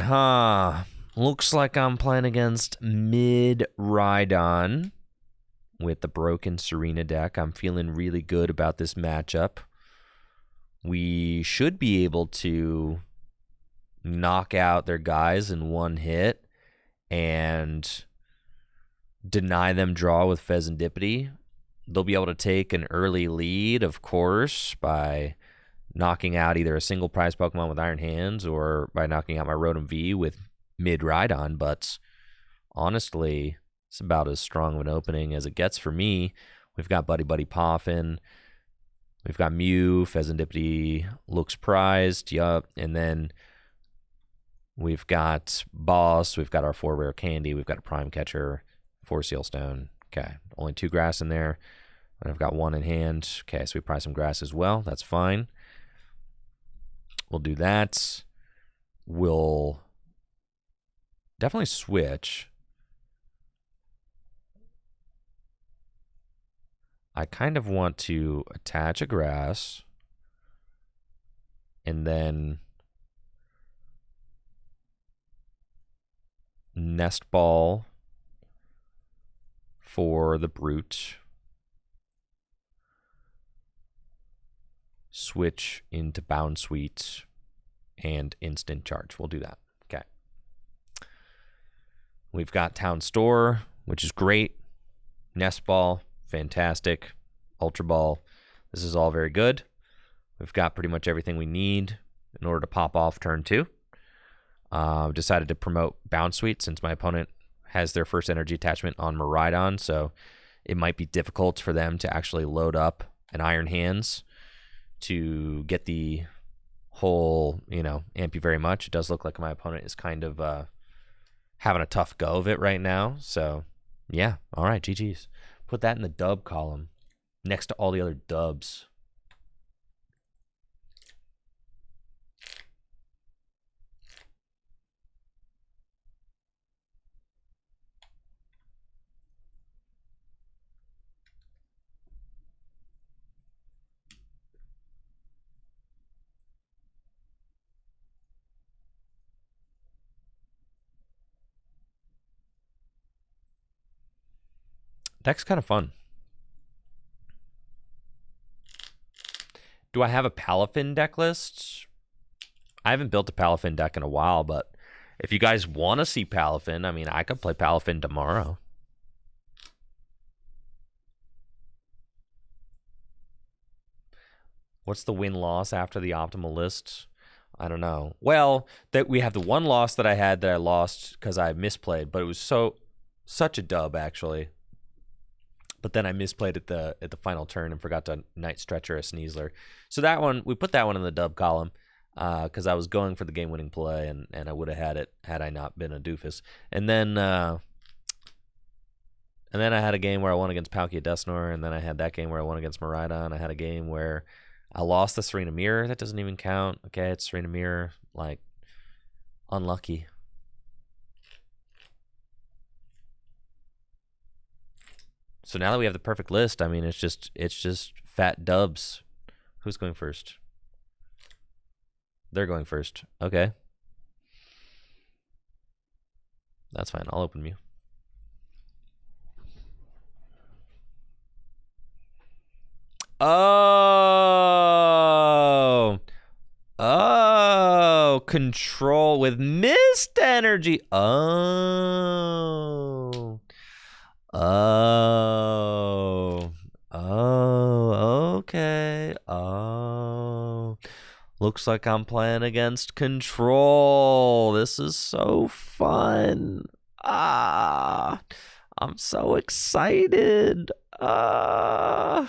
huh? Looks like I'm playing against Mid-Rhydon with the broken Tsareena deck. I'm feeling really good about this matchup. We should be able to knock out their guys in 1 hit and deny them draw with Pheasantipity. They'll be able to take an early lead, of course, by knocking out either a single prize Pokemon with Iron Hands or by knocking out my Rotom V with Mid-Rhydon, but honestly, it's about as strong of an opening as it gets for me. We've got Buddy Buddy Poffin. We've got Mew. Pheasantipity looks prized. Yup. And then we've got Boss. We've got our 4 Rare Candy. We've got a Prime Catcher. 4 Sealstone. Okay. Only 2 grass in there. And I've got 1 in hand. Okay, so we prize some grass as well. That's fine. We'll do that. We'll definitely switch. I kind of want to attach a grass and then nest ball for the brute. Switch into Bound Sweet and instant charge. We'll do that. Okay. We've got Town Store, which is great. Nest Ball, fantastic. Ultra Ball, this is all very good. We've got pretty much everything we need in order to pop off turn 2. Decided to promote Bounce Suite since my opponent has their first energy attachment on Miraidon, so it might be difficult for them to actually load up an Iron Hands to get the whole, amp you very much. It does look like my opponent is kind of having a tough go of it right now, so yeah, all right, GG's. Put that in the dub column next to all the other dubs. Deck's kind of fun. Do I have a Palafin deck list? I haven't built a Palafin deck in a while, but if you guys want to see Palafin, I mean, I could play Palafin tomorrow. What's the win-loss after the optimal list? I don't know. Well, that we have the one loss that I had that I lost because I misplayed, but it was such a dub actually. But then I misplayed at the final turn and forgot to Night Stretcher a Sneasler. So that one, we put that one in the dub column because I was going for the game-winning play, and I would have had it had I not been a doofus. And then I had a game where I won against Palkia Dusknoir, and then I had that game where I won against Miraidon. I had a game where I lost the Tsareena Mirror. That doesn't even count. Okay, it's Tsareena Mirror. Like, unlucky. So now that we have the perfect list, I mean, it's just fat dubs. Who's going first? They're going first. Okay. That's fine. I'll open you. Oh, control with mist energy. Oh, okay. Oh, looks like I'm playing against control. This is so fun. I'm so excited. I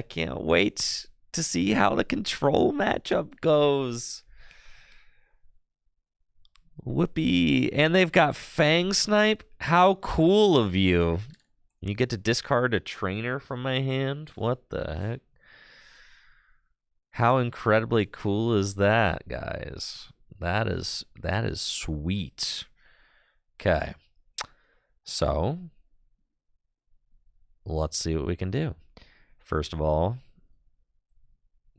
can't wait to see how the control matchup goes. Whoopee. And they've got Fang Snipe. How cool of you. You get to discard a trainer from my hand? What the heck? How incredibly cool is that, guys? That is sweet. Okay. So, let's see what we can do. First of all,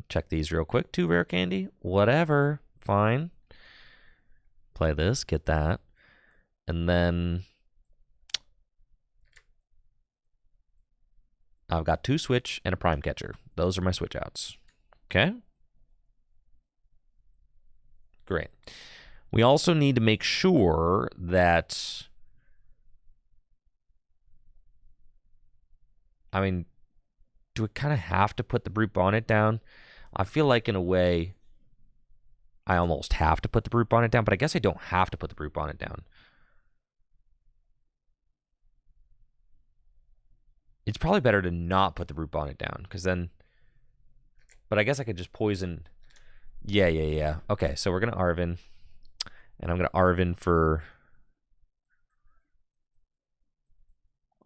check these real quick. 2 rare candy. Whatever. Fine. Play this. Get that. And then I've got 2 switch and a prime catcher. Those are my switch outs. Okay. Great. We also need to make sure that, I mean, do we kind of have to put the Brute Bonnet down? I feel like in a way I almost have to put the Brute Bonnet down, but I guess I don't have to put the Brute Bonnet down. It's probably better to not put the Brute Bonnet down, because then, but I guess I could just poison. Yeah. Okay, so we're going to Arven, and I'm going to Arven for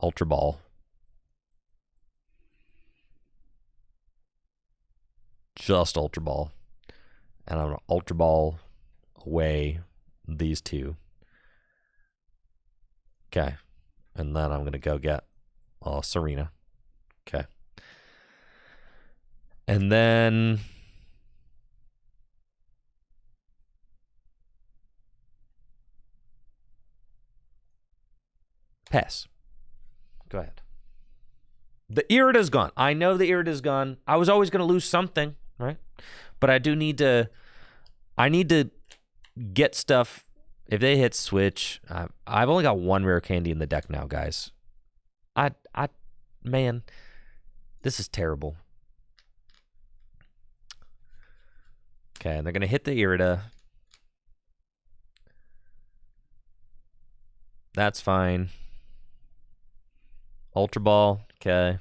Ultra Ball. Just Ultra Ball. And I'm going to Ultra Ball away these 2. Okay. And then I'm going to go get Tsareena. Okay. And then pass. Go ahead. The Irida's gone. I know the Irida's gone. I was always going to lose something, right? But I do need to I need to get stuff. If they hit switch, I've only got one rare candy in the deck now, guys. Man, this is terrible. Okay, and they're gonna hit the Irida. That's fine. Ultra Ball, okay.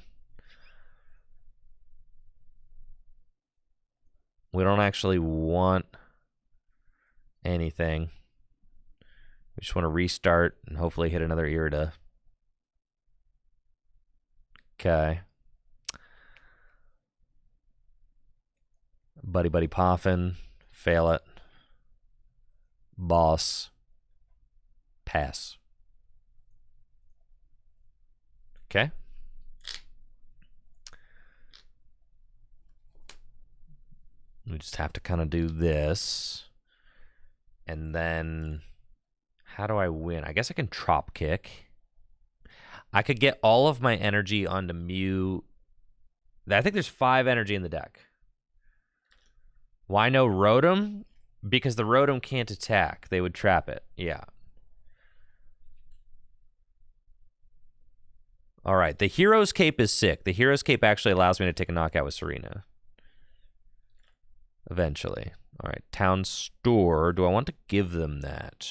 We don't actually want anything. We just want to restart and hopefully hit another Irida. Okay. Buddy Buddy Poffin. Fail it. Boss. Pass. Okay. We just have to kind of do this. And then, how do I win? I guess I can Trop Kick. I could get all of my energy onto Mew. I think there's 5 energy in the deck. Why no Rotom? Because the Rotom can't attack. They would trap it. Yeah. All right. The Hero's Cape is sick. The Hero's Cape actually allows me to take a knockout with Tsareena. Eventually. All right. Town Store. Do I want to give them that?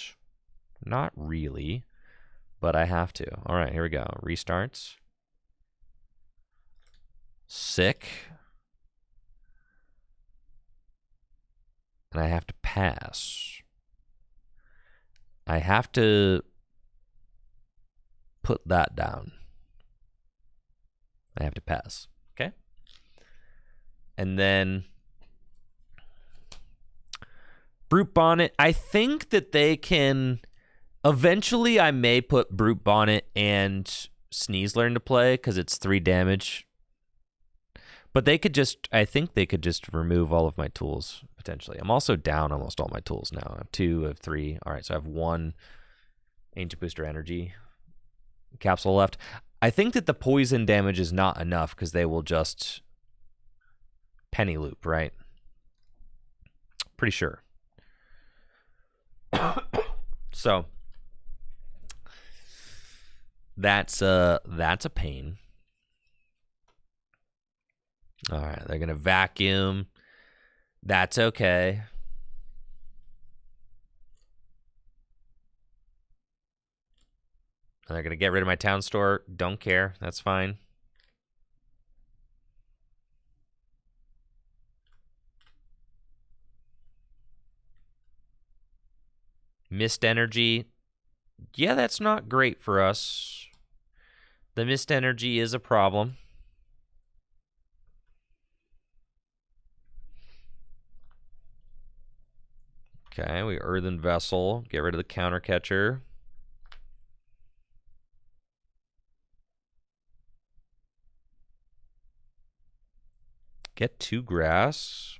Not really. But I have to. All right. Here we go. Restarts. Sick. And I have to pass. I have to put that down. I have to pass. Okay? And then Brute Bonnet. I think that they can... Eventually, I may put Brute Bonnet and Sneasler into play because it's 3 damage. But they could just... I think they could just remove all of my tools, potentially. I'm also down almost all my tools now. I have 2, I have 3. All right, so I have 1 Ancient Booster Energy capsule left. I think that the poison damage is not enough because they will just penny loop, right? Pretty sure. So that's a pain. All right, they're gonna vacuum. That's okay. And they're gonna get rid of my town store. Don't care. That's fine. Mist energy. Yeah, that's not great for us. The mist energy is a problem. Okay, we Earthen Vessel. Get rid of the counter catcher. Get 2 grass.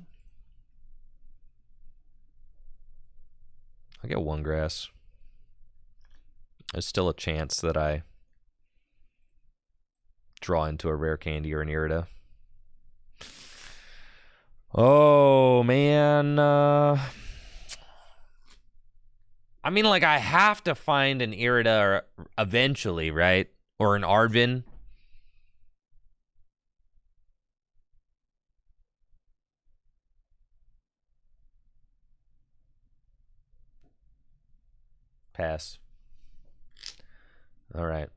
I'll get 1 grass. There's still a chance that I draw into a rare candy or an Irida. Oh, man. I mean, like, I have to find an Irida eventually, right? Or an Arvin. Pass. All right.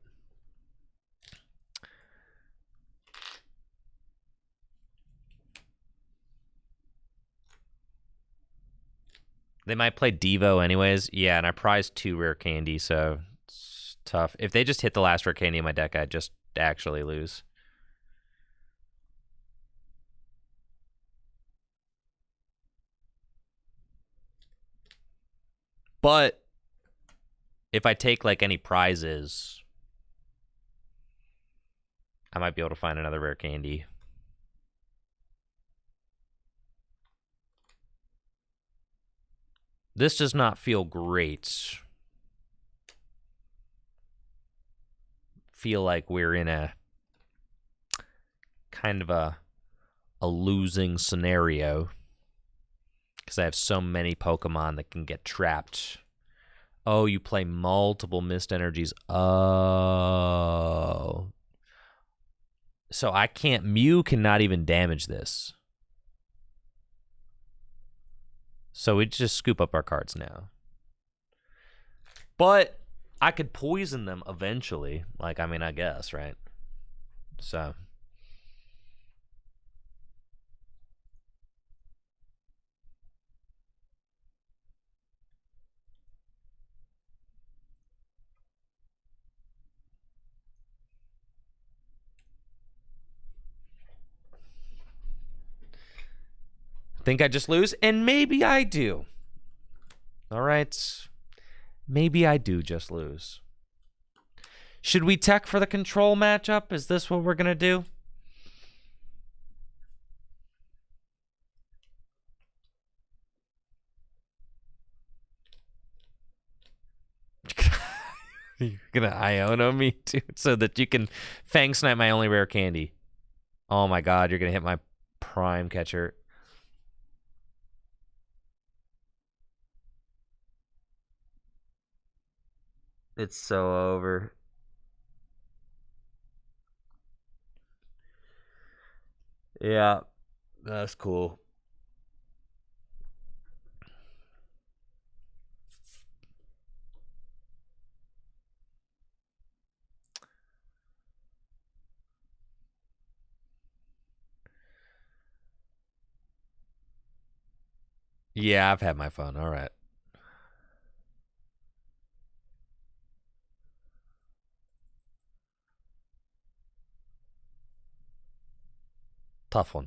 They might play Devo anyways. Yeah, and I prized 2 rare candy, so it's tough. If they just hit the last rare candy in my deck, I'd just actually lose. But if I take like any prizes, I might be able to find another rare candy. This does not feel great. Feel like we're in a kind of a losing scenario. because I have so many Pokemon that can get trapped. Oh, you play multiple mist energies. Oh. So I can't, Mew cannot even damage this. So we just scoop up our cards now. But I could poison them eventually. Like, I mean, I guess, right? So. Think I just lose? And maybe I do. All right. Maybe I do just lose. Should we tech for the control matchup? Is this what we're going to do? You're going to Iono me too so that you can Fang Snipe my only rare candy. Oh my god, you're going to hit my prime catcher. It's so over. Yeah, that's cool. Yeah, I've had my fun. All right. Tough one.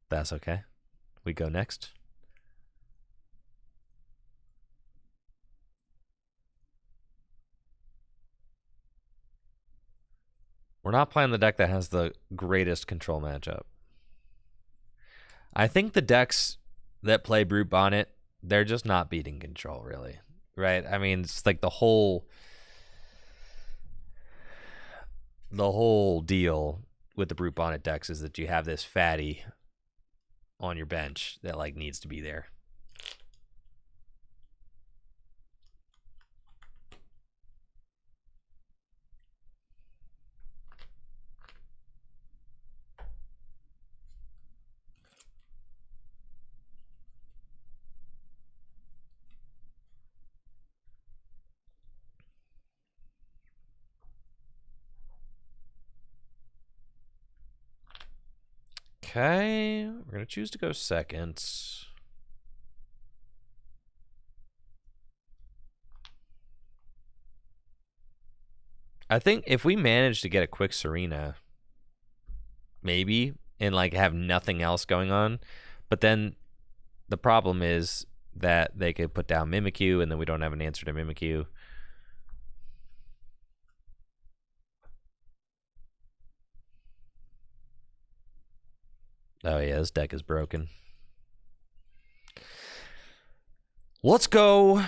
That's okay. We go next. We're not playing the deck that has the greatest control matchup. I think the decks that play Brute Bonnet, they're just not beating control, really. Right? I mean, it's like the whole deal with the Brute Bonnet decks is that you have this fatty on your bench that like needs to be there. Okay, we're going to choose to go second. I think if we manage to get a quick Tsareena, maybe, and like have nothing else going on, but then the problem is that they could put down Mimikyu, and then we don't have an answer to Mimikyu. Oh yeah, this deck is broken. Let's go.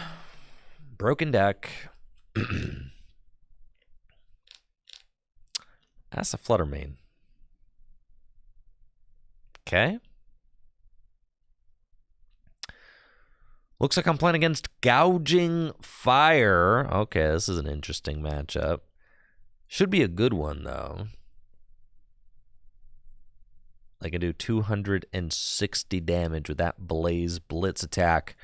Broken deck. That's a Flutter Mane. Okay. Looks like I'm playing against Gouging Fire. Okay, this is an interesting matchup. Should be a good one, though. They can do 260 damage with that Blaze Blitz attack.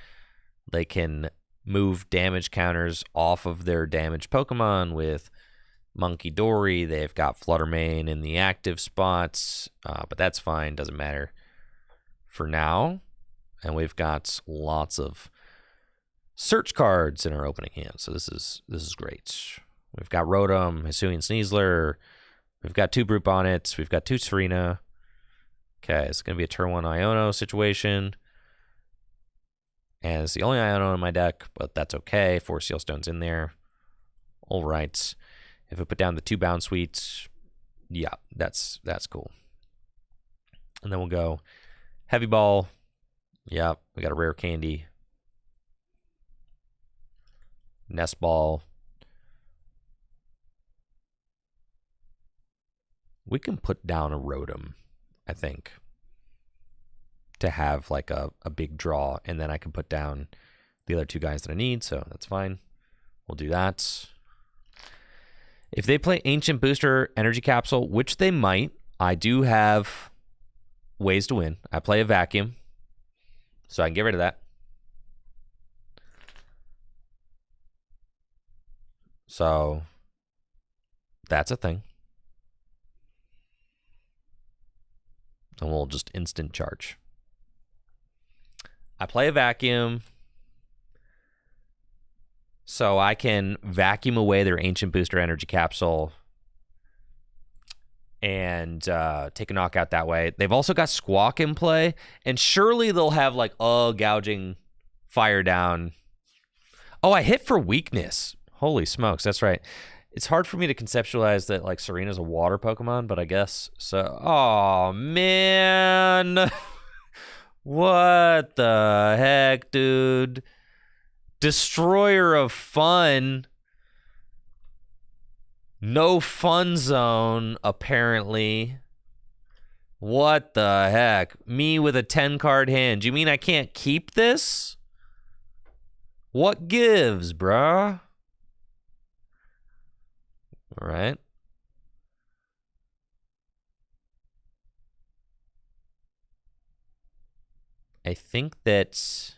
They can move damage counters off of their damaged Pokemon with Monkey Dory. They've got Flutter Mane in the active spots, but that's fine. Doesn't matter for now. And we've got lots of search cards in our opening hand, so this is great. We've got Rotom, Hisuian Sneasler. We've got 2 Brute Bonnets. We've got 2 Tsareena. Okay, it's going to be a turn 1 Iono situation. And it's the only Iono in my deck, but that's okay. 4 Seal Stones in there. All right. If I put down the 2 Bound Suites, yeah, that's cool. And then we'll go Heavy Ball. Yeah, we got a Rare Candy. Nest Ball. We can put down a Rotom, I think. to have like a big draw, and then I can put down the other 2 guys that I need, so that's fine. We'll do that. If they play Ancient Booster Energy Capsule, which they might, I do have ways to win. I play a Vacuum, so I can get rid of that. So that's a thing. And we'll just instant charge. I play a Vacuum, so I can vacuum away their Ancient Booster Energy Capsule and take a knockout that way. They've also got Squawk in play, and surely they'll have like, gouging, fire down. Oh, I hit for weakness. Holy smokes, that's right. It's hard for me to conceptualize that like Tsareena's a water Pokemon, but I guess so. Oh, man. What the heck, dude? Destroyer of fun. No fun zone, apparently. What the heck? Me with a 10-card hand. You mean I can't keep this? What gives, bruh? All right. I think that...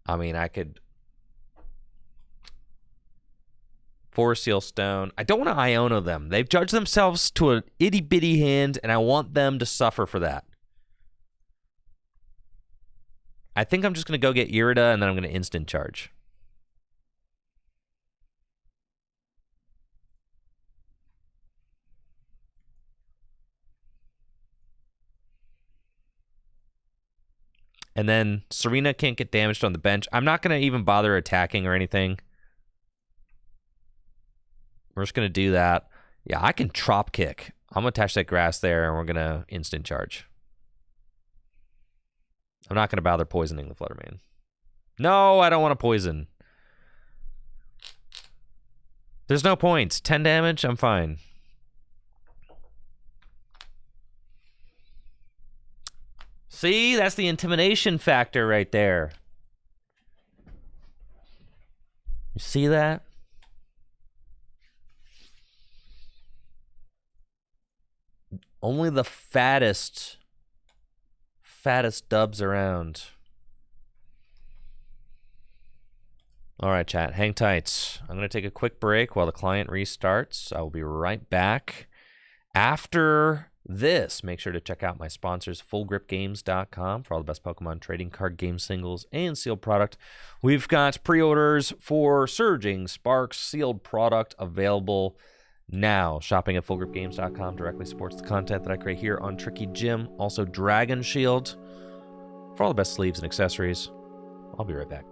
I mean, I could... Forest Seal Stone. I don't want to Iono them. They've judged themselves to an itty-bitty hand, and I want them to suffer for that. I think I'm just going to go get Irida, and then I'm going to instant charge. And then Tsareena can't get damaged on the bench. I'm not going to even bother attacking or anything. We're just going to do that. Yeah, I can Trop Kick. I'm going to attach that grass there, and we're going to instant charge. I'm not going to bother poisoning the Fluttermane. No, I don't want to poison. There's no points. 10 damage, I'm fine. See, that's the intimidation factor right there. You see that? Only the fattest dubs around. All right, chat, hang tight. I'm going to take a quick break while the client restarts. I will be right back. After this, make sure to check out my sponsors, FullGripGames.com, for all the best Pokemon trading card game singles and sealed product. We've got pre-orders for Surging Sparks sealed product available now. Shopping at FullGripGames.com directly supports the content that I create here on Tricky Gym. Also, Dragon Shield for all the best sleeves and accessories. I'll be right back.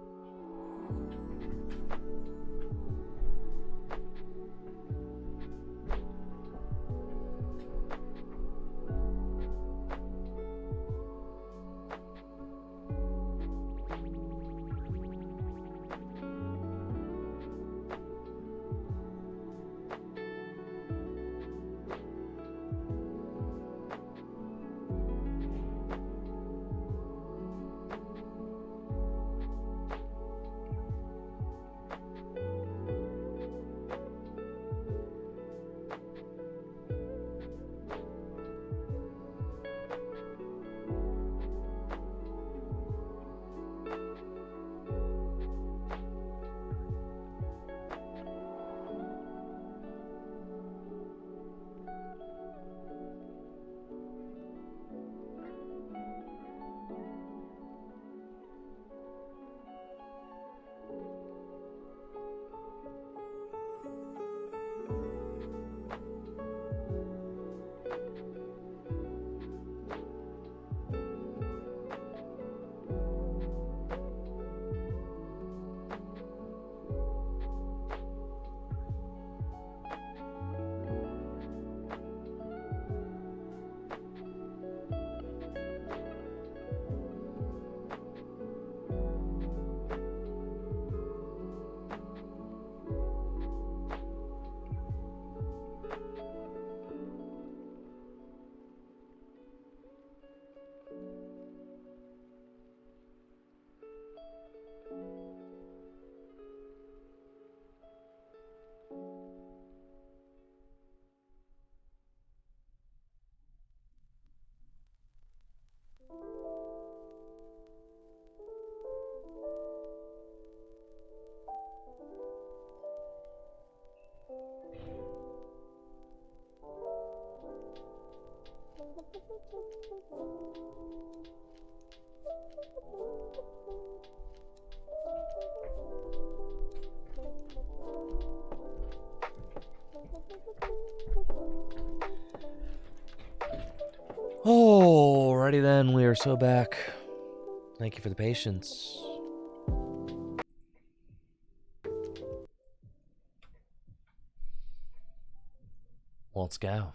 Alrighty then, we are so back. Thank you for the patience. Let's go.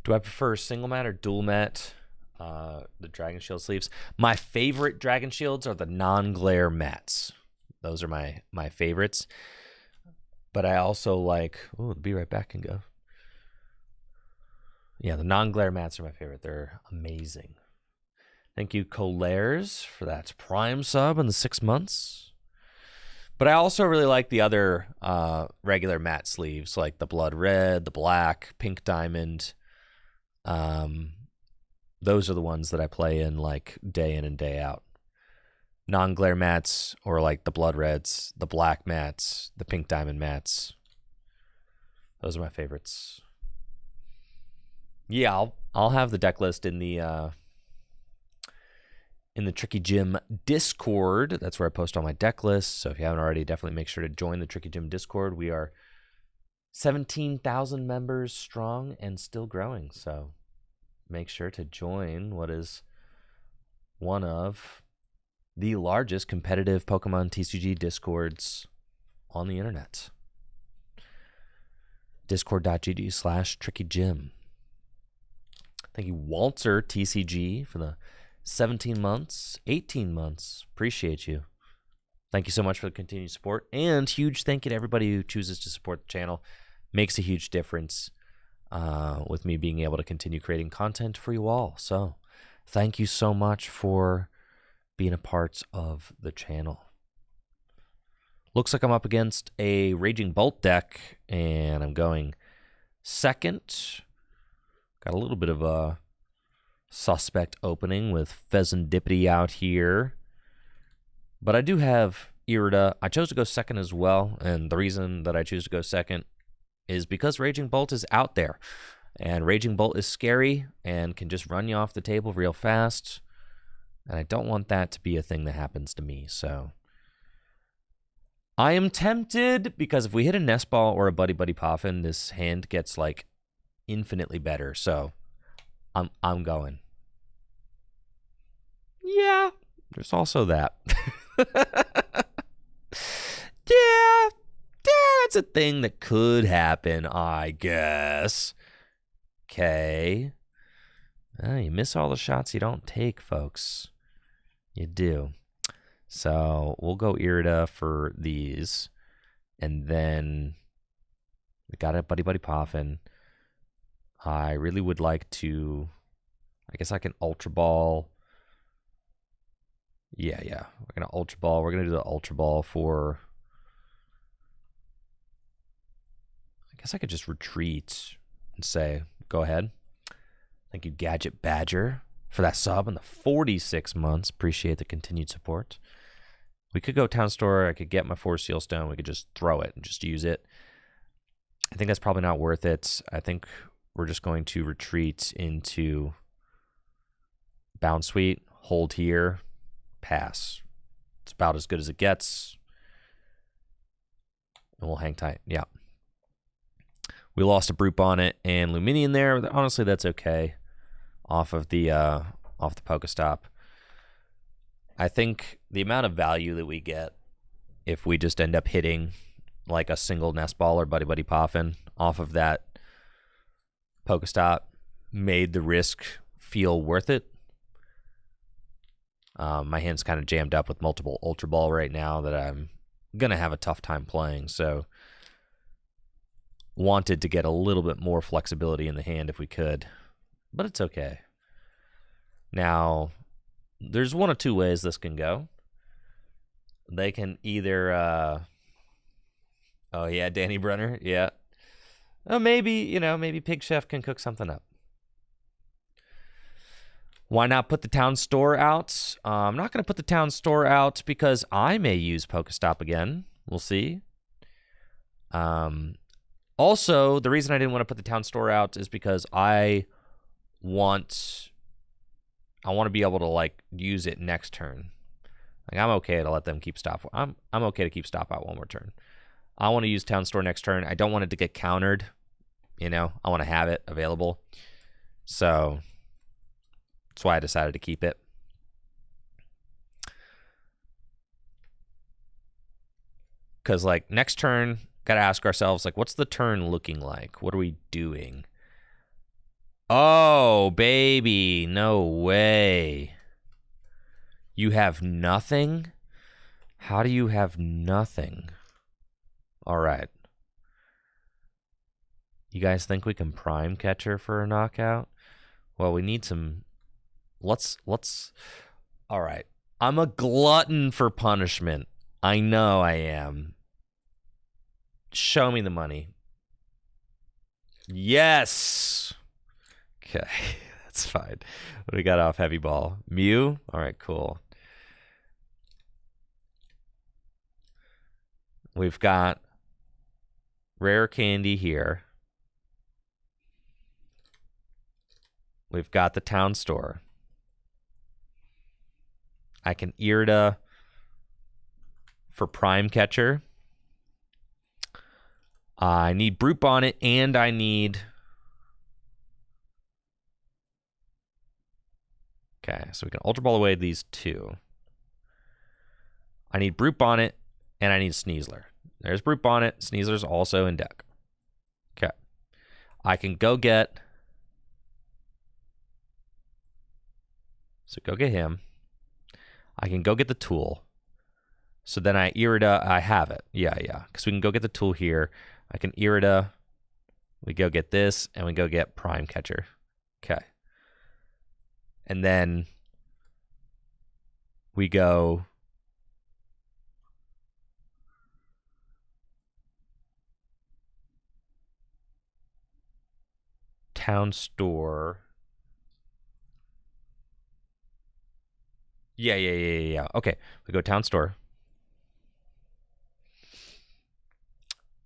Do I prefer single mat or dual mat? The Dragon Shield sleeves. My favorite Dragon Shields are the non-glare mats. Those are my favorites. But I also like... Oh, be right back and go. Yeah, the non-glare mats are my favorite. They're amazing. Thank you, Colares, for that Prime sub in the 6 months. But I also really like the other regular matte sleeves, like the blood red, the black, pink diamond. Those are the ones that I play in like day in and day out. Non-glare mats, or like the blood reds, the black mats, the pink diamond mats. Those are my favorites. Yeah, I'll have the deck list in the Tricky Gym Discord. That's where I post all my deck lists. So if you haven't already, definitely make sure to join the Tricky Gym Discord. We are 17,000 members strong and still growing. So make sure to join what is one of the largest competitive Pokemon TCG Discords on the internet. Discord.gg/TrickyGym. Thank you, Walter TCG, for the 17 months, 18 months. Appreciate you. Thank you so much for the continued support. And huge thank you to everybody who chooses to support the channel. Makes a huge difference with me being able to continue creating content for you all. So thank you so much for being a part of the channel. Looks like I'm up against a Raging Bolt deck, and I'm going second. Got a little bit of a suspect opening with Pheasantipity out here. But I do have Irida. I chose to go second as well, and the reason that I choose to go second is because Raging Bolt is out there. And Raging Bolt is scary and can just run you off the table real fast. And I don't want that to be a thing that happens to me, so I am tempted, because if we hit a Nest Ball or a Buddy Buddy Poffin, this hand gets like infinitely better. So I'm going. Yeah, there's also that. Yeah, that's a thing that could happen, I guess. Okay. You miss all the shots you don't take, folks. You do. So we'll go Irida for these. And then we got a Buddy Buddy Poffin. I really would like to... I guess I can Ultra Ball. Yeah. We're going to Ultra Ball. We're going to do the Ultra Ball for... I guess I could just retreat and say, go ahead. Thank you, Gadget Badger, for that sub in the 46 months. Appreciate the continued support. We could go Town Store. I could get my 4 Seal Stone. We could just throw it and just use it. I think that's probably not worth it. I think we're just going to retreat into Bound Suite, hold here, pass. It's about as good as it gets. And we'll hang tight. Yeah. We lost a Brute Bonnet and Luminion there. Honestly, that's okay. Off the Pokestop. I think the amount of value that we get if we just end up hitting like a single Nest Ball or Buddy Buddy Poffin off of that Pokestop made the risk feel worth it. My hand's kind of jammed up with multiple Ultra Ball right now that I'm going to have a tough time playing, so wanted to get a little bit more flexibility in the hand if we could, but it's okay. Now, there's one of two ways this can go. They can either, oh yeah, Danny Brunner, yeah. Oh, maybe, maybe Pig Chef can cook something up. Why not put the Town Store out? I'm not going to put the Town Store out because I may use Pokestop again. We'll see. Also, the reason I didn't want to put the town store out is because I want to be able to like use it next turn. Like I'm okay to let them keep stop. I'm okay to keep stop out one more turn. I want to use town store next turn. I don't want it to get countered. You know, I want to have it available. So that's why I decided to keep it. Because like next turn, got to ask ourselves, like, what's the turn looking like? What are we doing? Oh, baby. No way. You have nothing? How do you have nothing? All right. You guys think we can prime catcher for a knockout? Well, we need some... Let's... All right. I'm a glutton for punishment. I know I am. Show me the money. Yes. Okay, that's fine. What do we got off heavy ball? Mew? All right, cool. We've got rare candy here. We've got the town store. I can Irida for prime catcher. I need Brute Bonnet, and I need... Okay, so we can Ultra Ball away these two. I need Brute Bonnet, and I need Sneasler. There's Brute Bonnet. Sneasler's also in deck. Okay. I can go get... So go get him. I can go get the tool. So then I Irida, I have it. Yeah. Because we can go get the tool here. I can Irida. We go get this, and we go get Prime Catcher. Okay. And then we go... Town store. Yeah. Okay, we go town store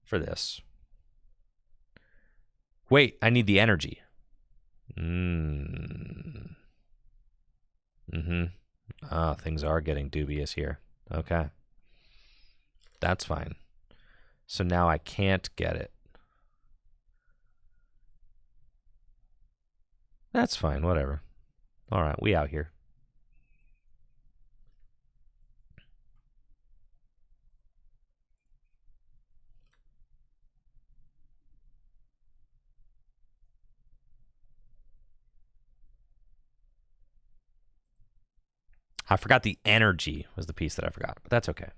for this. Wait, I need the energy. Ah, things are getting dubious here. Okay. That's fine. So now I can't get it. That's fine, whatever. All right, we out here. I forgot the energy was the piece that I forgot, but that's okay.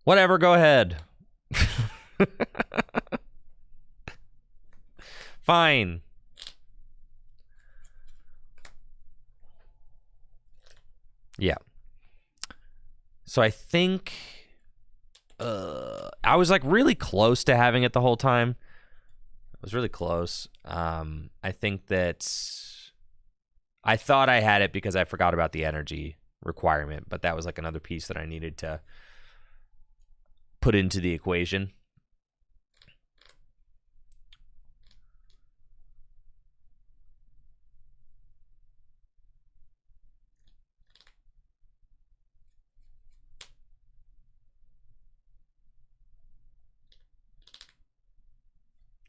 Whatever, go ahead. Fine. Yeah. So I think I was like really close to having it the whole time. I was really close. I think that I thought I had it because I forgot about the energy requirement, but that was like another piece that I needed to put into the equation.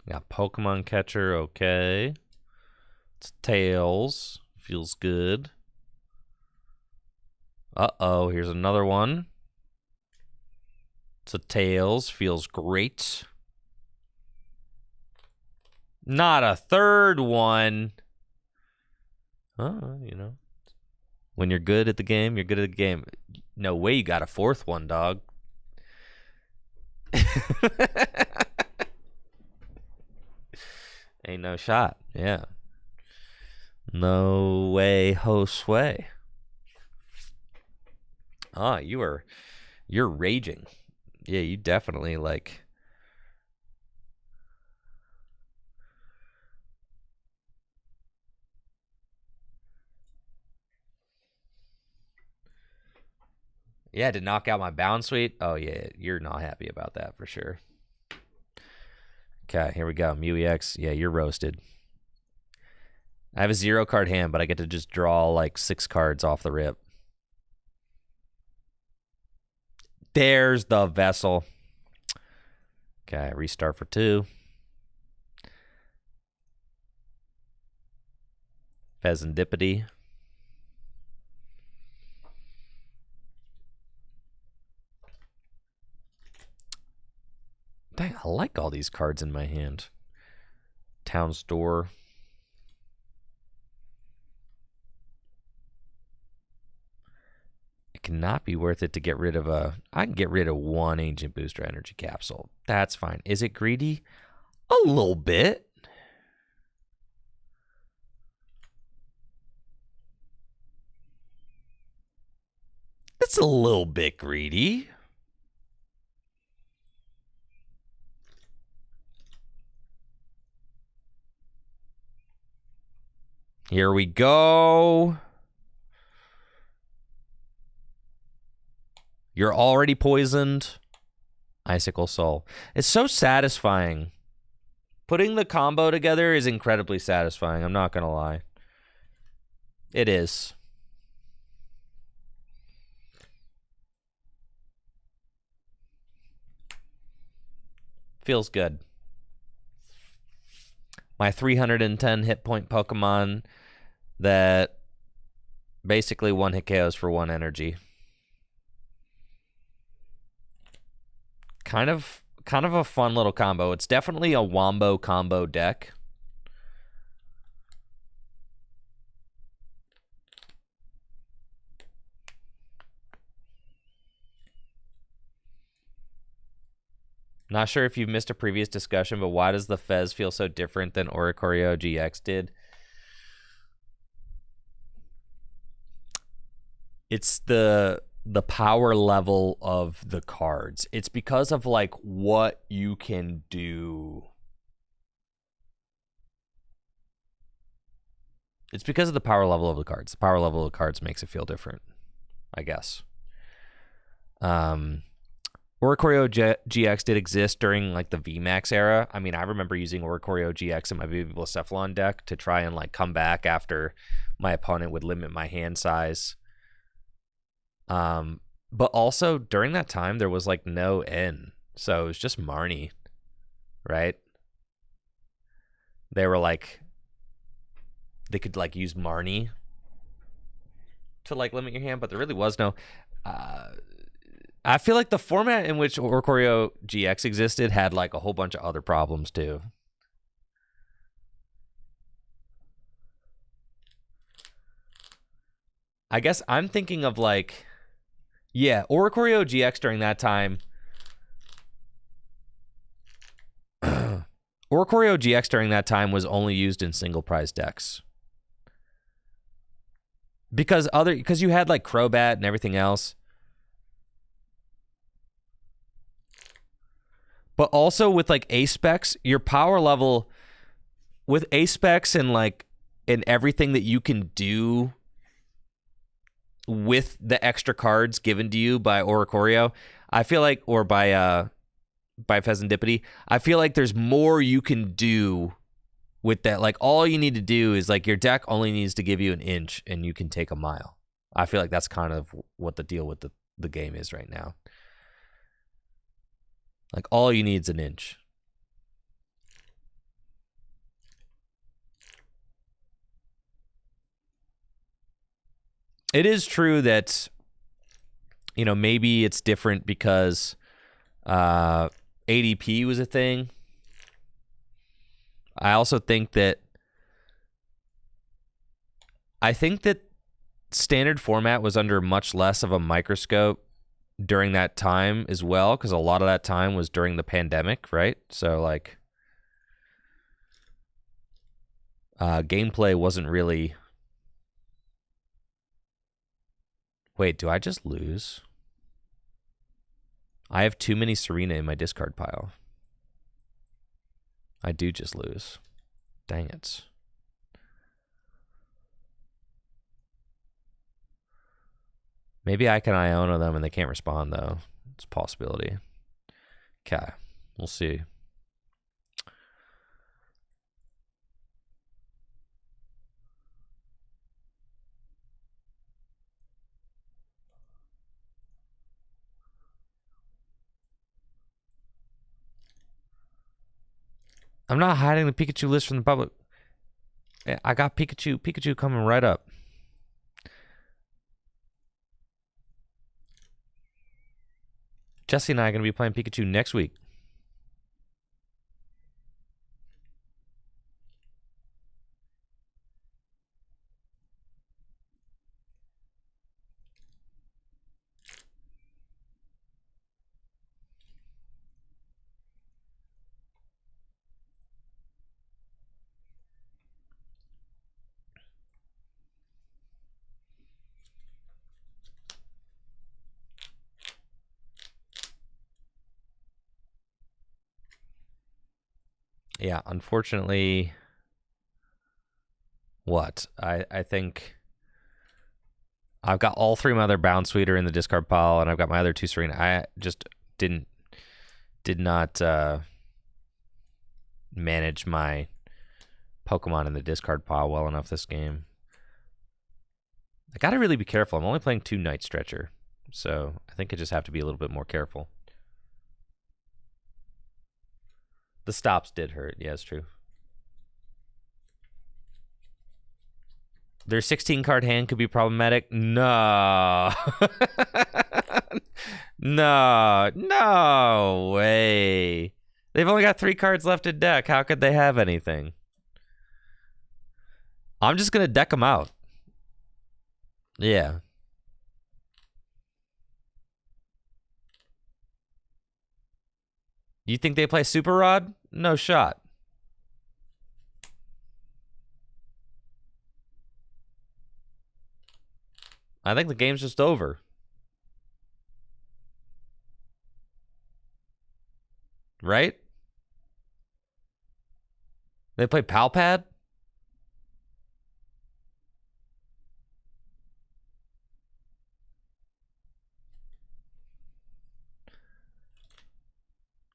Got Pokemon catcher, okay. It's Tails. Feels good. Uh-oh, here's another one. It's a Tails. Feels great. Not a third one. Oh, you know. When you're good at the game, you're good at the game. No way you got a fourth one, dog. Ain't no shot. Yeah. No way, Josue. Ah, you're raging. Yeah, you definitely like Yeah, to knock out my bound suite. Oh yeah, you're not happy about that for sure. Okay, here we go. Mew EX. Yeah, you're roasted. I have a 0-card hand, but I get to just draw like 6 cards off the rip. There's the vessel. Okay, restart for 2. Pheasantipity. Dang, I like all these cards in my hand. Town Store. It cannot be worth it to get rid of a... I can get rid of 1 Ancient Booster Energy Capsule. That's fine. Is it greedy? A little bit. It's a little bit greedy. Here we go. You're already poisoned. Icicle Soul. It's so satisfying. Putting the combo together is incredibly satisfying. I'm not going to lie. It is. Feels good. My 310 hit point Pokemon that basically 1 hit KOs for 1 energy. Kind of a fun little combo. It's definitely a Wombo combo deck. Not sure if you've missed a previous discussion, but why does the Fez feel so different than Oricorio GX did? It's the power level of the cards. It's because of like what you can do. It's because of the power level of the cards. The power level of the cards makes it feel different, I guess. Oricorio GX did exist during like the VMAX era. I mean, I remember using Oricorio GX in my Blacephalon deck to try and like come back after my opponent would limit my hand size. But also during that time there was like no N, so it was just Marnie, right? They were like, they could like use Marnie to like limit your hand, but there really was no. I feel like the format in which Oricorio GX existed had like a whole bunch of other problems too. I guess I'm thinking of like, yeah, Oricorio GX during that time. Oricorio GX during that time was only used in single prize decks. Because you had like Crobat and everything else. But also with like A-Specs, your power level with A-Specs and like and everything that you can do with the extra cards given to you by Oricorio, I feel like, or by Pheasantipity, I feel like there's more you can do with that. Like all you need to do is like your deck only needs to give you an inch and you can take a mile. I feel like that's kind of what the deal with the game is right now. Like all you need is an inch. It is true that, you know, maybe it's different because ADP was a thing. I also think that standard format was under much less of a microscope during that time as well, because a lot of that time was during the pandemic, right? So like gameplay wasn't really... Wait, do I just lose? I have too many Tsareena in my discard pile. I do just lose. Dang it. Maybe I can Iona them and they can't respond, though. It's a possibility. Okay. We'll see. I'm not hiding the Pikachu list from the public. I got Pikachu. Pikachu coming right up. Jesse and I are going to be playing Pikachu next week. Yeah, unfortunately, what? I think I've got all three of my other Bound Sweeter in the discard pile, and I've got my other two Tsareena. I just did not manage my Pokemon in the discard pile well enough this game. I gotta really be careful. I'm only playing 2 Night Stretcher, so I think I just have to be a little bit more careful. The stops did hurt. Yeah, it's true. Their 16 card hand could be problematic. No. No way. They've only got 3 cards left in deck. How could they have anything? I'm just going to deck them out. Yeah. You think they play Super Rod? No shot. I think the game's just over. Right? They play Palpad?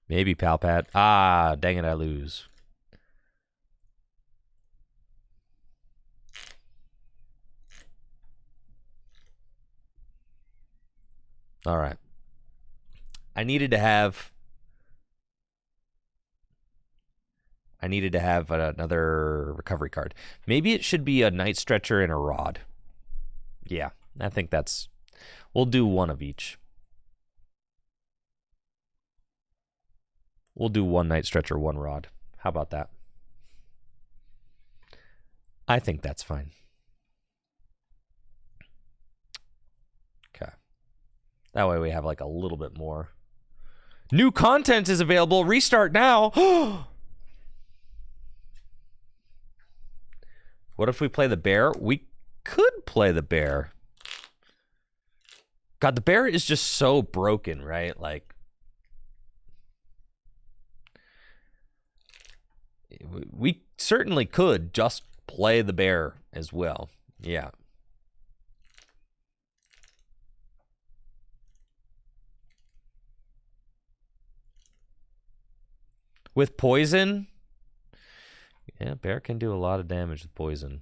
Maybe Palpad. Ah, dang it, I lose. All right. I needed to have another recovery card. Maybe it should be a Night Stretcher and a Rod. Yeah, I think that's... We'll do one of each. We'll do 1 Night Stretcher, 1 Rod. How about that? I think that's fine. Okay. That way we have like a little bit more. New content is available. Restart now. What if we play the bear? We could play the bear. God, the bear is just so broken, right? Like, we certainly could just play the bear as well. Yeah. With poison? Yeah, bear can do a lot of damage with poison.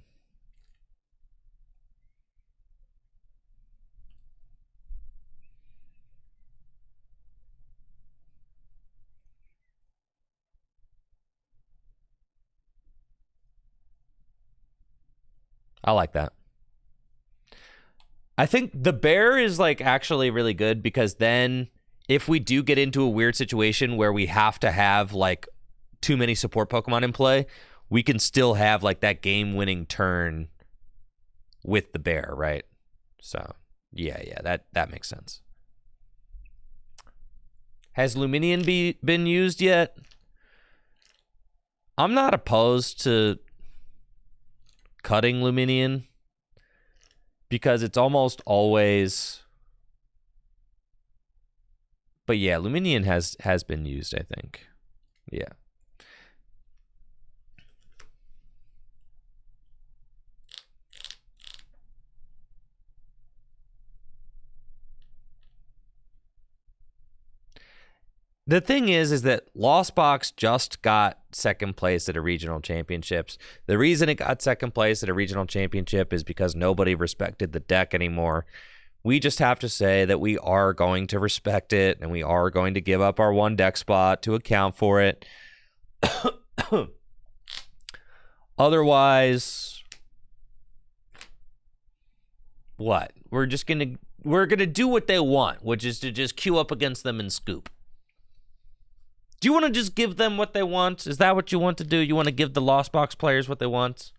I like that. I think the bear is like actually really good because then if we do get into a weird situation where we have to have like too many support Pokemon in play, we can still have like that game-winning turn with the bear, right? So, yeah, that makes sense. Has Luminion been used yet? I'm not opposed to cutting Luminion because it's almost always... But yeah, Luminion has been used, I think. Yeah. The thing is that Lost Box just got second place at a regional championships. The reason it got second place at a regional championship is because nobody respected the deck anymore. We just have to say that we are going to respect it, and we are going to give up our one deck spot to account for it. Otherwise, what? We're gonna do what they want, which is to just queue up against them and scoop. Do you want to just give them what they want? Is that what you want to do? You want to give the Lost Box players what they want?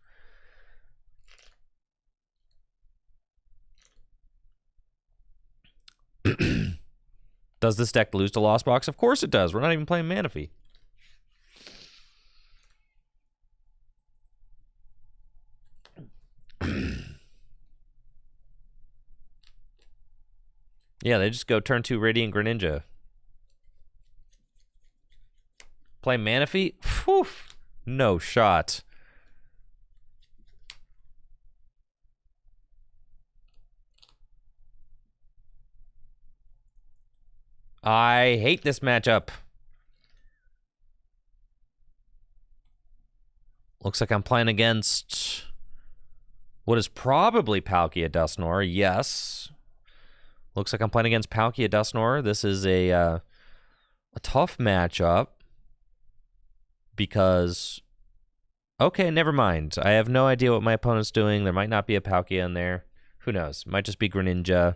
Does this deck lose to Lost Box? Of course it does. We're not even playing Manaphy. Yeah, they just go turn 2 Radiant Greninja. Play Manaphy? Whew, no shot. I hate this matchup. Looks like I'm playing against what is probably Palkia Dusknoir. Yes. Looks like I'm playing against Palkia Dusknoir. This is a tough matchup because... Okay, never mind. I have no idea what my opponent's doing. There might not be a Palkia in there. Who knows? Might just be Greninja.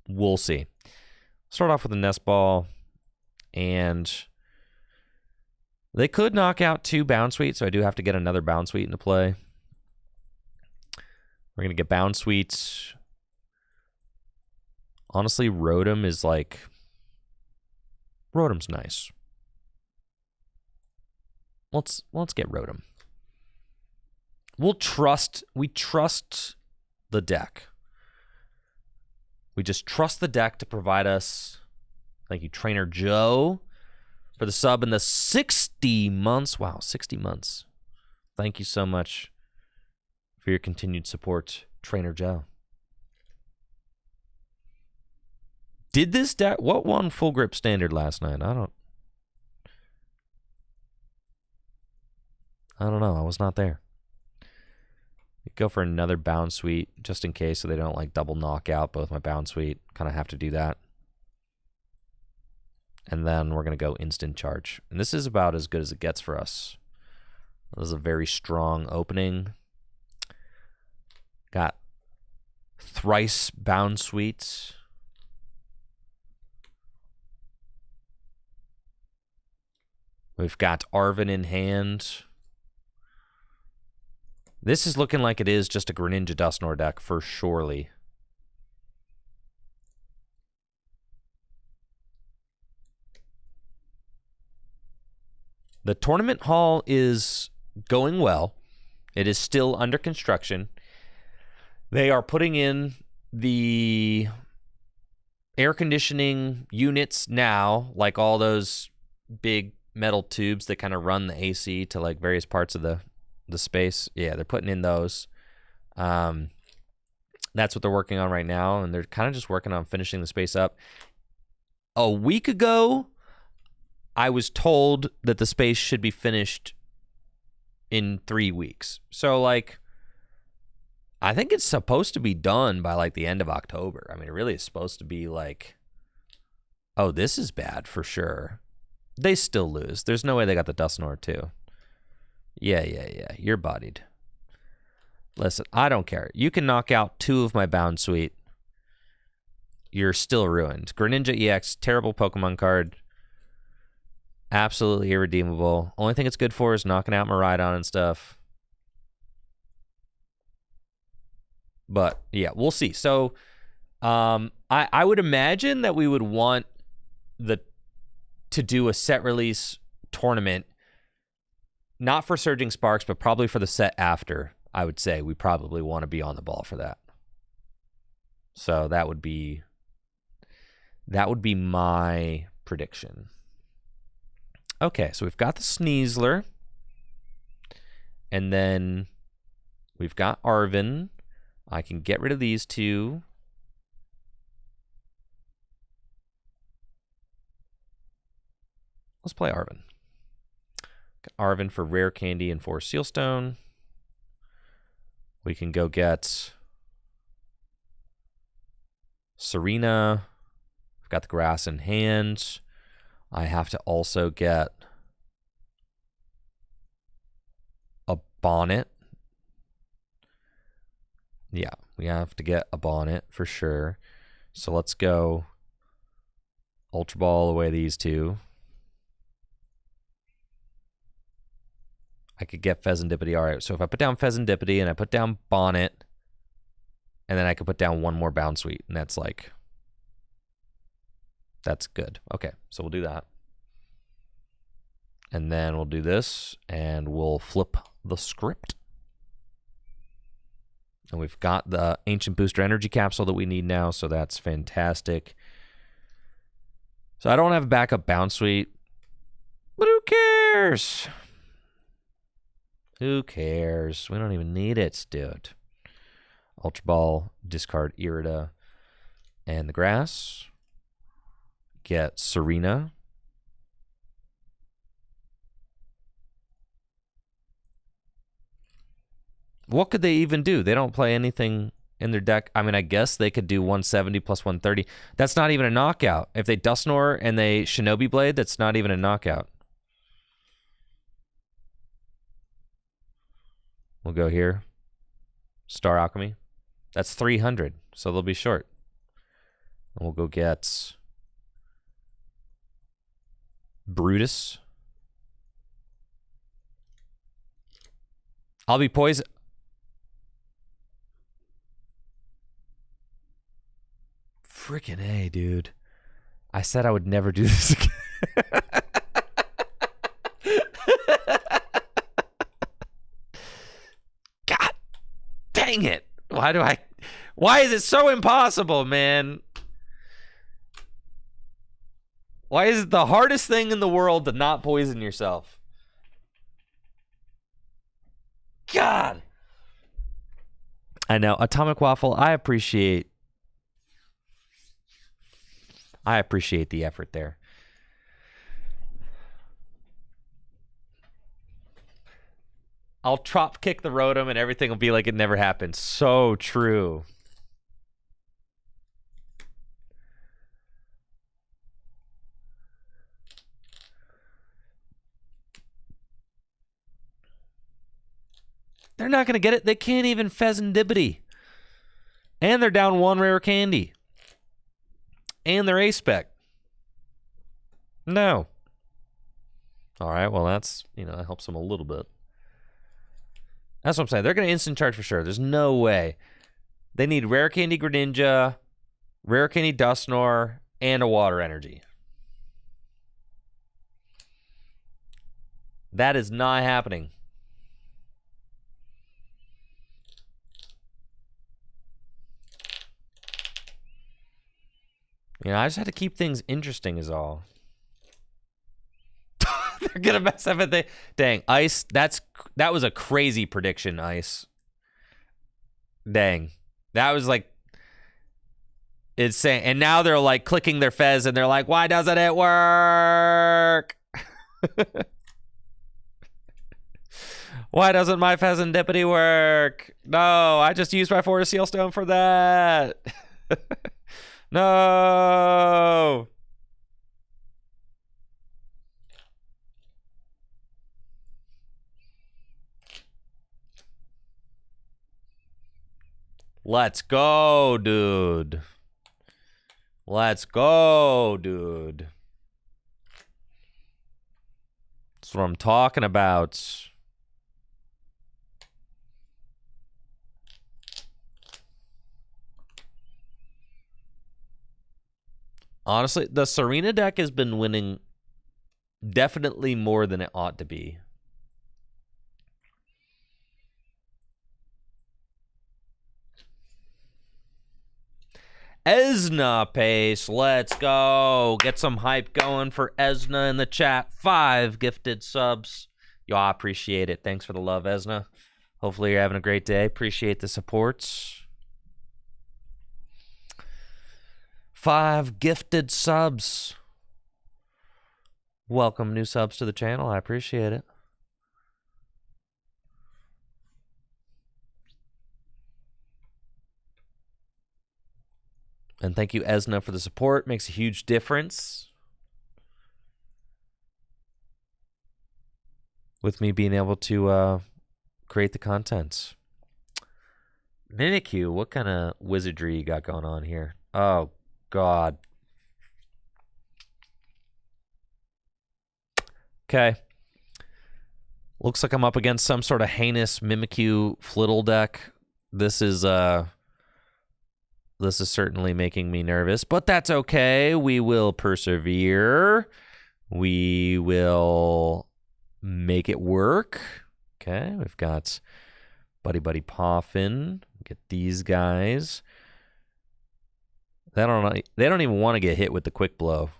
We'll see. Start off with a Nest Ball, and they could knock out 2 Bound Sweet, so I do have to get another Bound Sweet into play. We're going to get Bound Sweet. Honestly, Rotom is like... Rotom's nice. Let's get Rotom. We trust the deck. We just trust the deck to provide us. Thank you, Trainer Joe, for the sub in the 60 months. Wow, 60 months. Thank you so much for your continued support, Trainer Joe. Did this deck... What won Full Grip Standard last night? I don't know. I was not there. Go for another Bound Sweet, just in case, so they don't like double knock out both my Bound Sweet. Kind of have to do that. And then we're going to go Instant Charge. And this is about as good as it gets for us. This is a very strong opening. Got thrice Bound Sweets. We've got Arven in hand. This is looking like it is just a Greninja Dusknoir deck for surely. The tournament hall is going well. It is still under construction. They are putting in the air conditioning units now, like all those big metal tubes that kind of run the AC to like various parts of the space. Yeah, they're putting in those. That's what they're working on right now, and they're kind of just working on finishing the space up. A week ago, I was told that the space should be finished in 3 weeks. So, like, I think it's supposed to be done by, like, the end of October. I mean, it really is supposed to be, like, oh, this is bad for sure. They still lose. There's no way they got the Dusknoir, too. Yeah. You're bodied. Listen, I don't care. You can knock out 2 of my Bound Sweet. You're still ruined. Greninja EX, terrible Pokemon card. Absolutely irredeemable. Only thing it's good for is knocking out Miraidon and stuff. But, yeah, we'll see. So, I would imagine that we would want to do a set release tournament, not for Surging Sparks, but probably for the set after. I would say we probably want to be on the ball for that. So that would be my prediction. Okay, so we've got the Sneasler, and then we've got Arven. I can get rid of these 2. 2. Let's play Arven. Got Arven for rare candy and 4 Sealstone. We can go get Tsareena. I've got the grass in hand. I have to also get a bonnet. Yeah, we have to get a bonnet for sure. So let's go Ultra Ball away these two. I could get Pheasantipity. All right, so if I put down Pheasantipity and I put down Bonnet, and then I could put down one more Bound Suite, and that's like, that's good. Okay, so we'll do that. And then we'll do this, and we'll flip the script. And we've got the Ancient Booster Energy Capsule that we need now, so that's fantastic. So I don't have a backup Bound Suite, but who cares? Who cares? We don't even need it, dude. Ultra Ball, discard Irida and the grass. Get Tsareena. What could they even do? They don't play anything in their deck. I mean, I guess they could do 170 plus 130. That's not even a knockout. If they Dusknoir and they Shinobi Blade, that's not even a knockout. We'll go here. Star Alchemy. That's 300, so they'll be short. And we'll go get Brutus. I'll be poisoned. Freaking A, dude. I said I would never do this again. God dang it. Why is it so impossible, man? Why is it the hardest thing in the world to not poison yourself? God. I know. Atomic Waffle, I appreciate the effort there. I'll trop kick the Rotom and everything will be like it never happened. So true. They're not going to get it. They can't even Pheasantipity. And they're down 1 rare candy. And they're A-spec. No. All right, well, that's, that helps them a little bit. That's what I'm saying. They're going to instant charge for sure. There's no way. They need Rare Candy Greninja, Rare Candy Dusknoir, and a Water Energy. That is not happening. I just had to keep things interesting is all. They're gonna mess up at the dang Ice. That was a crazy prediction, Ice. Dang, that was like insane. And now they're like clicking their Fez, and they're like, "Why doesn't it work? Why doesn't my Pheasantipity work? No, I just used my Forest Sealstone for that." No. Let's go, dude. Let's go, dude. That's what I'm talking about. Honestly, the Tsareena deck has been winning definitely more than it ought to be. Esna pace, let's go. Get some hype going for Esna in the chat. 5 gifted subs. Y'all appreciate it. Thanks for the love, Esna. Hopefully you're having a great day. Appreciate the support. 5 gifted subs. Welcome new subs to the channel. I appreciate it. And thank you, Esna, for the support. Makes a huge difference with me being able to create the content. Mimikyu, what kind of wizardry you got going on here? Oh, God. Okay. Looks like I'm up against some sort of heinous Mimikyu Flittle deck. This is certainly making me nervous, but that's okay. We will persevere. We will make it work. Okay, we've got Buddy Buddy Poffin. Get these guys. They don't even want to get hit with the quick blow.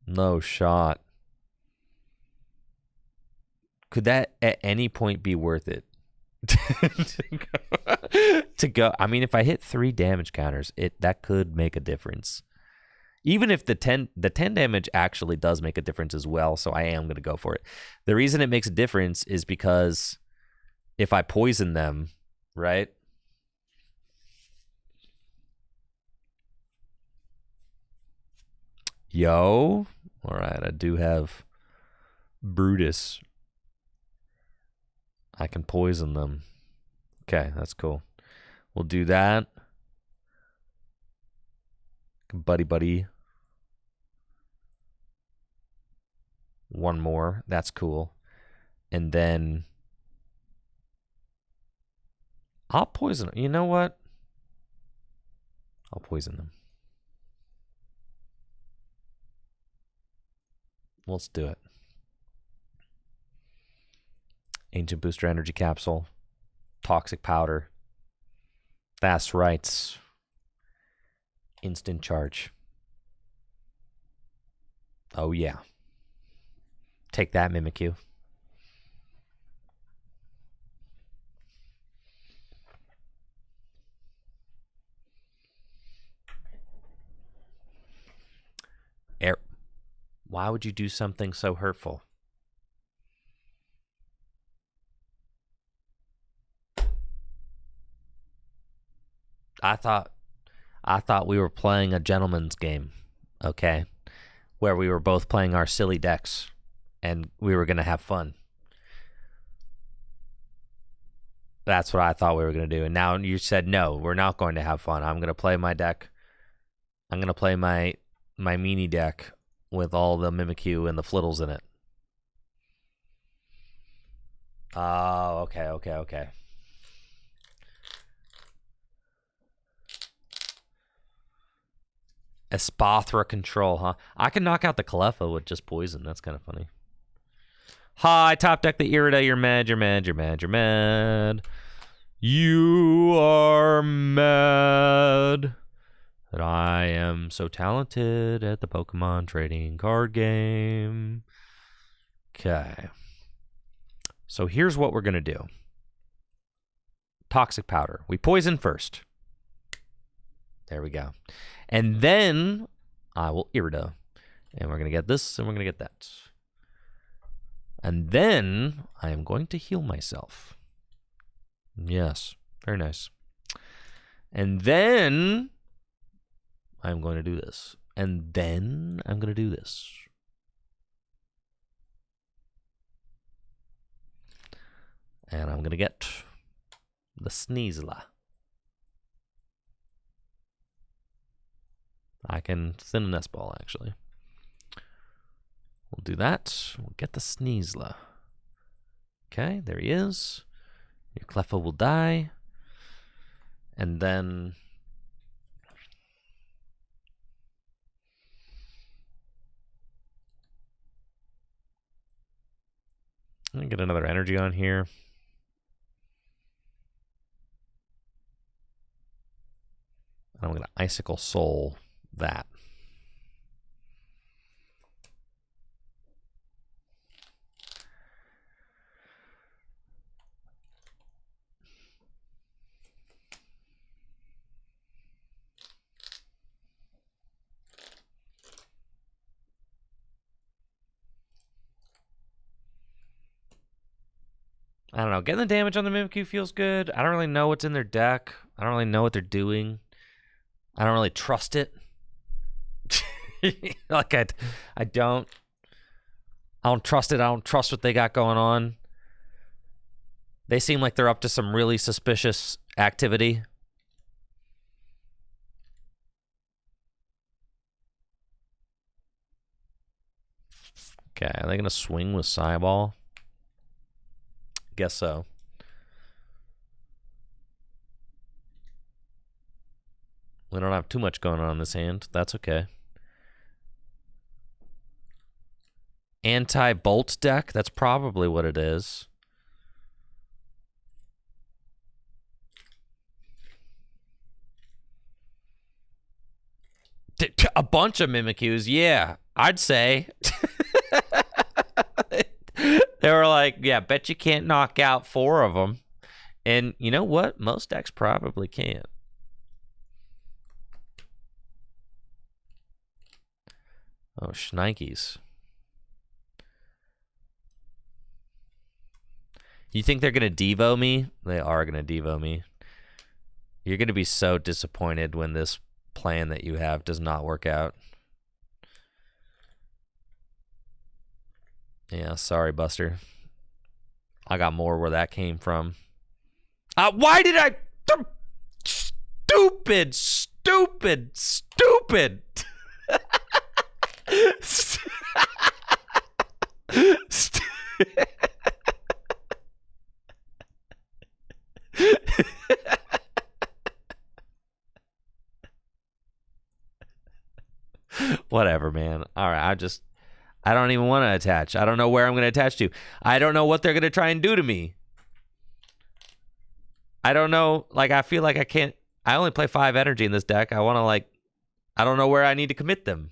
No shot. Could that at any point be worth it? to go. I mean, if I hit 3 damage counters, that could make a difference. Even if the 10 damage actually does make a difference as well, so I am going to go for it. The reason it makes a difference is because if I poison them, right? Yo. All right, I do have Brutus. I can poison them. Okay, that's cool. We'll do that. Buddy Buddy. One more. That's cool. And then I'll poison them. You know what? I'll poison them. Let's do it. Ancient Booster Energy Capsule. Toxic Powder. That's right. Instant Charge. Oh, yeah. Take that, Mimikyu. Why would you do something so hurtful? I thought we were playing a gentleman's game, okay? Where we were both playing our silly decks and we were going to have fun. That's what I thought we were going to do. And now you said, no, we're not going to have fun. I'm going to play my deck. I'm going to play my meanie deck with all the Mimikyu and the Flittles in it. Oh, okay. Espathra control, huh? I can knock out the Cleffa with just poison. That's kind of funny. Hi, top deck the Irida. You're mad. You are mad that I am so talented at the Pokemon trading card game. Okay. So here's what we're going to do. Toxic Powder. We poison first. There we go. And then I will Irida. And we're going to get this, and we're going to get that. And then I am going to heal myself. Yes, very nice. And then I'm going to do this. And then I'm going to do this. And I'm going to get the Sneasla. I can thin a nest ball, actually. We'll do that. We'll get the Sneasla. Okay, there he is. Your Cleffa will die. And then I'm going to get another energy on here. And I'm going to Icicle Soul that. I don't know. Getting the damage on the Mimikyu feels good. I don't really know what's in their deck. I don't really know what they're doing. I don't really trust it. Like I don't trust it. I don't trust what they got going on. They seem like they're up to some really suspicious activity. Okay, are they going to swing with Cyball? Guess so. We don't have too much going on in this hand. That's okay. Anti-bolt deck? That's probably what it is. A bunch of Mimikyus, yeah, I'd say. They were like, yeah, bet you can't knock out 4 of them. And you know what? Most decks probably can't. Oh, shnikes. You think they're going to Devo me? They are going to Devo me. You're going to be so disappointed when this plan that you have does not work out. Yeah, sorry, Buster. I got more where that came from. Why did I... Stupid. Whatever, man. All right, I don't even want to attach. I don't know where I'm going to attach to. I don't know what they're going to try and do to me. I don't know. Like, I feel like I can't. I only play 5 energy in this deck. I want to, like, I don't know where I need to commit them.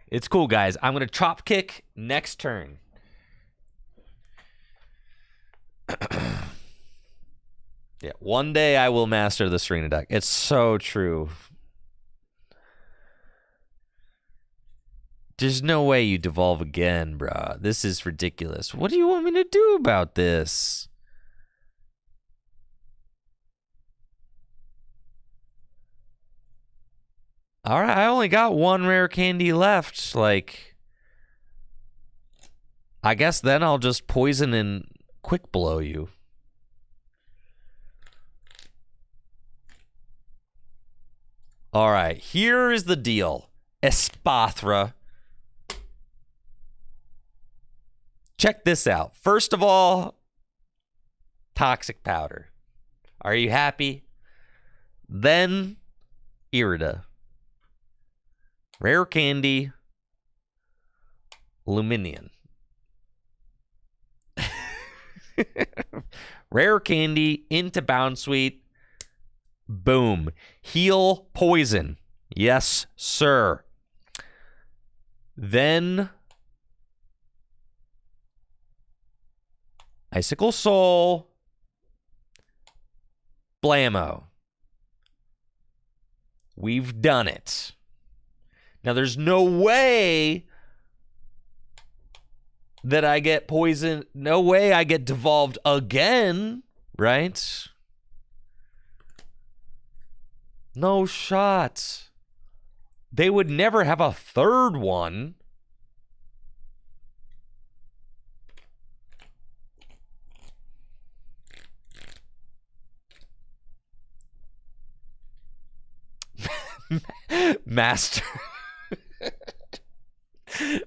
It's cool, guys. I'm going to chop kick next turn. Yeah, one day I will master the Tsareena deck. It's so true. There's no way you devolve again, bruh. This is ridiculous. What do you want me to do about this? All right, I only got 1 rare candy left. Like, I guess then I'll just poison and quick blow you. All right, here is the deal. Espathra. Check this out. First of all, Toxic Powder. Are you happy? Then, Irida. Rare Candy. Luminion. Rare Candy into Bound Suite. Boom. Heal Poison. Yes, sir. Then Icicle Soul. Blammo. We've done it. Now, there's no way that I get poisoned. No way I get devolved again, right? No shot. They would never have a third one. Master.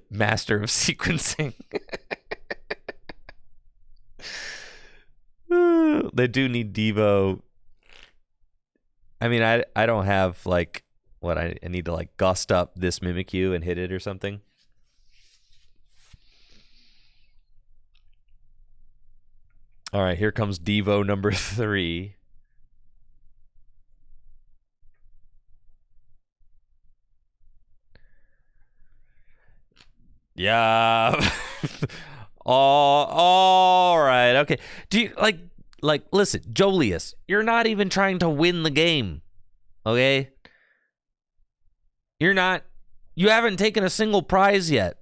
Master of sequencing. They do need Devo. I mean, I don't have, like, what I need to, like, gust up this Mimikyu and hit it or something. All right, here comes Devo number 3. Yeah. All right. Okay. Do you like listen, Jolius, you're not even trying to win the game. Okay? You haven't taken a single prize yet.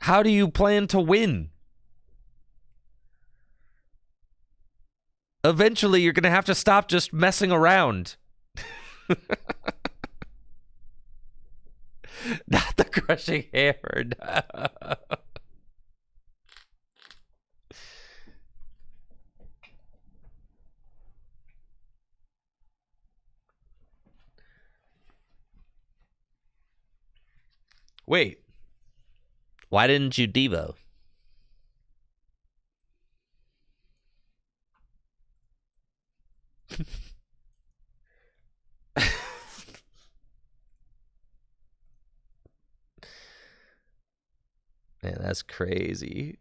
How do you plan to win? Eventually, you're going to have to stop just messing around. Not the crushing hammer. No. Wait. Why didn't you Devo? Man, that's crazy.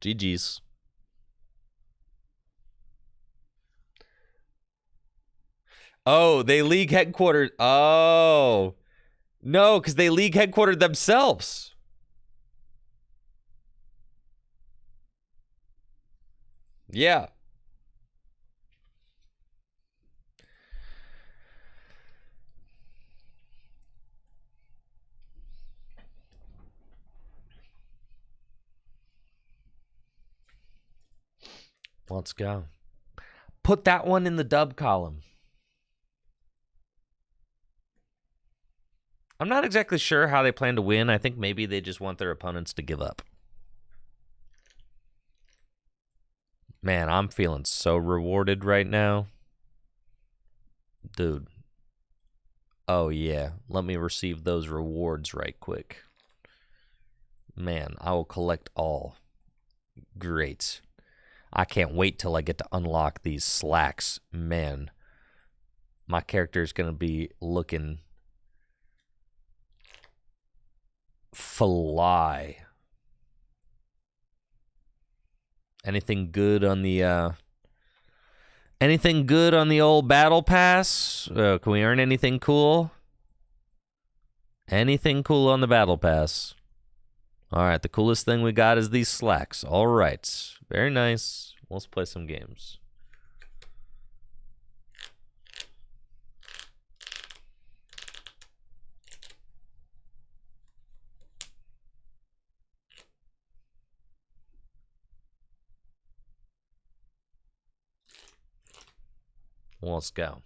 GG's. Oh, they league headquartered. Oh. No, because they league headquartered themselves. Yeah. Let's go. Put that one in the dub column. I'm not exactly sure how they plan to win. I think maybe they just want their opponents to give up. Man, I'm feeling so rewarded right now. Dude. Oh, yeah. Let me receive those rewards right quick. Man, I will collect all. Great. I can't wait till I get to unlock these slacks. Man, my character is going to be looking fly. Anything good on the old battle pass? Can we earn anything cool? Anything cool on the battle pass? All right, the coolest thing we got is these slacks. All right, very nice. Let's play some games. Let's go.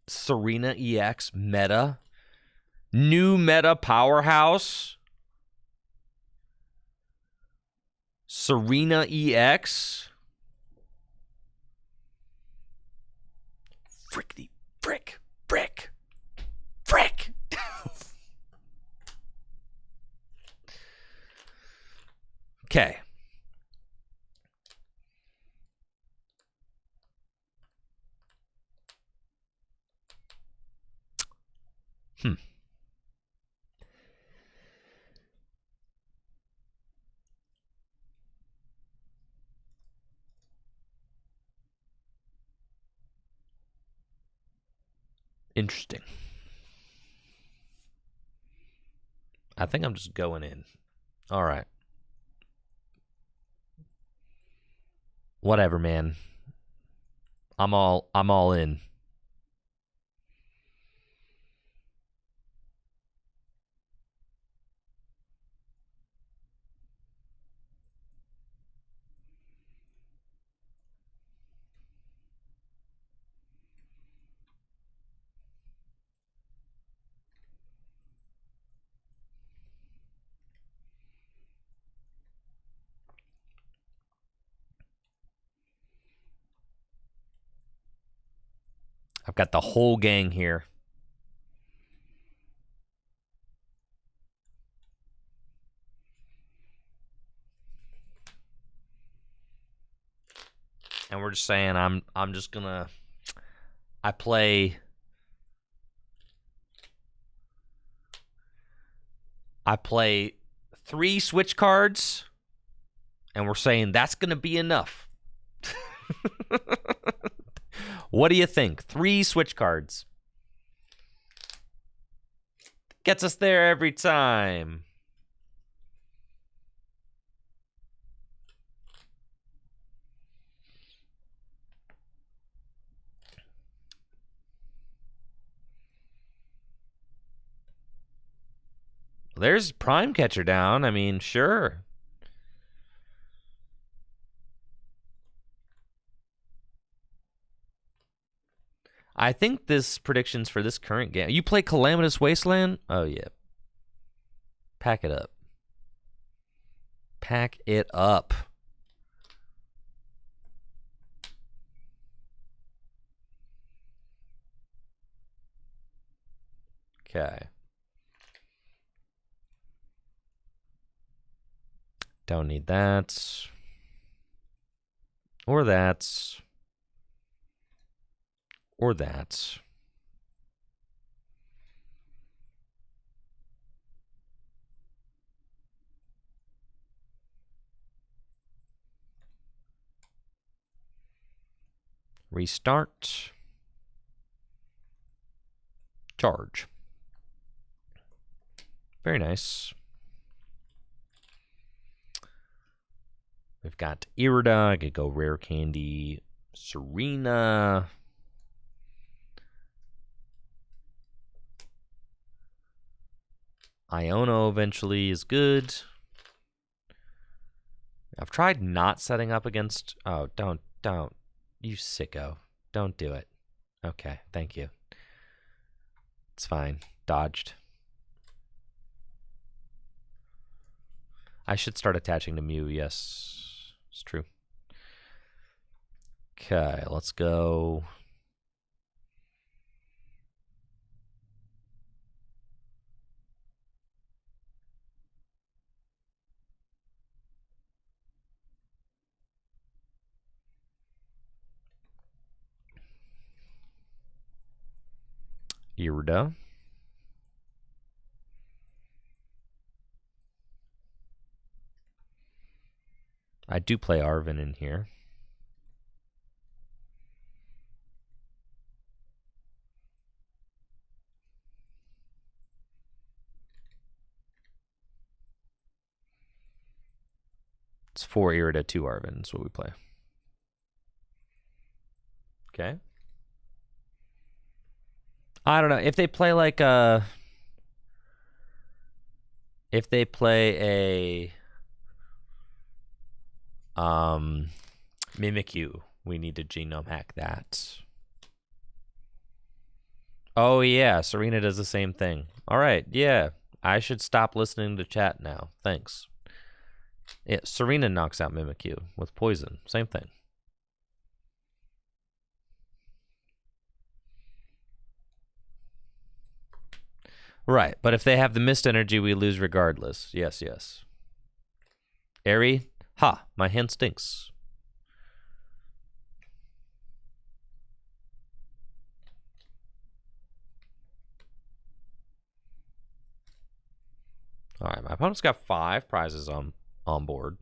Tsareena EX meta. New meta powerhouse. Tsareena EX. Frick. Okay. Interesting. I think I'm just going in. All right. Whatever, man. I'm all in. I've got the whole gang here. And we're just saying I'm just gonna I play three switch cards, and we're saying that's going to be enough. What do you think? 3 switch cards. Gets us there every time. There's Prime Catcher down. I mean, sure. I think this prediction's for this current game. You play Calamitous Wasteland? Oh, yeah. Pack it up. Pack it up. Okay. Don't need that. Or that. Or that. Restart. Charge. Very nice. We've got Irida. I could go Rare Candy. Tsareena. Iono eventually is good. I've tried not setting up against... Oh, don't. You sicko. Don't do it. Okay, thank you. It's fine. Dodged. I should start attaching to Mew. Yes, it's true. Okay, let's go. Irida. I do play Arven in here. It's 4 Irida, 2 Arven is what we play. Okay. I don't know. If they play like a... If they play a... Mimikyu, we need to genome hack that. Oh, yeah. Tsareena does the same thing. All right. Yeah. I should stop listening to chat now. Thanks. Yeah, Tsareena knocks out Mimikyu with poison. Same thing. Right. But if they have the mist energy, we lose regardless. Yes, yes. Airy. Ha. My hand stinks. All right, my opponent's got 5 prizes on board.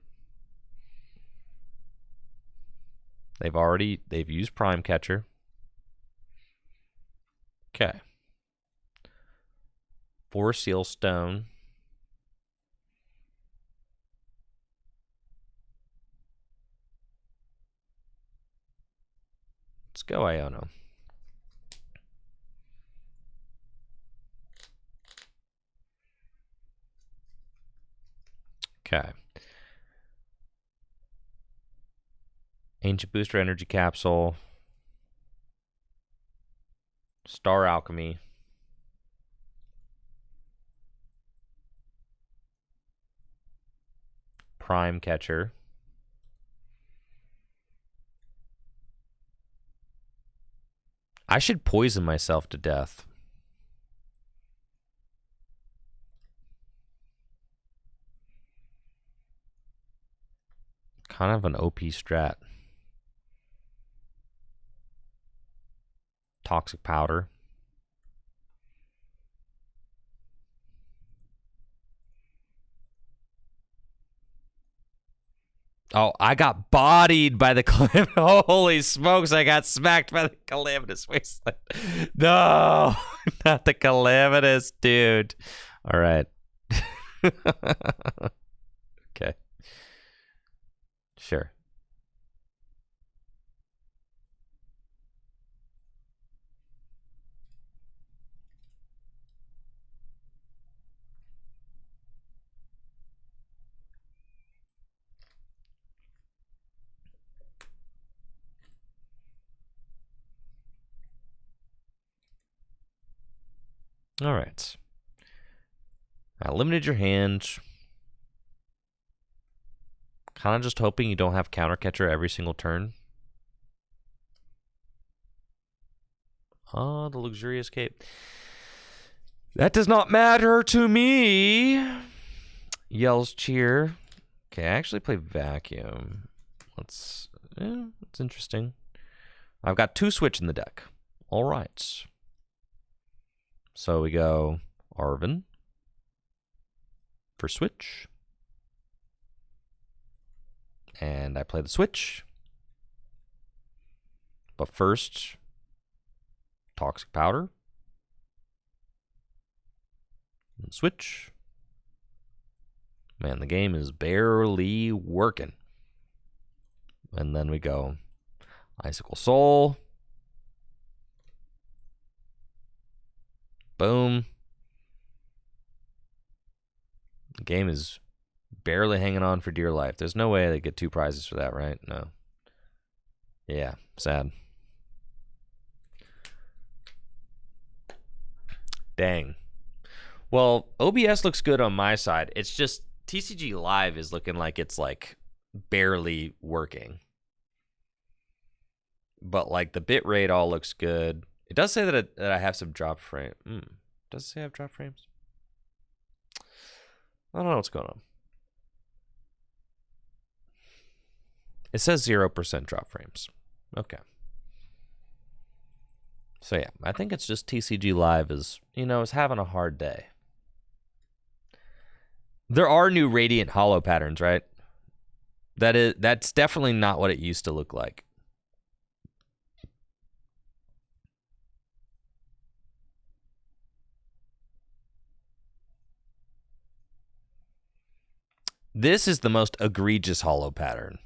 They've used Prime Catcher. Okay. 4 Seal Stone. Let's go, Iono. Okay. Ancient Booster Energy Capsule. Star Alchemy. Prime Catcher. I should poison myself to death. Kind of an OP strat. Toxic Powder. Oh, I got bodied by the Calamitous. Holy smokes, I got smacked by the Calamitous Wasteland. No, not the Calamitous, dude. All right. Okay. Sure. All right. I limited your hand. Kind of just hoping you don't have counter catcher every single turn. Oh, the luxurious cape. That does not matter to me. Yells cheer. Okay, I actually play vacuum. It's interesting. I've got 2 switch in the deck. All right. So we go Arvin for switch. And I play the switch. But first, Toxic Powder. And switch. Man, the game is barely working. And then we go Icicle Soul. Boom. The game is barely hanging on for dear life. There's no way they get 2 prizes for that, right? No. Yeah, sad. Dang. Well, OBS looks good on my side. It's just TCG Live is looking like it's like barely working. But like the bit rate all looks good. It does say that I have some drop frame. Does it say I have drop frames? I don't know what's going on. It says 0% drop frames. Okay. So yeah, I think it's just TCG Live is having a hard day. There are new Radiant Hollow patterns, right? That's definitely not what it used to look like. This is the most egregious hollow pattern.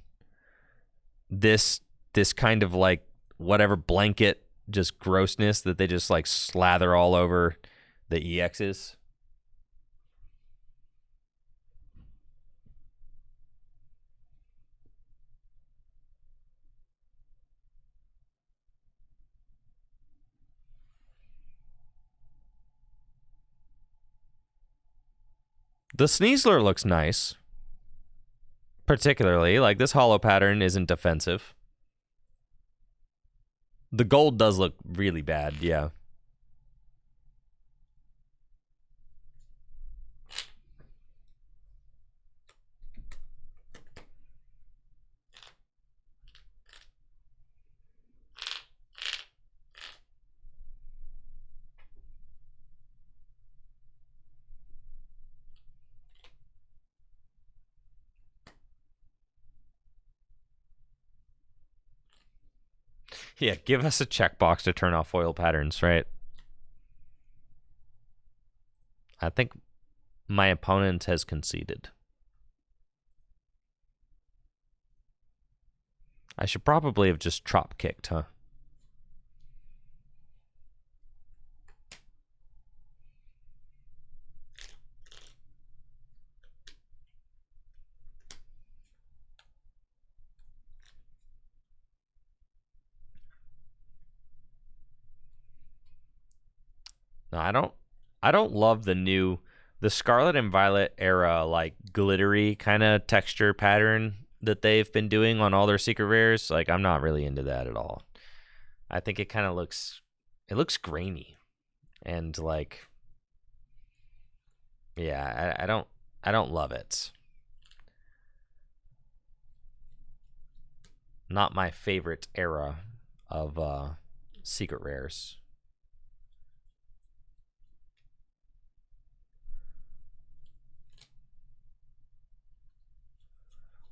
This kind of like whatever blanket just grossness that they just like slather all over the EXs. The Sneasler looks nice. Particularly, like this hollow pattern isn't defensive. The gold does look really bad, yeah. Yeah, give us a checkbox to turn off foil patterns, right? I think my opponent has conceded. I should probably have just drop kicked, huh? No, I don't love the Scarlet and Violet era like glittery kind of texture pattern that they've been doing on all their secret rares. Like I'm not really into that at all. I think it kind of looks grainy and like yeah, I don't love it. Not my favorite era of secret rares.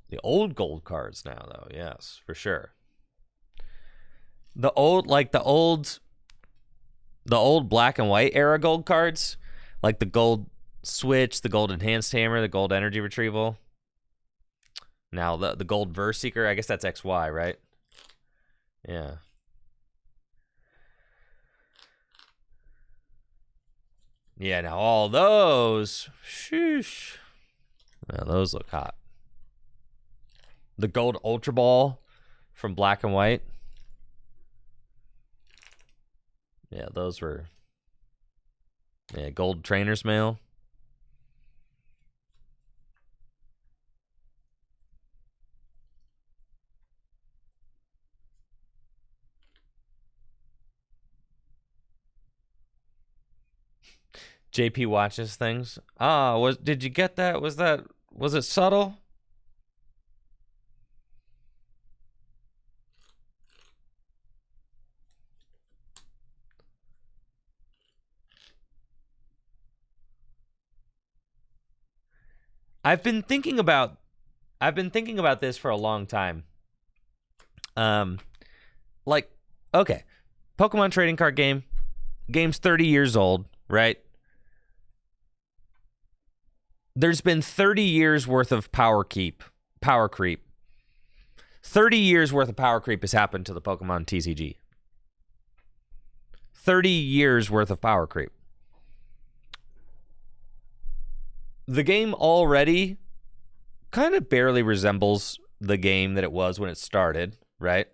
The old gold cards now, though, yes, for sure. The old black and white era gold cards, like the gold switch, the gold enhanced hammer, the gold energy retrieval. Now the gold verse seeker, I guess that's XY, right? Yeah. Yeah, now all those, sheesh. Yeah, those look hot. The gold Ultra Ball from black and white. Yeah, those were... Yeah, gold trainer's mail. JP watches things. Did you get that? Was it subtle? I've been thinking about this for a long time. Like, okay, Pokemon trading card game. Game's 30 years old, right? There's been 30 years worth of power creep. 30 years worth of power creep has happened to the Pokemon TCG. 30 years worth of power creep. The game already kind of barely resembles the game that it was when it started, right?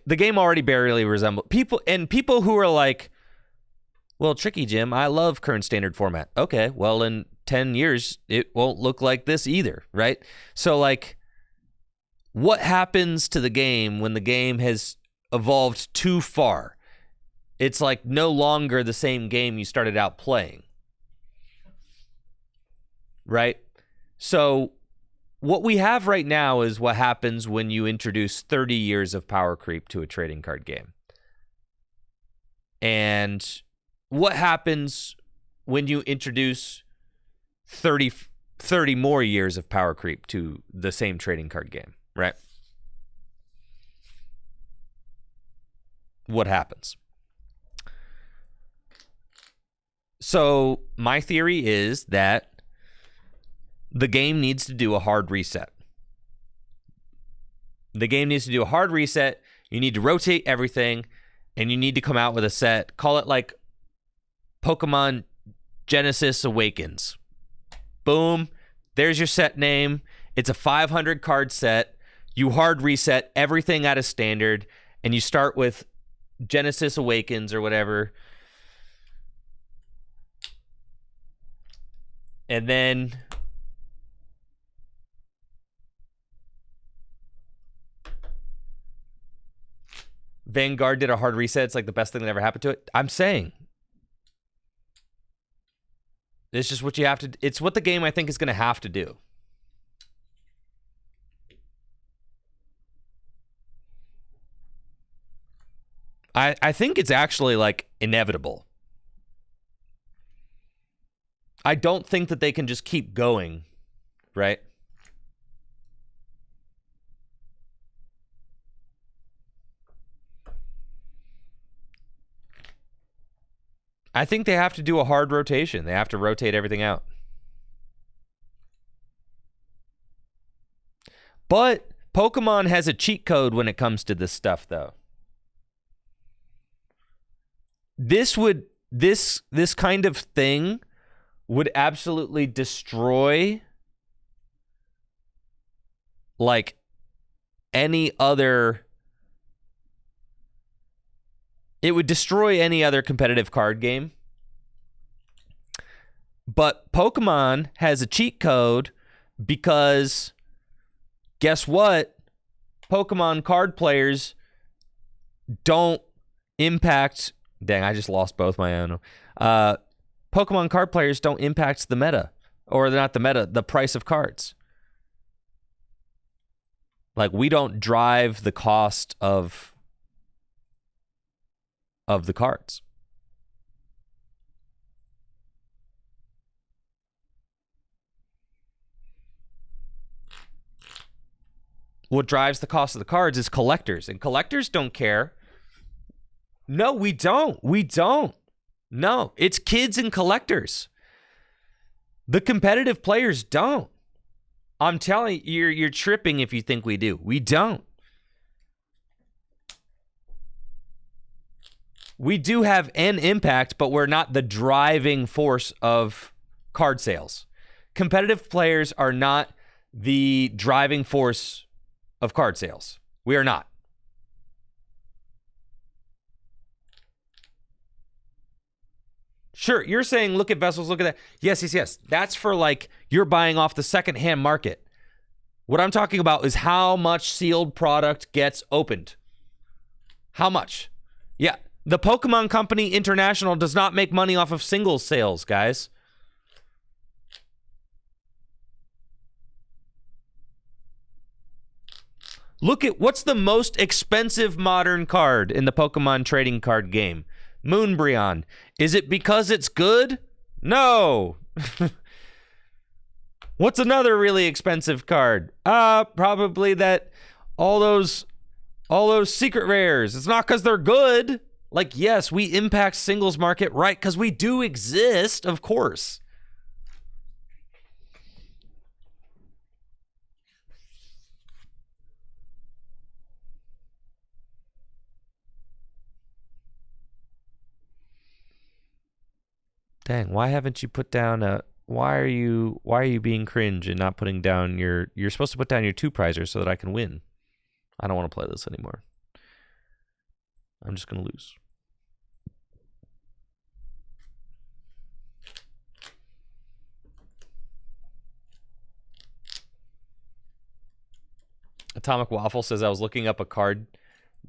The game already barely resembles people who are like, well, Tricky Jim, I love current standard format. Okay, well, in 10 years, it won't look like this either, right? So, like, what happens to the game when the game has evolved too far? It's like no longer the same game you started out playing, right? So what we have right now is what happens when you introduce 30 years of power creep to a trading card game. And what happens when you introduce 30 more years of power creep to the same trading card game, right? What happens? So my theory is that the game needs to do a hard reset. The game needs to do a hard reset. You need to rotate everything, and you need to come out with a set. Call it like Pokemon Genesis Awakens. Boom. There's your set name. It's a 500 card set. You hard reset everything out of standard, and you start with Genesis Awakens or whatever. And then Vanguard did a hard reset. It's like the best thing that ever happened to it. I'm saying it's just what you have to. It's what the game, I think, is going to have to do. I think it's actually like inevitable. I don't think that they can just keep going, right? I think they have to do a hard rotation. They have to rotate everything out. But Pokemon has a cheat code when it comes to this stuff, though. This kind of thing would absolutely destroy like any other. It would destroy any other competitive card game. But Pokemon has a cheat code because guess what? Pokemon card players don't impact. Dang, I just lost both my own. Pokemon card players don't impact the meta, or not the meta, the price of cards. Like, we don't drive the cost of the cards. What drives the cost of the cards is collectors, and collectors don't care. No, we don't. We don't. No, it's kids and collectors. The competitive players don't. I'm telling you, you're tripping if you think we do. We don't. We do have an impact, but we're not the driving force of card sales. Competitive players are not the driving force of card sales. We are not. Sure, you're saying look at vessels, look at that. Yes. That's for like you're buying off the secondhand market. What I'm talking about is how much sealed product gets opened. How much? Yeah, the Pokemon Company International does not make money off of singles sales, guys. Look at what's the most expensive modern card in the Pokemon trading card game? Moonbreon. Is it because it's good? No. What's another really expensive card? Probably that all those secret rares. It's not because they're good. Like, yes, we impact singles market, right? Because we do exist, of course. Dang, why haven't you put down a why are you being cringe and not putting down you're supposed to put down your 2 prizers so that I can win. I don't want to play this anymore. I'm just going to lose. Atomic Waffle says I was looking up a card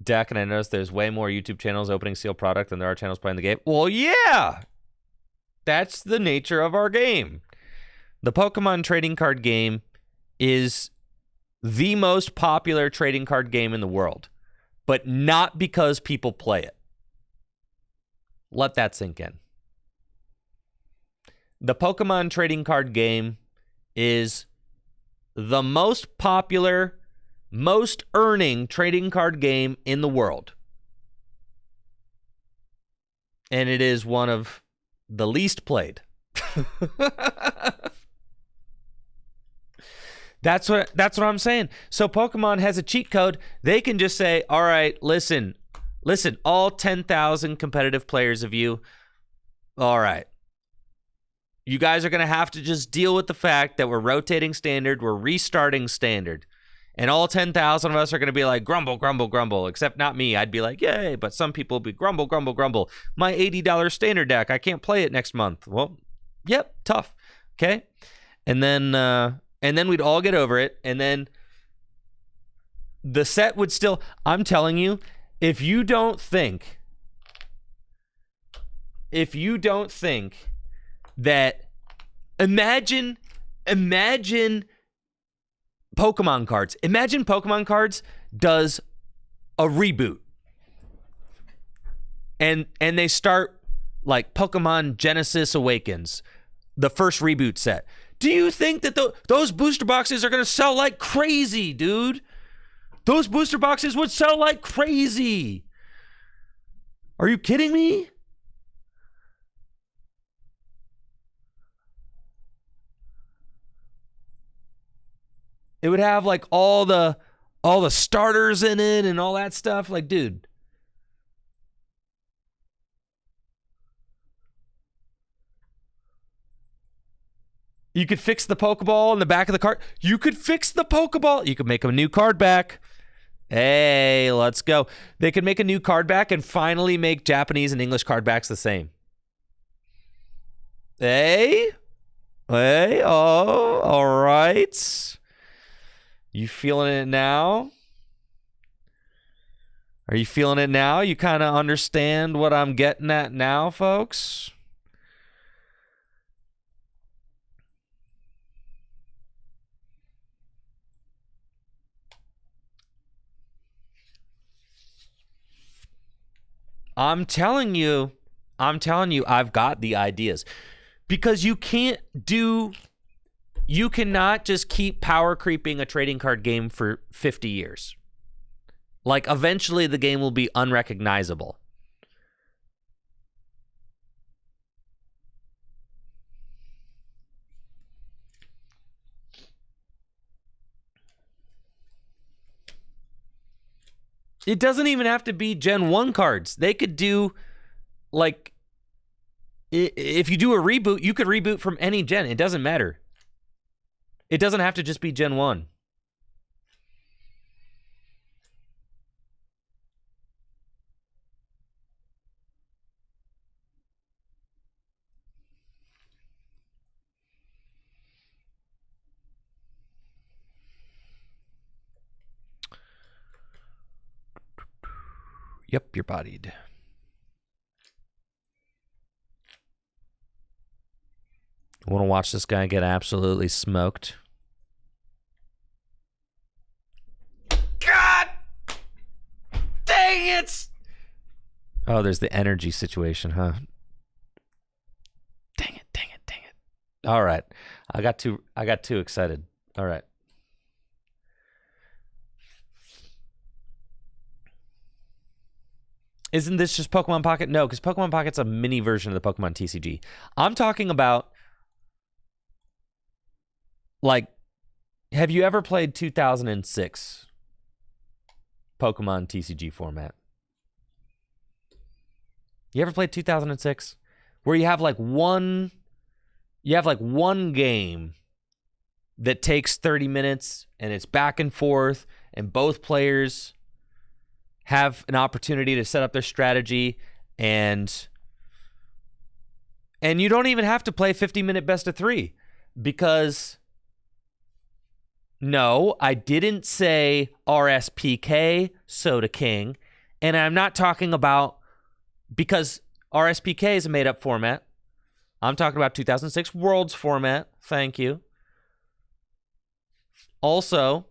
deck and I noticed there's way more YouTube channels opening sealed product than there are channels playing the game. Well, yeah. That's the nature of our game. The Pokemon trading card game is the most popular trading card game in the world, but not because people play it. Let that sink in. The Pokemon trading card game is the most popular, most earning trading card game in the world. And it is one of the least played. That's what I'm saying. So Pokemon has a cheat code. They can just say, all right, listen, all 10,000 competitive players of you, all right. You guys are going to have to just deal with the fact that we're rotating standard, we're restarting standard. And all 10,000 of us are going to be like, grumble, grumble, grumble. Except not me. I'd be like, yay. But some people will be grumble, grumble, grumble. My $80 standard deck, I can't play it next month. Well, yep, tough. Okay. And then we'd all get over it. And then the set would still, I'm telling you, if you don't think that, imagine Pokemon cards. Imagine Pokemon cards does a reboot. And they start like Pokemon Genesis Awakens, the first reboot set. Do you think that those booster boxes are going to sell like crazy, dude? Those booster boxes would sell like crazy. Are you kidding me? It would have like all the starters in it and all that stuff. Like, dude. You could fix the Pokeball in the back of the card. You could fix the Pokeball. You could make a new card back. Hey, let's go. They could make a new card back and finally make Japanese and English card backs the same. Hey, oh, all right. You feeling it now? Are you feeling it now? You kind of understand what I'm getting at now, folks? I'm telling you, I've got the ideas. Because you cannot just keep power creeping a trading card game for 50 years. Like, eventually the game will be unrecognizable. It doesn't even have to be Gen 1 cards. They could do, like, if you do a reboot, you could reboot from any gen. It doesn't matter. It doesn't have to just be Gen 1. Yep, you're bodied. Want to watch this guy get absolutely smoked? God! Dang it! Oh, there's the energy situation, huh? Dang it. All right. I got too excited. All right. Isn't this just Pokemon Pocket? No, because Pokemon Pocket's a mini version of the Pokemon TCG. I'm talking about, like, have you ever played 2006 Pokemon TCG format? You ever played 2006? Where you have like one game that takes 30 minutes and it's back and forth and both players have an opportunity to set up their strategy, and you don't even have to play 50-minute best of 3, because no, I didn't say RSPK Soda King, and I'm not talking about, because RSPK is a made-up format. I'm talking about 2006 Worlds format. Thank you. Also,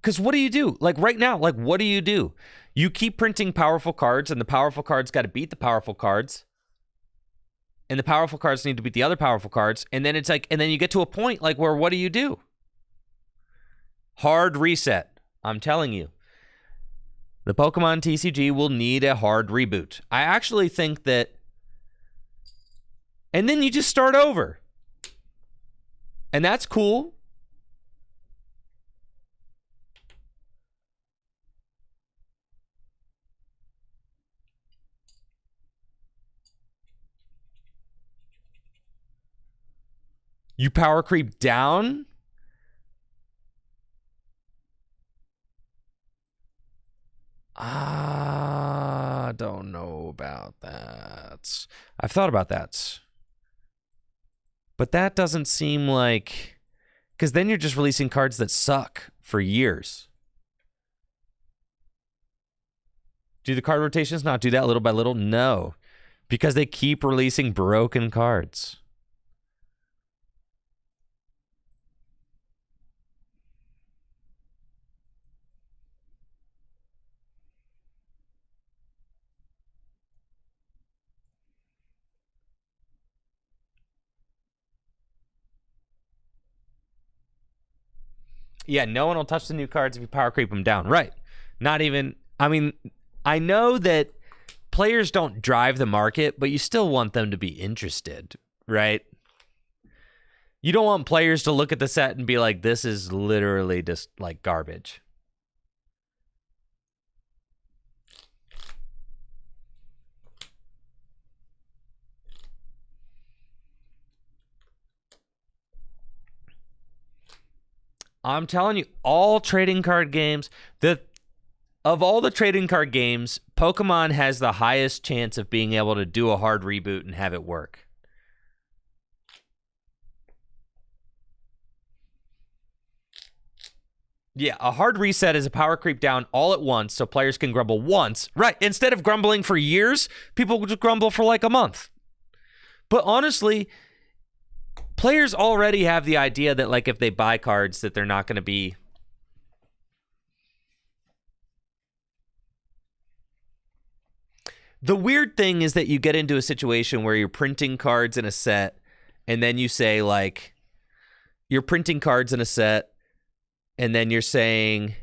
because what do you do? Like, right now, like, what do you do? You keep printing powerful cards, and the powerful cards got to beat the powerful cards. And the powerful cards need to beat the other powerful cards. And then it's like, and then you get to a point, like, where what do you do? Hard reset. I'm telling you. The Pokemon TCG will need a hard reboot. I actually think that... And then you just start over. And that's cool. You power creep down? I don't know about that. I've thought about that. But that doesn't seem like... Because then you're just releasing cards that suck for years. Do the card rotations not do that little by little? No. Because they keep releasing broken cards. Yeah, no one will touch the new cards if you power creep them down. Right. Not even... I mean, I know that players don't drive the market, but you still want them to be interested, right? You don't want players to look at the set and be like, this is literally just like garbage. I'm telling you, all trading card games, of all the trading card games, Pokemon has the highest chance of being able to do a hard reboot and have it work. Yeah, a hard reset is a power creep down all at once so players can grumble once. Right, instead of grumbling for years, people will just grumble for like a month. But honestly, players already have the idea that, like, if they buy cards, that they're not going to be... The weird thing is that you get into a situation where you're printing cards in a set, and then you say, like, you're printing cards in a set, and then you're saying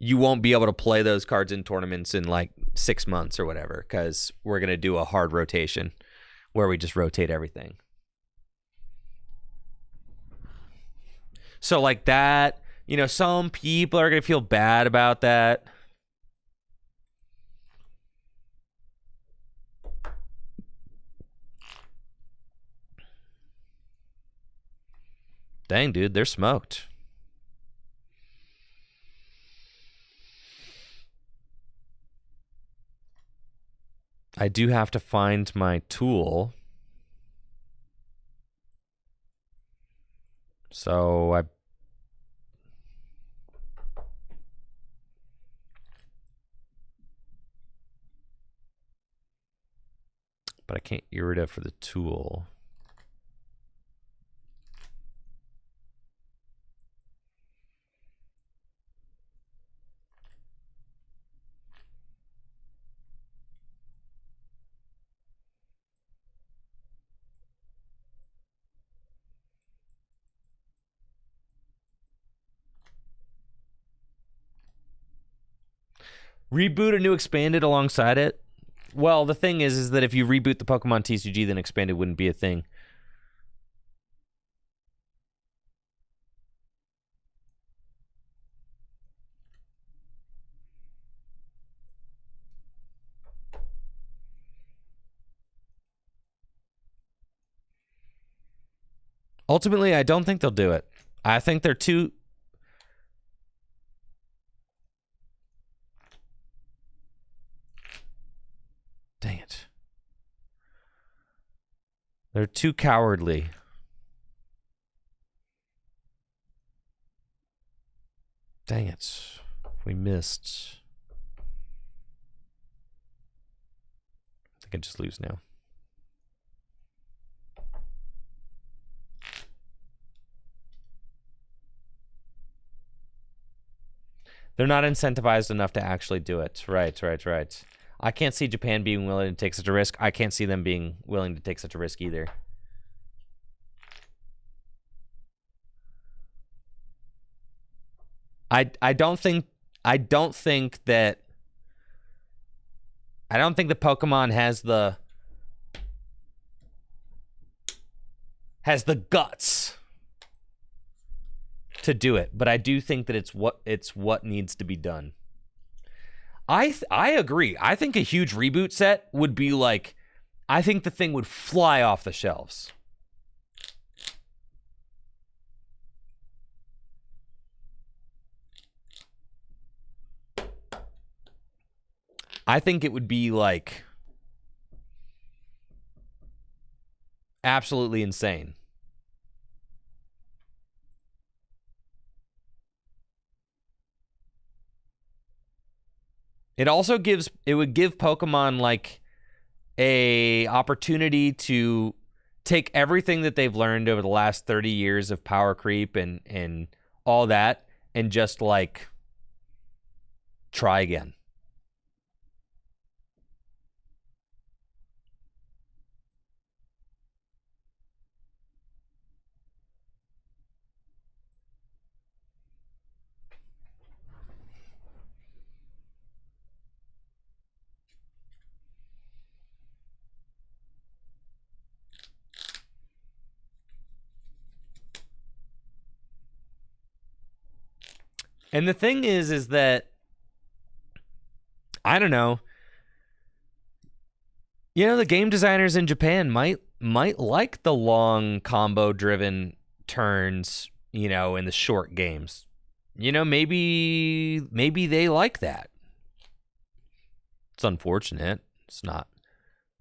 you won't be able to play those cards in tournaments in, like, 6 months or whatever, because we're going to do a hard rotation where we just rotate everything. So, like, that, you know, some people are going to feel bad about that. Dang, dude, they're smoked. I do have to find my tool. So but I can't get rid of for the tool. Reboot a new expanded alongside it? Well, the thing is that if you reboot the Pokemon TCG, then expanded wouldn't be a thing. Ultimately, I don't think they'll do it. I think they're too... Dang it. They're too cowardly. Dang it. We missed. I think I just lose now. They're not incentivized enough to actually do it. Right. I can't see Japan being willing to take such a risk. I can't see them being willing to take such a risk either. I don't think that Pokemon has the guts to do it, but I do think that it's what needs to be done. I agree. I think a huge reboot set would be like, I think the thing would fly off the shelves. I think it would be like absolutely insane. It also would give Pokemon like a opportunity to take everything that they've learned over the last 30 years of power creep and all that and just like try again. And the thing is that, I don't know, you know, the game designers in Japan might like the long combo-driven turns, you know, in the short games. You know, maybe they like that. It's unfortunate. It's not,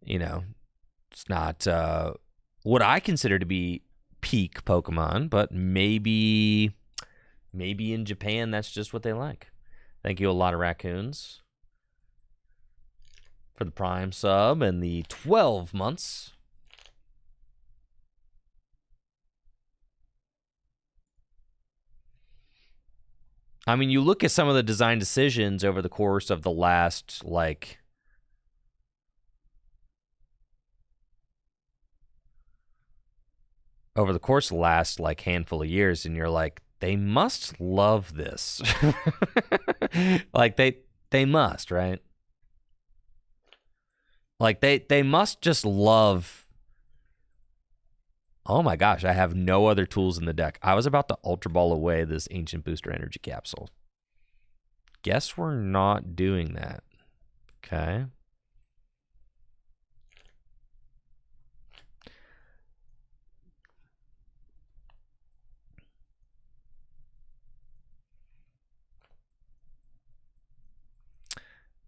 you know, it's not what I consider to be peak Pokemon, but maybe in Japan that's just what they like. Thank you, a lot of raccoons. for the Prime sub and the 12 months. I mean, you look at some of the design decisions over the course of the last, like, handful of years, and you're like, they must love this. Like, they must, right? Like, they must just love. Oh my gosh, I have no other tools in the deck. I was about to Ultra Ball away this Ancient Booster Energy Capsule. Guess we're not doing that. Okay.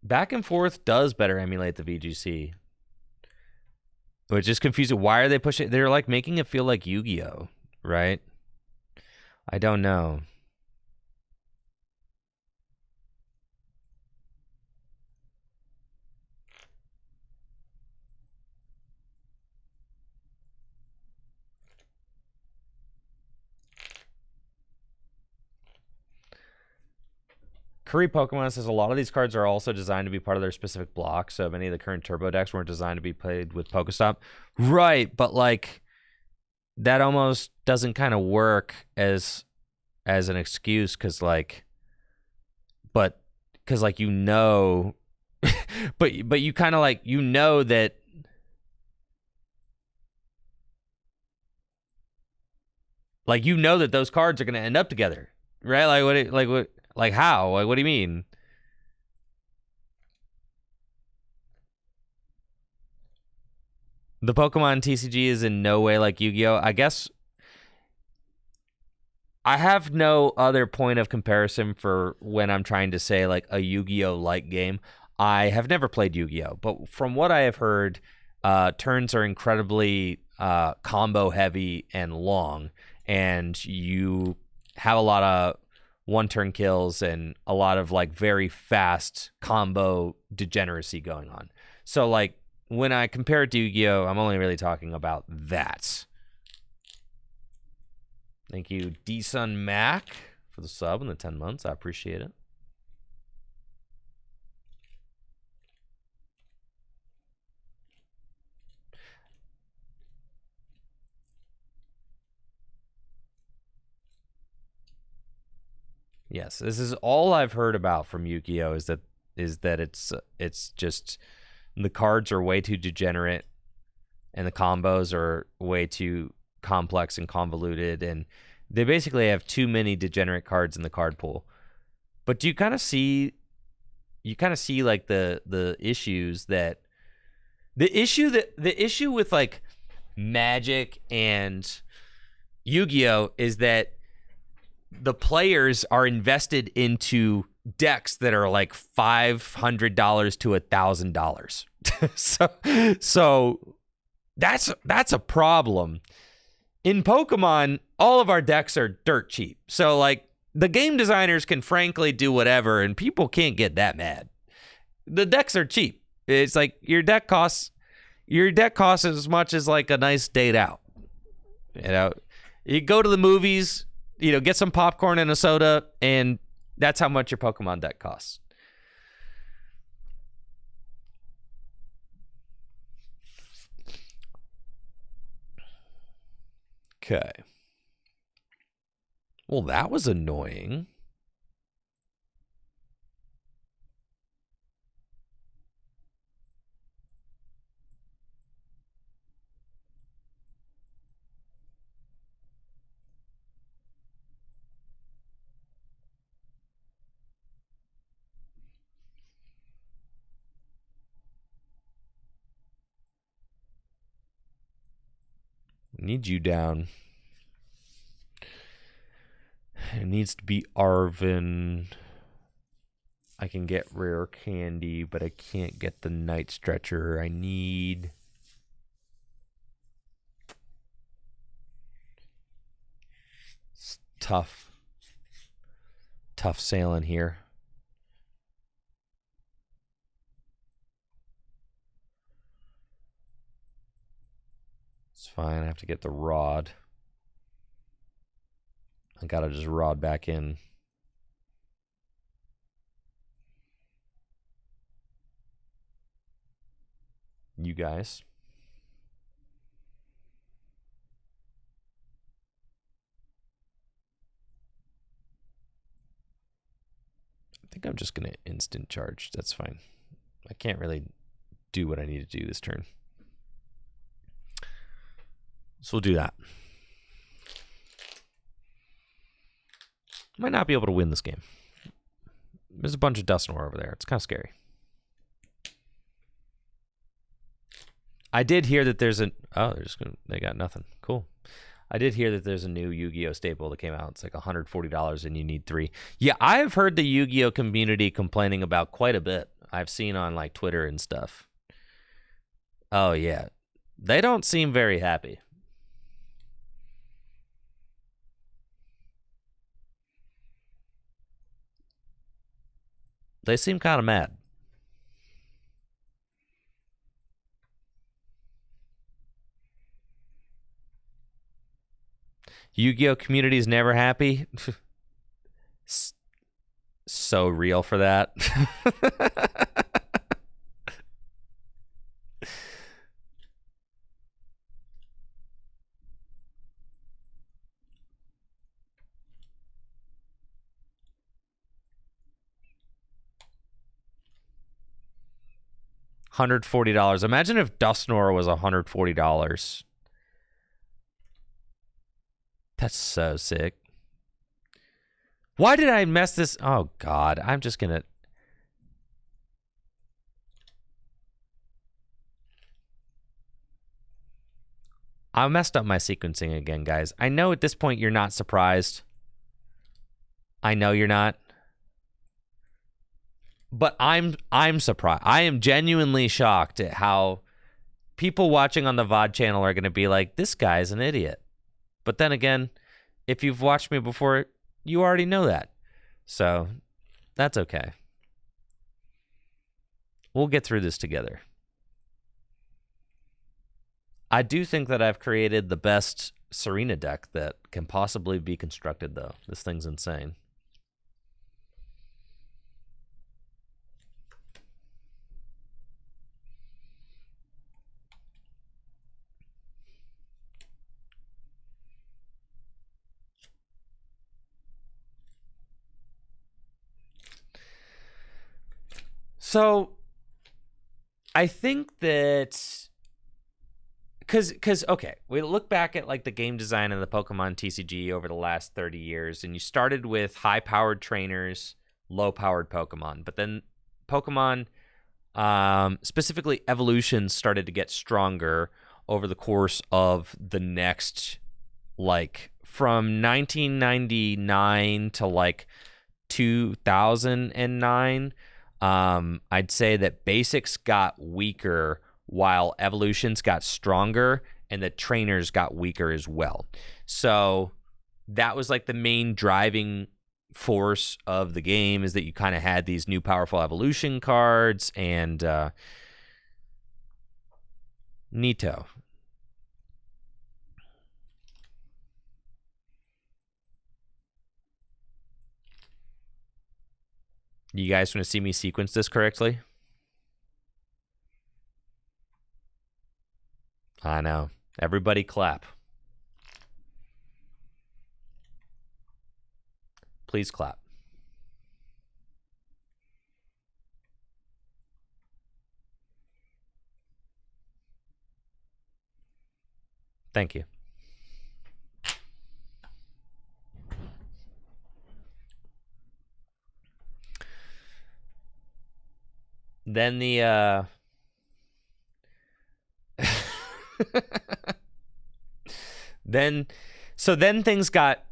Back and Forth does better emulate the VGC. Which is confusing. Why are they pushing? They're like making it feel like Yu-Gi-Oh, right? I don't know. Curry Pokemon says a lot of these cards are also designed to be part of their specific block, so many of the current Turbo decks weren't designed to be played with Pokestop. Right, but like that almost doesn't kind of work as an excuse because like but you know but you kind of like you know that those cards are going to end up together, right? Like how? Like what do you mean? The Pokemon TCG is in no way like Yu-Gi-Oh. I guess I have no other point of comparison for when I'm trying to say like a Yu-Gi-Oh like game. I have never played Yu-Gi-Oh, but from what I have heard, turns are incredibly combo heavy and long, and you have a lot of one-turn kills and a lot of like very fast combo degeneracy going on. So like when I compare it to Yu-Gi-Oh, I'm only really talking about that. Thank you, D-Sun Mac, for the sub and the 10 months. I appreciate it. Yes, this is all I've heard about from Yu-Gi-Oh is that it's just the cards are way too degenerate and the combos are way too complex and convoluted, and they basically have too many degenerate cards in the card pool. But do you kind of see like the issues that the issue with like Magic and Yu-Gi-Oh is that the players are invested into decks that are like $500 to $1,000. So that's a problem. In Pokemon, all of our decks are dirt cheap. So like the game designers can frankly do whatever and people can't get that mad. The decks are cheap. It's like your deck costs as much as like a nice date out. You know, you go to the movies, you know, get some popcorn and a soda, and that's how much your Pokemon deck costs. Okay. Well, that was annoying. Need you down. It needs to be Arvin. I can get rare candy, but I can't get the night stretcher I need. It's tough. Tough sailing here. It's fine. I have to get the rod. I gotta just rod back in. You guys. I think I'm just gonna instant charge. That's fine. I can't really do what I need to do this turn. So we'll do that. Might not be able to win this game. There's a bunch of Dusknoir over there. It's kind of scary. I did hear that there's they got nothing. Cool. I did hear that there's a new Yu-Gi-Oh staple that came out. It's like $140 and you need 3. Yeah, I've heard the Yu-Gi-Oh community complaining about quite a bit. I've seen on like Twitter and stuff. Oh yeah. They don't seem very happy. They seem kind of mad. Yu-Gi-Oh community is never happy. So real for that. $140. Imagine if Dusknoir was $140. That's so sick. Why did I mess this? Oh, God. I'm just going to... I messed up my sequencing again, guys. I know at this point you're not surprised. I know you're not. But I'm surprised. I am genuinely shocked at how people watching on the VOD channel are going to be like, this guy's an idiot. But then again, if you've watched me before, you already know that. So that's okay. We'll get through this together. I do think that I've created the best Tsareena deck that can possibly be constructed, though. This thing's insane. So I think that because okay, we look back at like the game design of the Pokemon TCG over the last 30 years, and you started with high-powered trainers, low-powered Pokemon, but then Pokemon, specifically evolutions, started to get stronger over the course of the next, like from 1999 to like 2009. I'd say that basics got weaker while evolutions got stronger and the trainers got weaker as well. So that was like the main driving force of the game, is that you kind of had these new powerful evolution cards and Neato. You guys want to see me sequence this correctly? I know. Everybody clap. Please clap. Thank you. Then the then things got,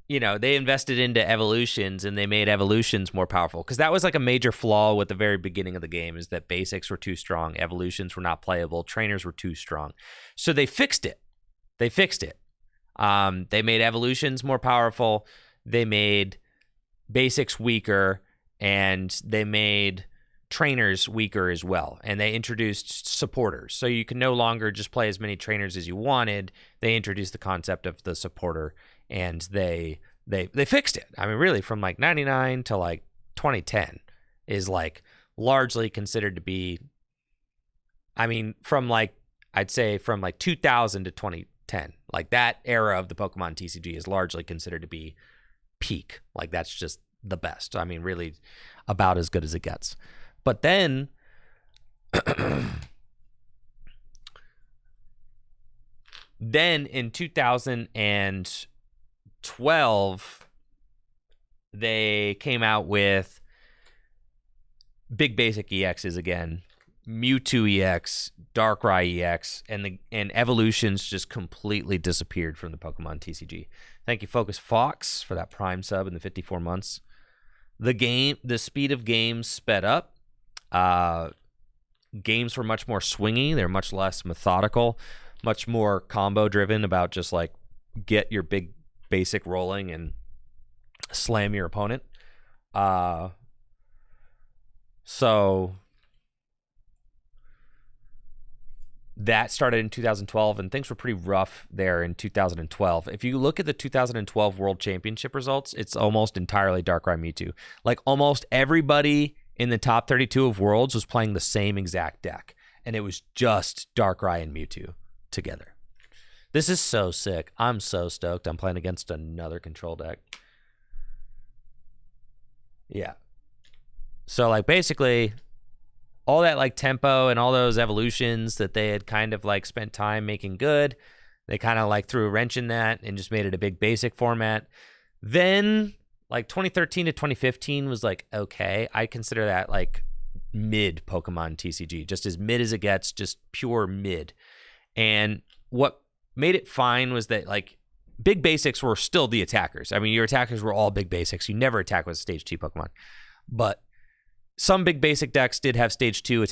they invested into evolutions and they made evolutions more powerful, because that was like a major flaw with the very beginning of the game, is that basics were too strong, evolutions were not playable, trainers were too strong. So they fixed it. They made evolutions more powerful, they made basics weaker, and they made trainers weaker as well, and they introduced supporters. So you can no longer just play as many trainers as you wanted. They introduced the concept of the supporter, and they fixed it. I mean, really, from like 99 to like 2010 is like largely considered to be, I mean, from like, I'd say from like 2000 to 2010, like that era of the Pokemon TCG is largely considered to be peak. Like that's just the best. I mean, really about as good as it gets. But then then in 2012 they came out with Big Basic EXs again, Mewtwo EX, Darkrai EX, and evolutions just completely disappeared from the Pokemon TCG. Thank you, Focus Fox, for that Prime sub in the 54 months. The speed of games sped up. Games were much more swingy. They're much less methodical, much more combo driven about just like get your Big Basic rolling and slam your opponent. So that started in 2012, and things were pretty rough there in 2012. If you look at the 2012 World Championship results, it's almost entirely Darkrai Mewtwo. Like almost everybody in the top 32 of Worlds was playing the same exact deck, and it was just Darkrai and Mewtwo together. This is so sick. I'm so stoked. I'm playing against another control deck. Yeah. So like basically all that like tempo and all those evolutions that they had kind of like spent time making good, they kind of like threw a wrench in that and just made it a Big Basic format. Then like 2013 to 2015 was like, okay, I consider that like mid Pokemon TCG, just as mid as it gets, just pure mid. And what made it fine was that like Big Basics were still the attackers. I mean, your attackers were all Big Basics. You never attack with stage 2 Pokemon. But some Big Basic decks did have stage 2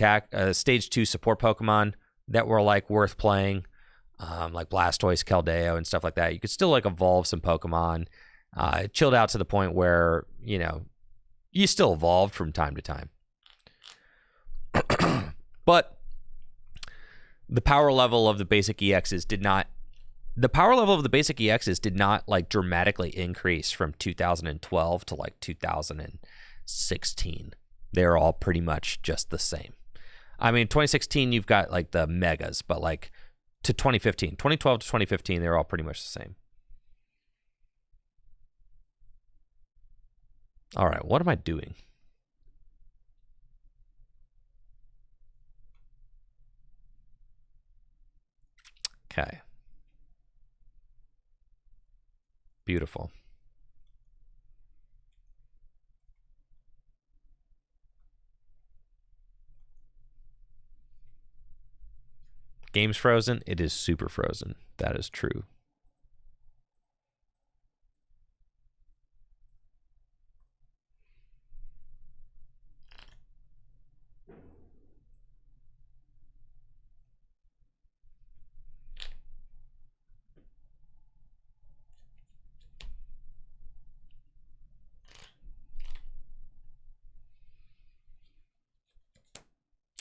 stage 2 support Pokemon that were like worth playing, like Blastoise, Keldeo, and stuff like that. You could still like evolve some Pokemon. It chilled out to the point where, you know, you still evolved from time to time. But the power level of the basic EXs did not like dramatically increase from 2012 to like 2016. They're all pretty much just the same. I mean, 2016, you've got like the megas, but like to 2015, 2012 to 2015, they're all pretty much the same. All right, what am I doing? Okay. Beautiful. Game's frozen. It is super frozen. That is true.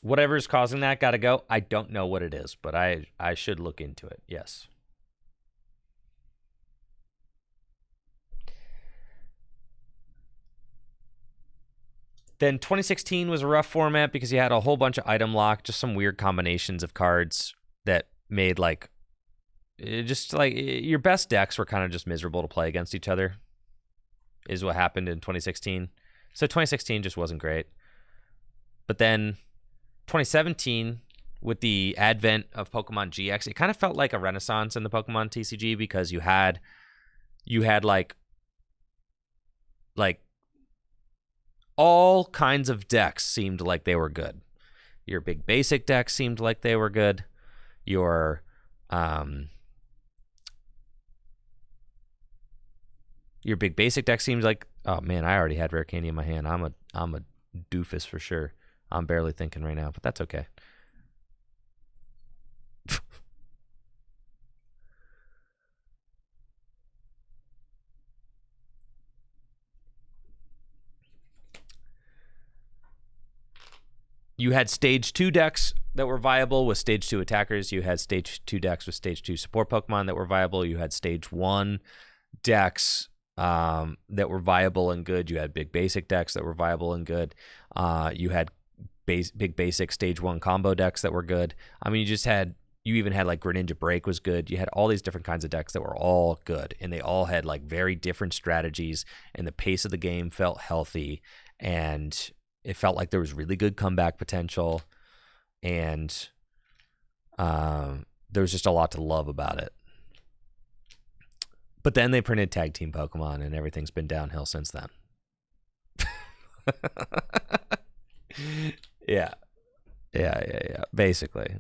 Whatever's causing that got to go. I don't know what it is, but I should look into it. Yes. Then 2016 was a rough format because you had a whole bunch of item lock, just some weird combinations of cards that made like just like your best decks were kind of just miserable to play against each other. Is what happened in 2016. So 2016 just wasn't great. But then 2017, with the advent of Pokemon GX, it kind of felt like a renaissance in the Pokemon TCG because you had like all kinds of decks seemed like they were good. Your Big Basic deck seemed like they were good. Your Big Basic deck seems like, oh man, I already had Rare Candy in my hand. I'm a doofus for sure. I'm barely thinking right now, but that's okay. You had stage 2 decks that were viable with stage 2 attackers. You had stage 2 decks with stage 2 support Pokemon that were viable. You had stage 1 decks that were viable and good. You had big basic decks that were viable and good. You had big basic stage 1 combo decks that were good. I mean, you even had like Greninja Break was good. You had all these different kinds of decks that were all good, and they all had like very different strategies, and the pace of the game felt healthy, and it felt like there was really good comeback potential, and there was just a lot to love about it. But then they printed Tag Team Pokemon, and everything's been downhill since then. Yeah. Basically,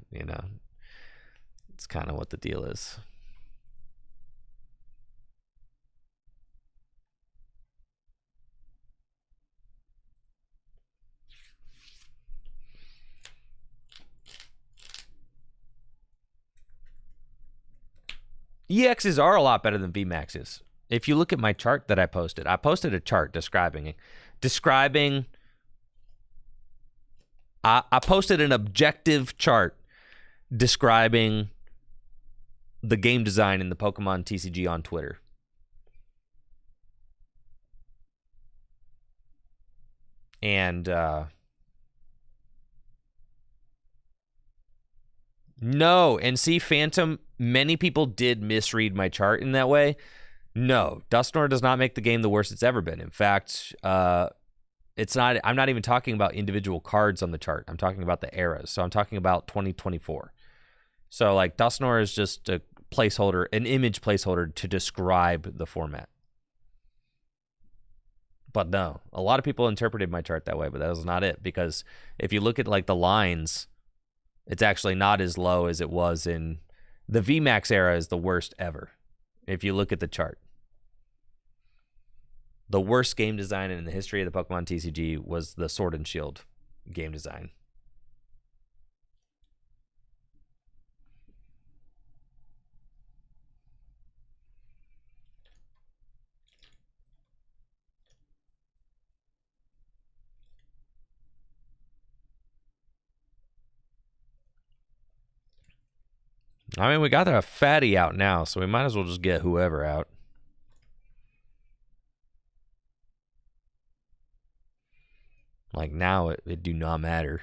it's kind of what the deal is. EXs are a lot better than VMAXs. If you look at my chart that I posted a chart describing. I posted an objective chart describing the game design in the Pokemon TCG on Twitter. And no, and see, Phantom, many people did misread my chart in that way. No, Dusknoir does not make the game the worst it's ever been. In fact, it's not. I'm not even talking about individual cards on the chart. I'm talking about the eras. So I'm talking about 2024. So like Dusknoir is just a placeholder, an image placeholder to describe the format. But no, a lot of people interpreted my chart that way, but that was not it. Because if you look at like the lines, it's actually not as low as it was in the VMAX era. Is the worst ever. If you look at the chart, the worst game design in the history of the Pokemon TCG was the Sword and Shield game design. I mean, we got a fatty out now, so we might as well just get whoever out. Like now, it do not matter.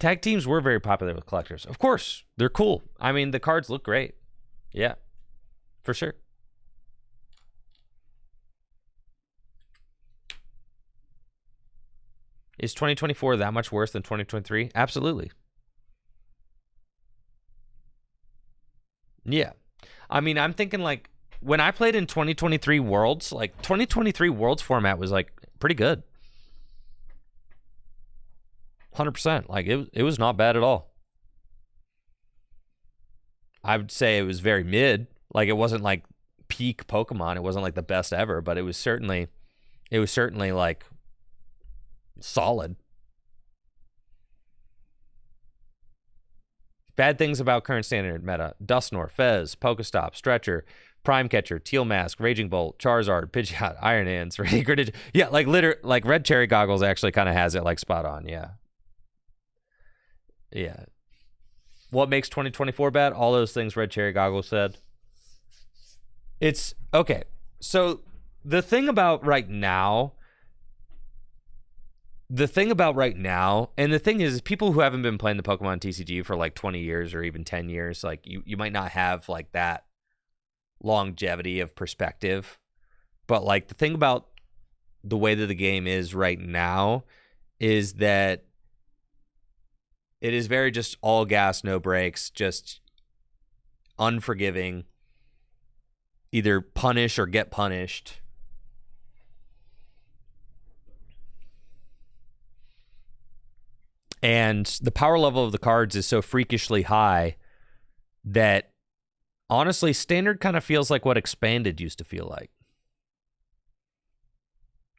Tag teams were very popular with collectors. Of course, they're cool. I mean, the cards look great. Yeah, for sure. Is 2024 that much worse than 2023? Absolutely. Yeah. I mean, I'm thinking like when I played in 2023 Worlds, like 2023 Worlds format was like pretty good. 100%. Like it was not bad at all. I would say it was very mid. Like it wasn't like peak Pokemon. It wasn't like the best ever, but it was certainly like solid. Bad things about current standard meta: Dusknoir, Fez, Pokestop, Stretcher, Prime Catcher, Teal Mask, Raging Bolt, Charizard, Pidgeot, Iron Hands, Greninja. Yeah, like Red Cherry Goggles actually kind of has it like spot on. Yeah. Yeah. What makes 2024 bad? All those things Red Cherry Goggles said. It's okay. So the thing about right now, and the thing is people who haven't been playing the Pokemon TCG for like 20 years or even 10 years, like you might not have like that longevity of perspective. But like the thing about the way that the game is right now is that It is very just all gas, no brakes, just unforgiving. Either punish or get punished. And the power level of the cards is so freakishly high that honestly, Standard kind of feels like what Expanded used to feel like.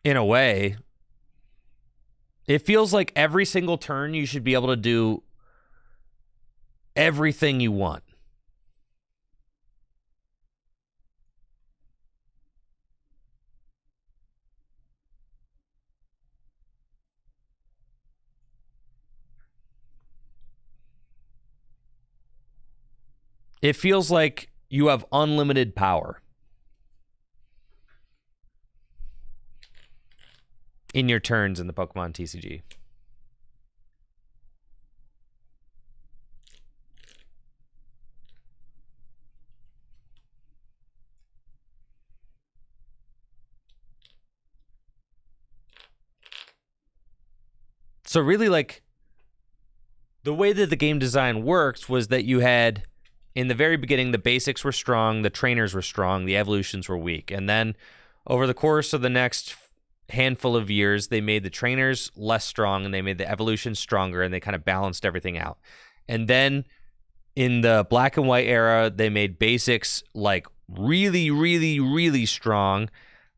In a way, it feels like every single turn you should be able to do everything you want. It feels like you have unlimited power in your turns in the Pokemon TCG. So really, like, the way that the game design works was that you had, in the very beginning, the basics were strong, the trainers were strong, the evolutions were weak. And then over the course of the next handful of years, they made the trainers less strong and they made the evolutions stronger, and they kind of balanced everything out. And then in the black and white era, they made basics like really, really, really strong,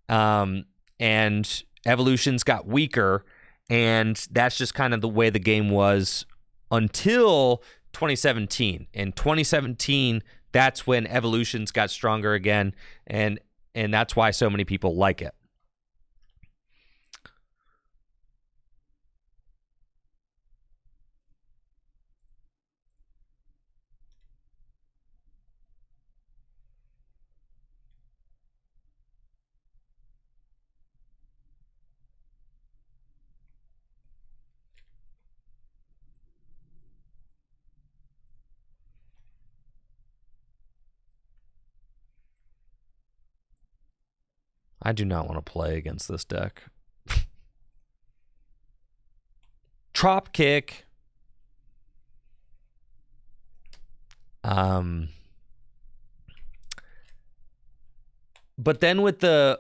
and evolutions got weaker. And that's just kind of the way the game was until 2017. In 2017, that's when evolutions got stronger again, and that's why so many people like it. I do not want to play against this deck. Trop kick. But then with the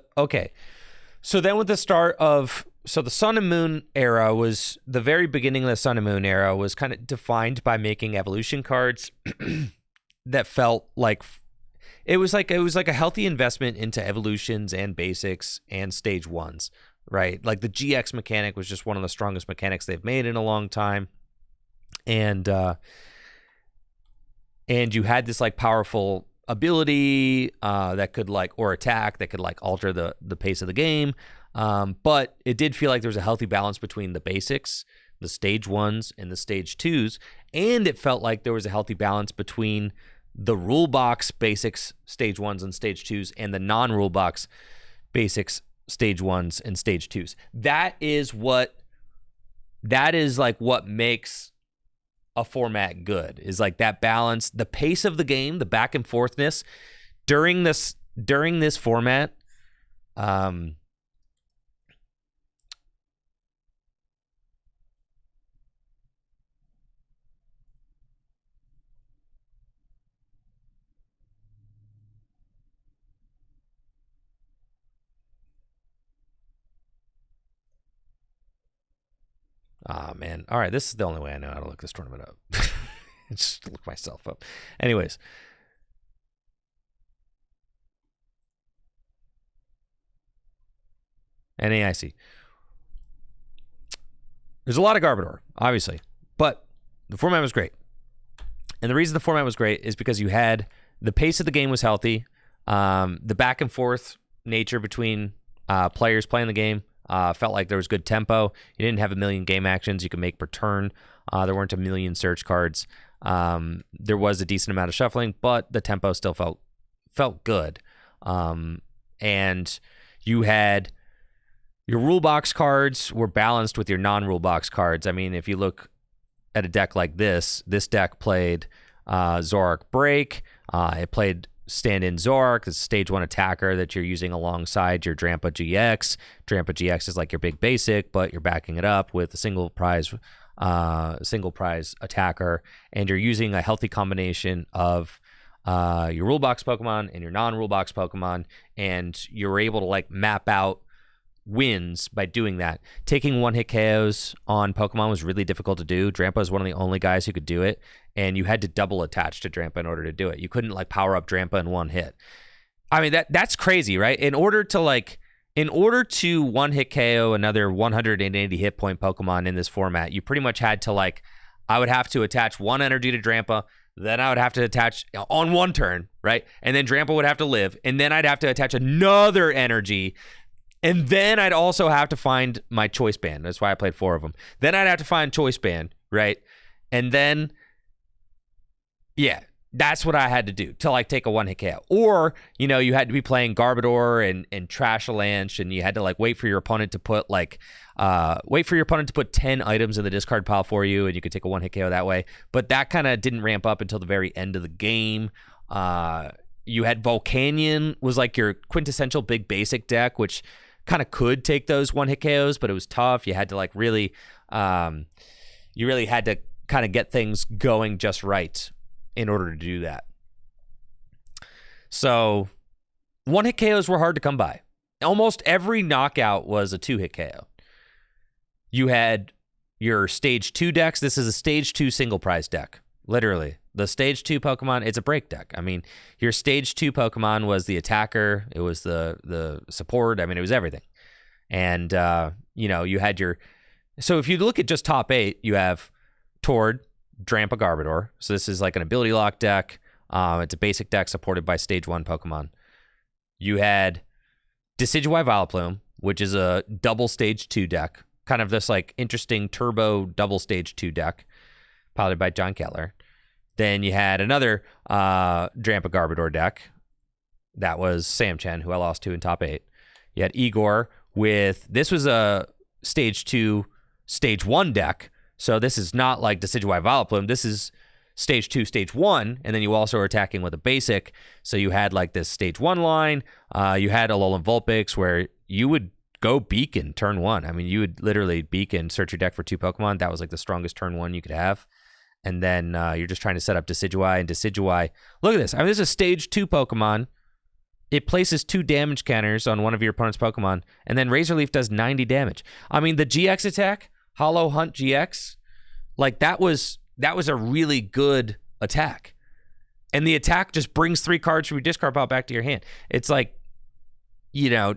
start of, so the Sun and Moon era was, the very beginning of the Sun and Moon era was kind of defined by making evolution cards that felt like it was like a healthy investment into evolutions and basics and stage ones, right? Like the GX mechanic was just one of the strongest mechanics they've made in a long time. And you had this like powerful ability that could like, or attack that could like alter the pace of the game. But it did feel like there was a healthy balance between the basics, the stage ones, and the stage twos. And it felt like there was a healthy balance between the rule box basics stage ones and stage twos and the non-rule box basics stage ones and stage twos. That is like what makes a format good, is like that balance, the pace of the game, the back and forthness during this format. Ah, man. All right, this is the only way I know how to look this tournament up. Just look myself up. Anyways. NAIC. There's a lot of Garbodor, obviously, but the format was great. And the reason the format was great is because you had the pace of the game was healthy, the back and forth nature between players playing the game felt like there was good tempo. You didn't have a million game actions you could make per turn. There weren't a million search cards. There was a decent amount of shuffling, but the tempo still felt good. And you had your rule box cards were balanced with your non-rule box cards. I mean, if you look at a deck like this deck played Zoroark Break. It played stand-in Zoroark, the stage 1 attacker that you're using alongside your Drampa GX. Drampa GX is like your big basic, but you're backing it up with a single prize single prize attacker, and you're using a healthy combination of your rule box Pokemon and your non-rule box Pokemon, and you're able to like map out wins by doing that. Taking one-hit KOs on Pokemon was really difficult to do. Drampa is one of the only guys who could do it, and you had to double attach to Drampa in order to do it. You couldn't like power up Drampa in one hit. I mean, that's crazy, right? In order to one-hit KO another 180 hit point Pokemon in this format, you pretty much had to like, I would have to attach one energy to Drampa, then I would have to attach on one turn, right? And then Drampa would have to live, and then I'd have to attach another energy, and then I'd also have to find my choice band. That's why I played 4 of them. Then I'd have to find choice band, right? And then, yeah, that's what I had to do to like take a one-hit KO. Or, you know, you had to be playing Garbodor and Trashalanche, and you had to like wait for your opponent to put 10 items in the discard pile for you, and you could take a one-hit KO that way. But that kind of didn't ramp up until the very end of the game. You had Volcanion was like your quintessential big basic deck, which kind of could take those one-hit KOs, but it was tough. You had to like really, you really had to kind of get things going just right in order to do that. So one-hit KOs were hard to come by. Almost every knockout was a 2-hit KO. You had your stage 2 decks. This is a stage 2 single prize deck. Literally. The stage 2 Pokemon, it's a break deck. I mean, your stage 2 Pokemon was the attacker. It was the support. I mean, it was everything. And, you know, you had your... So if you look at just top 8, you have Tord, Drampa, Garbodor. So this is like an ability lock deck. It's a basic deck supported by stage 1 Pokemon. You had Decidueye Vileplume, which is a double stage 2 deck. Kind of this like interesting turbo double stage 2 deck piloted by John Kettler. Then you had another Drampa Garbodor deck. That was Sam Chen, who I lost to in top 8. You had Igor with... This was a stage 2, stage 1 deck. So this is not like Decidueye Vileplume. This is stage 2, stage 1. And then you also are attacking with a basic. So you had like this stage 1 line. You had Alolan Vulpix where you would go Beacon turn 1. I mean, you would literally Beacon, search your deck for 2 Pokemon. That was like the strongest turn 1 you could have. And then you're just trying to set up Decidueye, and Decidueye... Look at this. I mean, this is a stage 2 Pokemon. It places 2 damage counters on one of your opponent's Pokemon, and then Razor Leaf does 90 damage. I mean, the GX attack, Hollow Hunt GX, like that was a really good attack. And the attack just brings 3 cards from your discard pile back to your hand. It's like, you know...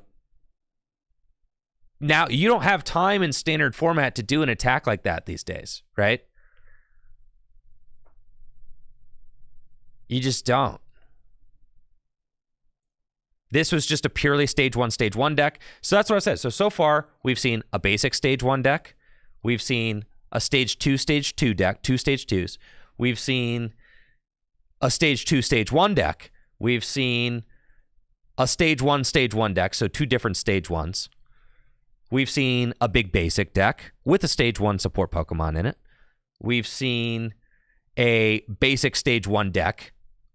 Now, you don't have time in standard format to do an attack like that these days, right? You just don't. This was just a purely stage 1 deck. So that's what I said. So far, we've seen a basic stage 1 deck. We've seen a stage 2 deck, 2 stage 2s. We've seen a stage 2 stage 1 deck. We've seen a stage 1 deck, so 2 different stage 1s. We've seen a big basic deck with a stage 1 support Pokemon in it. We've seen a basic stage 1 deck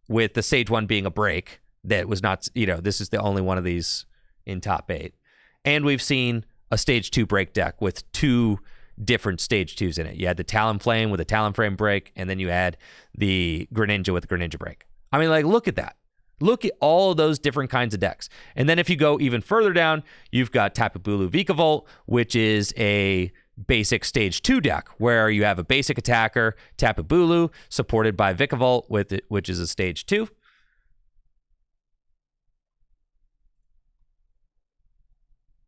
with the stage 1 being a break that was not, you know, this is the only one of these in top 8. And we've seen a stage 2 break deck with 2 different stage 2s in it. You had the Talonflame with a Talonflame break, and then you had the Greninja with a Greninja break. I mean, like, look at that. Look at all of those different kinds of decks. And then if you go even further down, you've got Tapu Bulu Vikavolt, which is a basic stage 2 deck where you have a basic attacker, Tapu Bulu, supported by Vikavolt, which is a stage 2.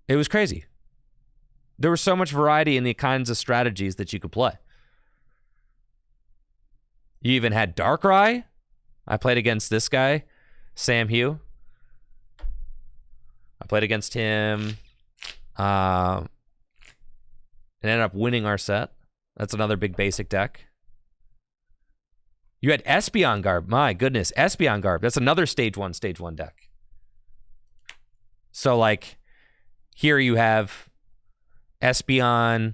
It was crazy. There was so much variety in the kinds of strategies that you could play. You even had Darkrai. I played against this guy, Sam Hugh. I played against him. And ended up winning our set. That's another big basic deck. You had Espeon Garb. My goodness, Espeon Garb. That's another stage 1 deck. So, like, here you have Espeon,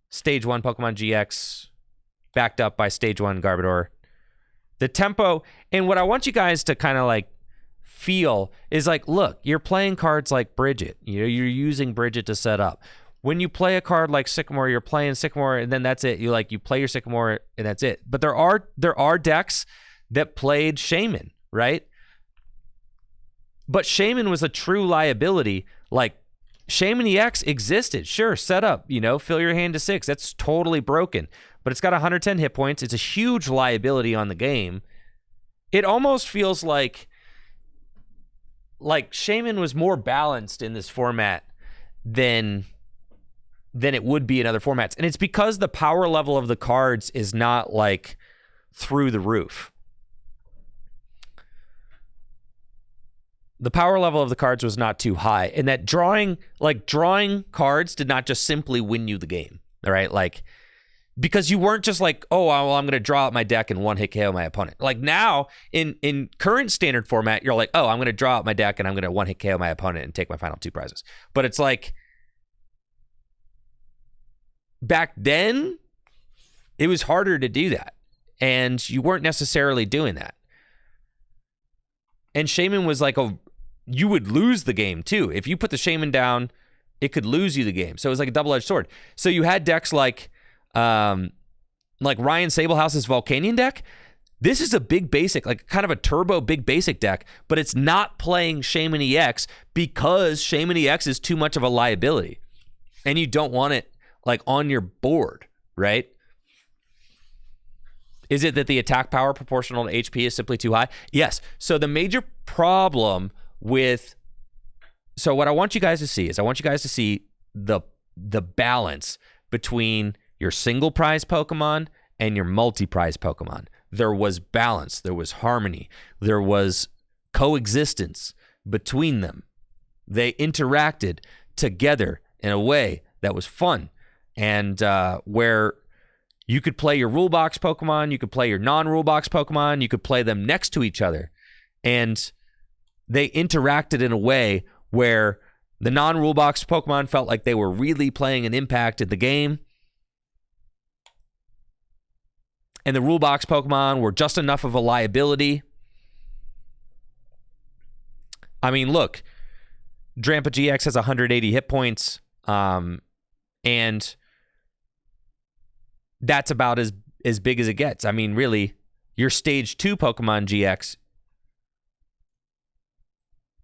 stage 1 Pokemon GX, backed up by stage 1 Garbodor. The tempo, and what I want you guys to kind of, like, feel is like, look, you're playing cards like Bridget. You know, you're using Bridget to set up. when you play a card like Sycamore, you're playing Sycamore, and then that's it. You play your Sycamore, and that's it. But there are decks that played Shaman, right? But Shaman was a true liability. Like, Shaman EX existed. Sure, set up, fill your hand to 6. That's totally broken. But it's got 110 hit points. It's a huge liability on the game. It almost feels like Shaman was more balanced in this format than it would be in other formats. And it's because the power level of the cards is not like through the roof. The power level of the cards was not too high. And that drawing cards did not just simply win you the game. All right. Like, because you weren't just like, oh, well, I'm going to draw out my deck and one hit KO my opponent. Like now in current standard format, you're like, oh, I'm going to draw out my deck and I'm going to one hit KO my opponent and take my final 2 prizes. But it's like, back then, it was harder to do that. And you weren't necessarily doing that. And Shaman was like you would lose the game too. If you put the Shaman down, it could lose you the game. So it was like a double-edged sword. So you had decks like Ryan Sablehouse's Volcanion deck. This is a big basic, like kind of a turbo big basic deck, but it's not playing Shaman EX because Shaman EX is too much of a liability. And you don't want it like on your board, right? Is it that the attack power proportional to HP is simply too high? Yes. So the major problem so what I want you guys to see is I want you guys to see the balance between your single prize Pokemon and your multi-prize Pokemon. There was balance, there was harmony, there was coexistence between them. They interacted together in a way that was fun, and where you could play your rule box Pokemon, you could play your non-rule box Pokemon, you could play them next to each other, and they interacted in a way where the non-rule box Pokemon felt like they were really playing an impact in the game, and the rule box Pokemon were just enough of a liability. I mean, look, Drampa GX has 180 hit points, and that's about as big as it gets. I mean, really, your Stage 2 Pokemon GX,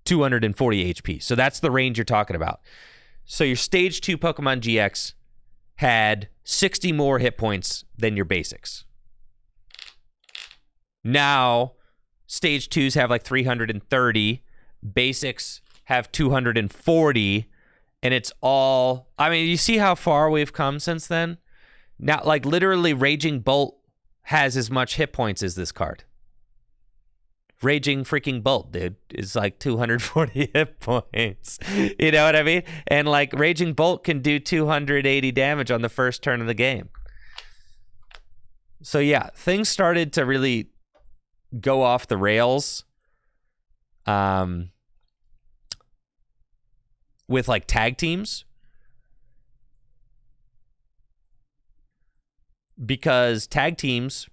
240 HP. So that's the range you're talking about. So your Stage 2 Pokemon GX had 60 more hit points than your basics. Now, Stage 2s have like 330. Basics have 240. And it's all... I mean, you see how far we've come since then? Now, like, literally, Raging Bolt has as much hit points as this card. Raging freaking Bolt, dude, is like 240 hit points. You know what I mean? And, like, Raging Bolt can do 280 damage on the first turn of the game. So, yeah, things started to really go off the rails with, like, tag teams. Because tag teams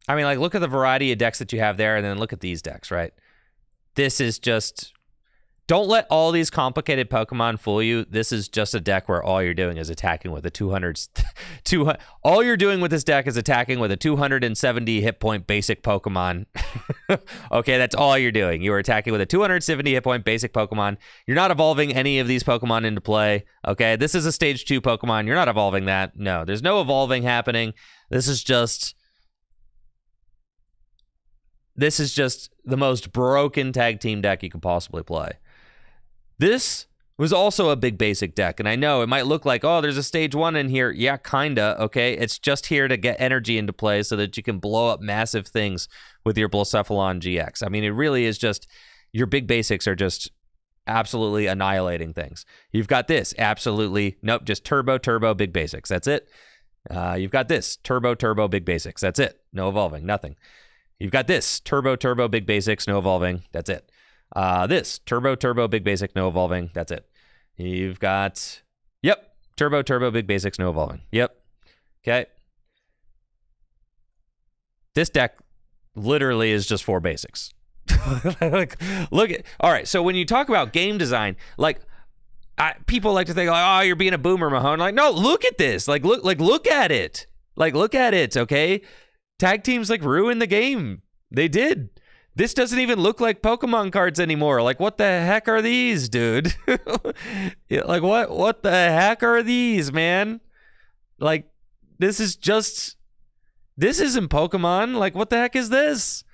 I mean, like, look at the variety of decks that you have there, and then look at these decks, right? This is just... Don't let all these complicated Pokemon fool you. This is just a deck where all you're doing is attacking with a 200... all you're doing with this deck is attacking with a 270 hit point basic Pokemon. Okay, that's all you're doing. You are attacking with a 270 hit point basic Pokemon. You're not evolving any of these Pokemon into play. Okay, this is a Stage 2 Pokemon. You're not evolving that. No, there's no evolving happening. This is just the most broken tag team deck you could possibly play. This was also a big basic deck, and I know it might look like, oh, there's a Stage 1 in here. Yeah, kinda, okay? It's just here to get energy into play so that you can blow up massive things with your Blacephalon GX. I mean, it really is just, your big basics are just absolutely annihilating things. You've got this, absolutely, nope, just turbo, big basics. That's it. You've got this, turbo, big basics. That's it. No evolving, nothing. You've got this, turbo, big basics, no evolving. That's it. This, turbo, big basic, no evolving. That's it. You've got, yep, turbo, big basics, no evolving. Yep. Okay. This deck literally is just 4 basics. Like, look at, all right. So when you talk about game design, like, people like to think like, oh, you're being a boomer, Mahone. Like, no, look at this. Like, look at it. Like, look at it. Okay. Tag teams like ruined the game. They did. This doesn't even look like Pokemon cards anymore. Like, what the heck are these, dude? Like, what the heck are these, man? Like, this isn't Pokemon. Like, what the heck is this?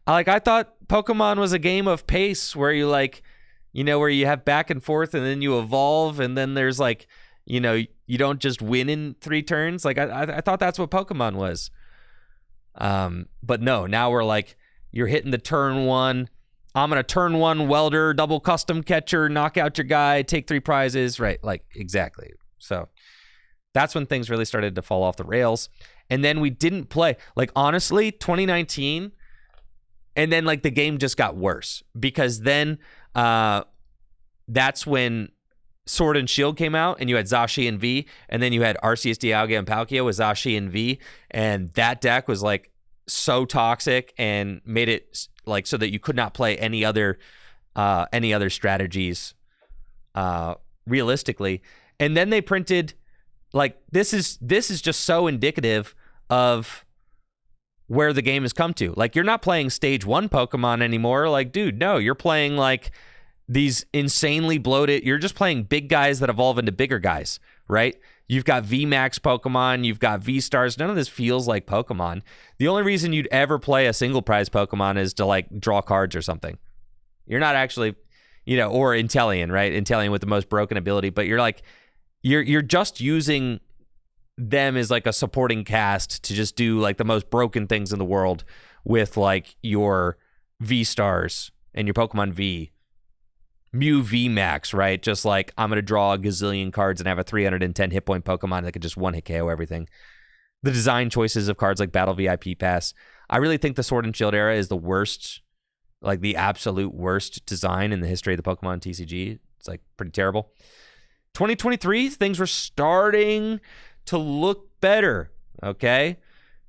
Like, I thought Pokemon was a game of pace where you like, where you have back and forth and then you evolve and then there's like, you don't just win in 3 turns. Like, I thought that's what Pokemon was. But no, now we're like, you're hitting the turn 1. I'm going to turn 1 welder, double custom catcher, knock out your guy, take 3 prizes. Right. Like, exactly. So that's when things really started to fall off the rails. And then we didn't play, like, honestly, 2019. And then like the game just got worse because then that's when Sword and Shield came out and you had Zashi and V, and then you had Arceus, Dialga, and Palkia with Zashi and V, and that deck was like so toxic and made it like so that you could not play any other strategies realistically. And then they printed, like, this is just so indicative of where the game has come to. Like, you're not playing stage 1 Pokemon anymore. Like, dude, no, you're playing like these insanely bloated, you're just playing big guys that evolve into bigger guys, right? You've got VMAX Pokemon, you've got V-Stars. None of this feels like Pokemon. The only reason you'd ever play a single prize Pokemon is to like draw cards or something. You're not actually, or Inteleon, right? Inteleon with the most broken ability, but you're like, you're just using them as like a supporting cast to just do like the most broken things in the world with like your V-Stars and your Pokemon V. Mew VMAX, right? Just like, I'm going to draw a gazillion cards and have a 310 hit point Pokemon that could just one-hit KO everything. The design choices of cards like Battle VIP Pass. I really think the Sword and Shield era is the worst, like the absolute worst design in the history of the Pokemon TCG. It's like pretty terrible. 2023, things were starting to look better, okay?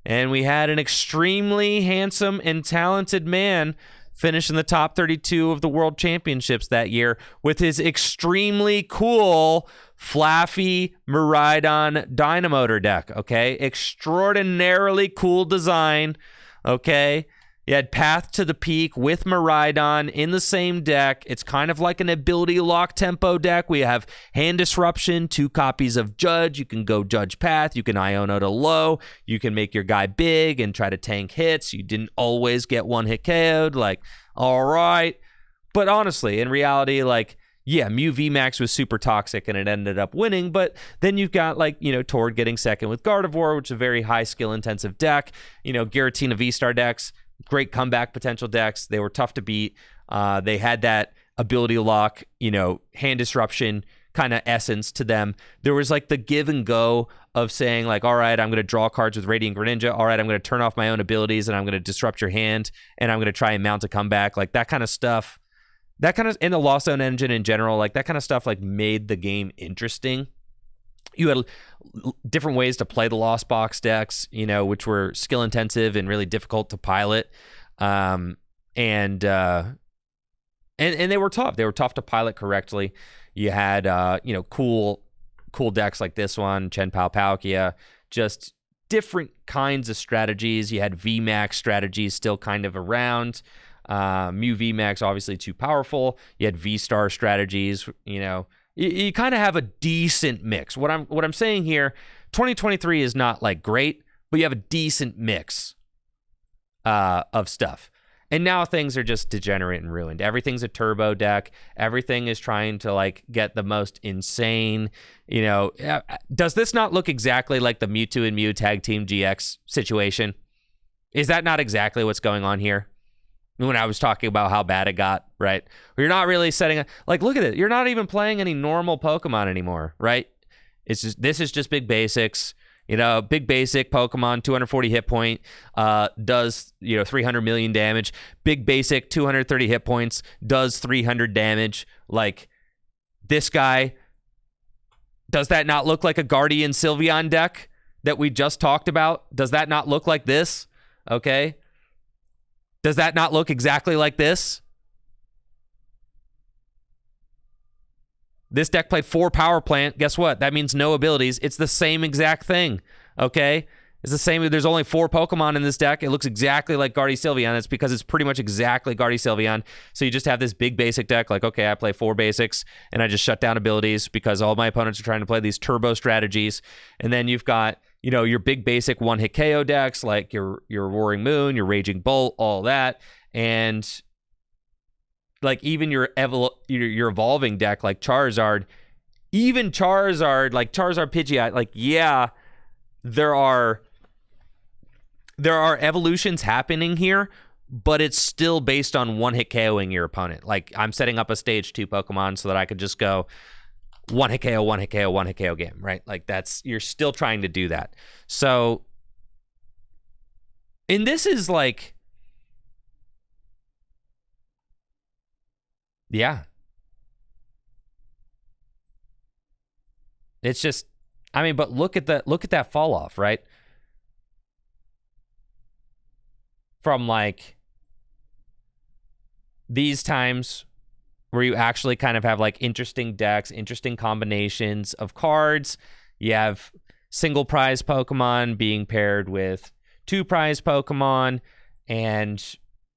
And we had an extremely handsome and talented man finish in the top 32 of the World Championships that year with his extremely cool Flaffy Miraidon Dynamotor deck, okay? Extraordinarily cool design, okay? You had Path to the Peak with Miraidon in the same deck. It's kind of like an ability lock tempo deck. We have Hand Disruption, 2 copies of Judge. You can go Judge Path. You can Iono to low. You can make your guy big and try to tank hits. You didn't always get one hit KO'd. Like, all right. But honestly, in reality, like, yeah, Mew VMAX was super toxic and it ended up winning. But then you've got like, Tord getting second with Gardevoir, which is a very high skill intensive deck. Giratina V-Star decks. Great comeback potential decks. They were tough to beat. They had that ability lock, hand disruption kind of essence to them. There was like the give and go of saying like, all right, I'm going to draw cards with Radiant Greninja. All right, I'm going to turn off my own abilities and I'm going to disrupt your hand and I'm going to try and mount a comeback. Like that kind of stuff, in the Lost Zone engine in general, like that kind of stuff like made the game interesting. You had different ways to play the Lost Box decks, which were skill intensive and really difficult to pilot. And they were tough. They were tough to pilot correctly. You had, cool decks like this one, Chen-Pao Palkia, just different kinds of strategies. You had VMAX strategies still kind of around. Mew VMAX, obviously too powerful. You had V-Star strategies, You kind of have a decent mix. What I'm saying here, 2023 is not like great, but you have a decent mix of stuff. And now things are just degenerate and ruined. Everything's a turbo deck. Everything is trying to like get the most insane, Does this not look exactly like the Mewtwo and Mew Tag Team GX situation? Is that not exactly what's going on here? When I was talking about how bad it got, right? You're not really setting like, look at it. You're not even playing any normal Pokemon anymore, right? This is just big basics. Big basic Pokemon, 240 hit point, does 300 million damage. Big basic, 230 hit points, does 300 damage. Like this guy, does that not look like a Guardian Sylveon deck? that we just talked about, does that not look like this? Okay. Does that not look exactly like this? This deck played 4 power plant. Guess what? That means no abilities. It's the same exact thing. Okay? It's the same. There's only 4 Pokemon in this deck. It looks exactly like Guardy Sylveon. That's because it's pretty much exactly Guardy Sylveon. So you just have this big basic deck. Like, okay, I play 4 basics, and I just shut down abilities because all my opponents are trying to play these turbo strategies. And then you've got, you know, your big basic one-hit KO decks, like your Roaring Moon, your Raging Bolt, all that. And like even your evolving deck, like Charizard, even Charizard, like Charizard Pidgeot, like, yeah, there are evolutions happening here, but it's still based on one-hit KOing your opponent. Like, I'm setting up a stage 2 Pokemon so that I could just go one-hit KO, one-hit KO, one-hit KO game, right? Like, that's, you're still trying to do that. So, and this is like, yeah. It's just, I mean, but look at that fall off, right? From like these times where you actually kind of have like interesting decks, interesting combinations of cards. You have single prize Pokemon being paired with 2 prize Pokemon, and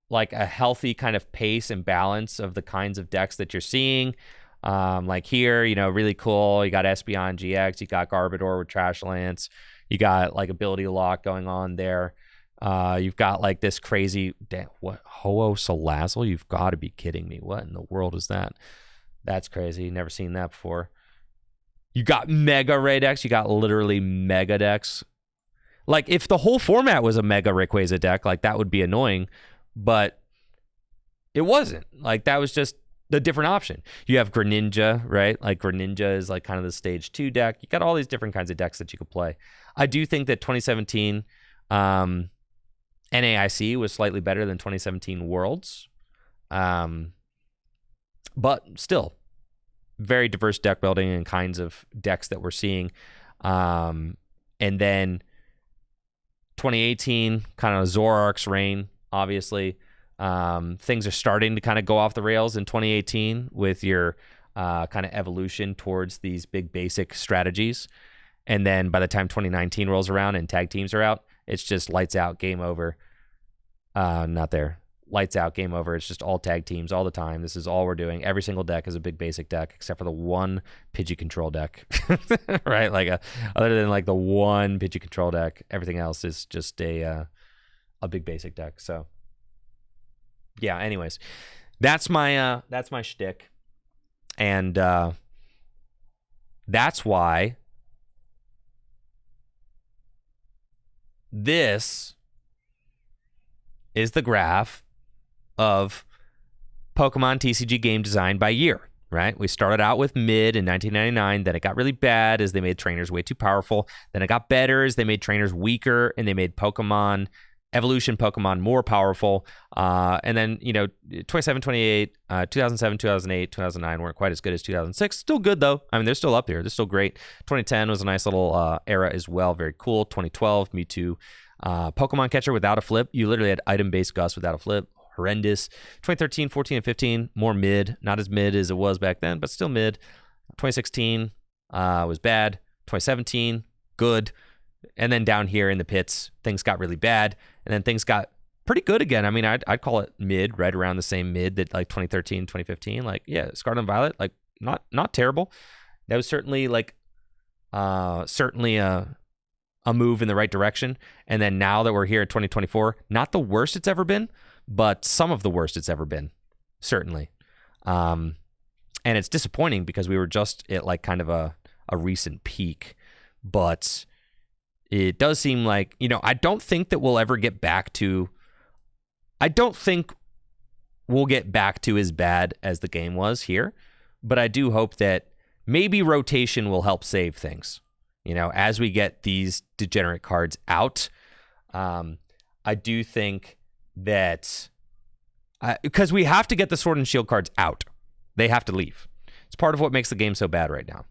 like a healthy kind of pace and balance of the kinds of decks that you're seeing. Like here, you know, really cool. You got Espeon GX, you got Garbodor with Trash Lance, you got like ability lock going on there. You've got like this crazy, what, Ho-Oh Salazzle? You've got to be kidding me. What in the world is that? That's crazy. Never seen that before. You got Mega Ray decks. You got literally Mega decks. Like, if the whole format was a Mega Rayquaza deck, like, that would be annoying. But it wasn't. Like, that was just the different option. You have Greninja, right? Like, Greninja is like kind of the stage 2 deck. You got all these different kinds of decks that you could play. I do think that 2017 NAIC was slightly better than 2017 Worlds. But still, very diverse deck building and kinds of decks that we're seeing. And then 2018, kind of Zoroark's reign, obviously. Things are starting to kind of go off the rails in 2018 with your kind of evolution towards these big basic strategies. And then by the time 2019 rolls around and tag teams are out, it's just lights out, game over. Not there. Lights out, game over. It's just all tag teams all the time. This is all we're doing. Every single deck is a big basic deck, except for the one Pidgey control deck, right? Like other than like the one Pidgey control deck, everything else is just a big basic deck. So yeah. Anyways, that's my shtick, and that's why this is the graph of Pokemon TCG game design by year, right? We started out with mid in 1999, then it got really bad as they made trainers way too powerful. Then it got better as they made trainers weaker, and they made Pokemon evolution Pokemon more powerful. And then, 27, 28, 2007, 2008, 2009 weren't quite as good as 2006. Still good, though. I mean, they're still up there. They're still great. 2010 was a nice little era as well. Very cool. 2012, Mewtwo. Pokemon Catcher without a flip. You literally had item-based Gus without a flip. Horrendous. 2013, 14, and 15, more mid. Not as mid as it was back then, but still mid. 2016 was bad. 2017, good. And then down here in the pits, things got really bad. And then things got pretty good again. I mean, I'd call it mid, right around the same mid that like 2013, 2015. Like, yeah, Scarlet and Violet, like not terrible. That was certainly like certainly a move in the right direction. And then now that we're here in 2024, not the worst it's ever been, but some of the worst it's ever been, certainly. And it's disappointing because we were just at like kind of a recent peak, but it does seem like, I don't think that we'll ever get back to, I don't think we'll get back to as bad as the game was here, but I do hope that maybe rotation will help save things. As we get these degenerate cards out, I do think that, because we have to get the Sword and Shield cards out. They have to leave. It's part of what makes the game so bad right now.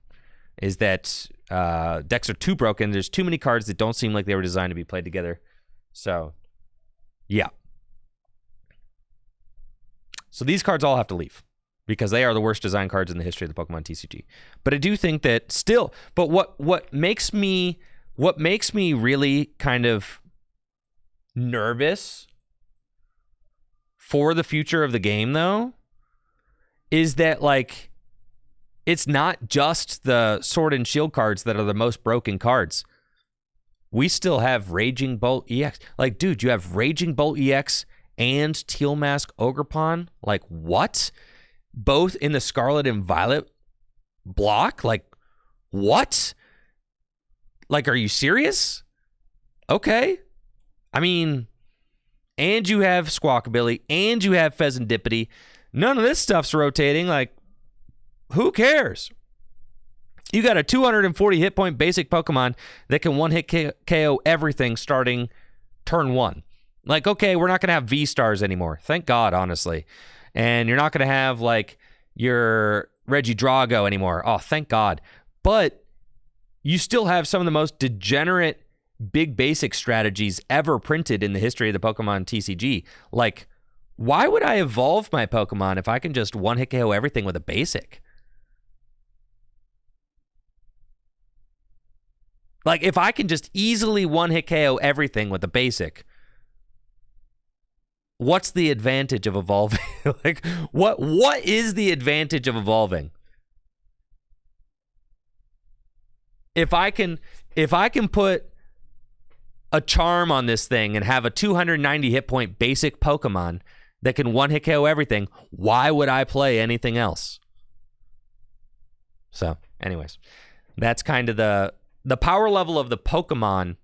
is that decks are too broken. There's too many cards that don't seem like they were designed to be played together. So, yeah. So these cards all have to leave because they are the worst design cards in the history of the Pokemon TCG. But I do think that still, but what makes me really kind of nervous for the future of the game, though, is that, like, it's not just the Sword and Shield cards that are the most broken cards. We still have Raging Bolt EX. Like, dude, you have Raging Bolt EX and Teal Mask Ogerpon. Like, what? Both in the Scarlet and Violet block? Like, what? Like, are you serious? Okay. I mean, and you have Squawkabilly, and you have Pheasantipity. None of this stuff's rotating. Like, who cares? You got a 240 hit point basic Pokemon that can one-hit KO everything starting turn 1. Like, okay, we're not going to have V-Stars anymore. Thank God, honestly. And you're not going to have, like, your Regidrago anymore. Oh, thank God. But you still have some of the most degenerate big basic strategies ever printed in the history of the Pokemon TCG. Like, why would I evolve my Pokemon if I can just one-hit KO everything with a basic? Like, if I can just easily one-hit KO everything with a basic, what's the advantage of evolving? Like, what is the advantage of evolving? If I can put a charm on this thing and have a 290 hit point basic Pokemon that can one-hit KO everything, why would I play anything else? So, anyways, that's kind of the power level of the Pokemon.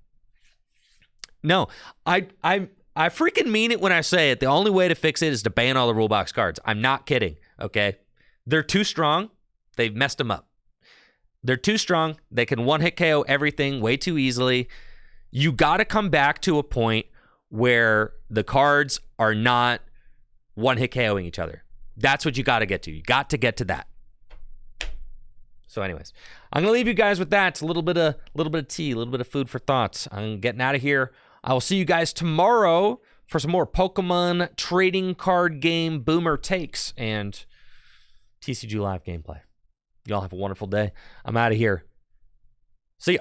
No, I freaking mean it when I say it. The only way to fix it is to ban all the rule box cards. I'm not kidding, okay? They're too strong. They've messed them up. They're too strong. They can one-hit KO everything way too easily. You got to come back to a point where the cards are not one-hit KOing each other. That's what you got to get to. You got to get to that. So anyways, I'm going to leave you guys with that. It's a little bit of tea, a little bit of food for thoughts. I'm getting out of here. I will see you guys tomorrow for some more Pokemon trading card game boomer takes and TCG Live gameplay. Y'all have a wonderful day. I'm out of here. See ya.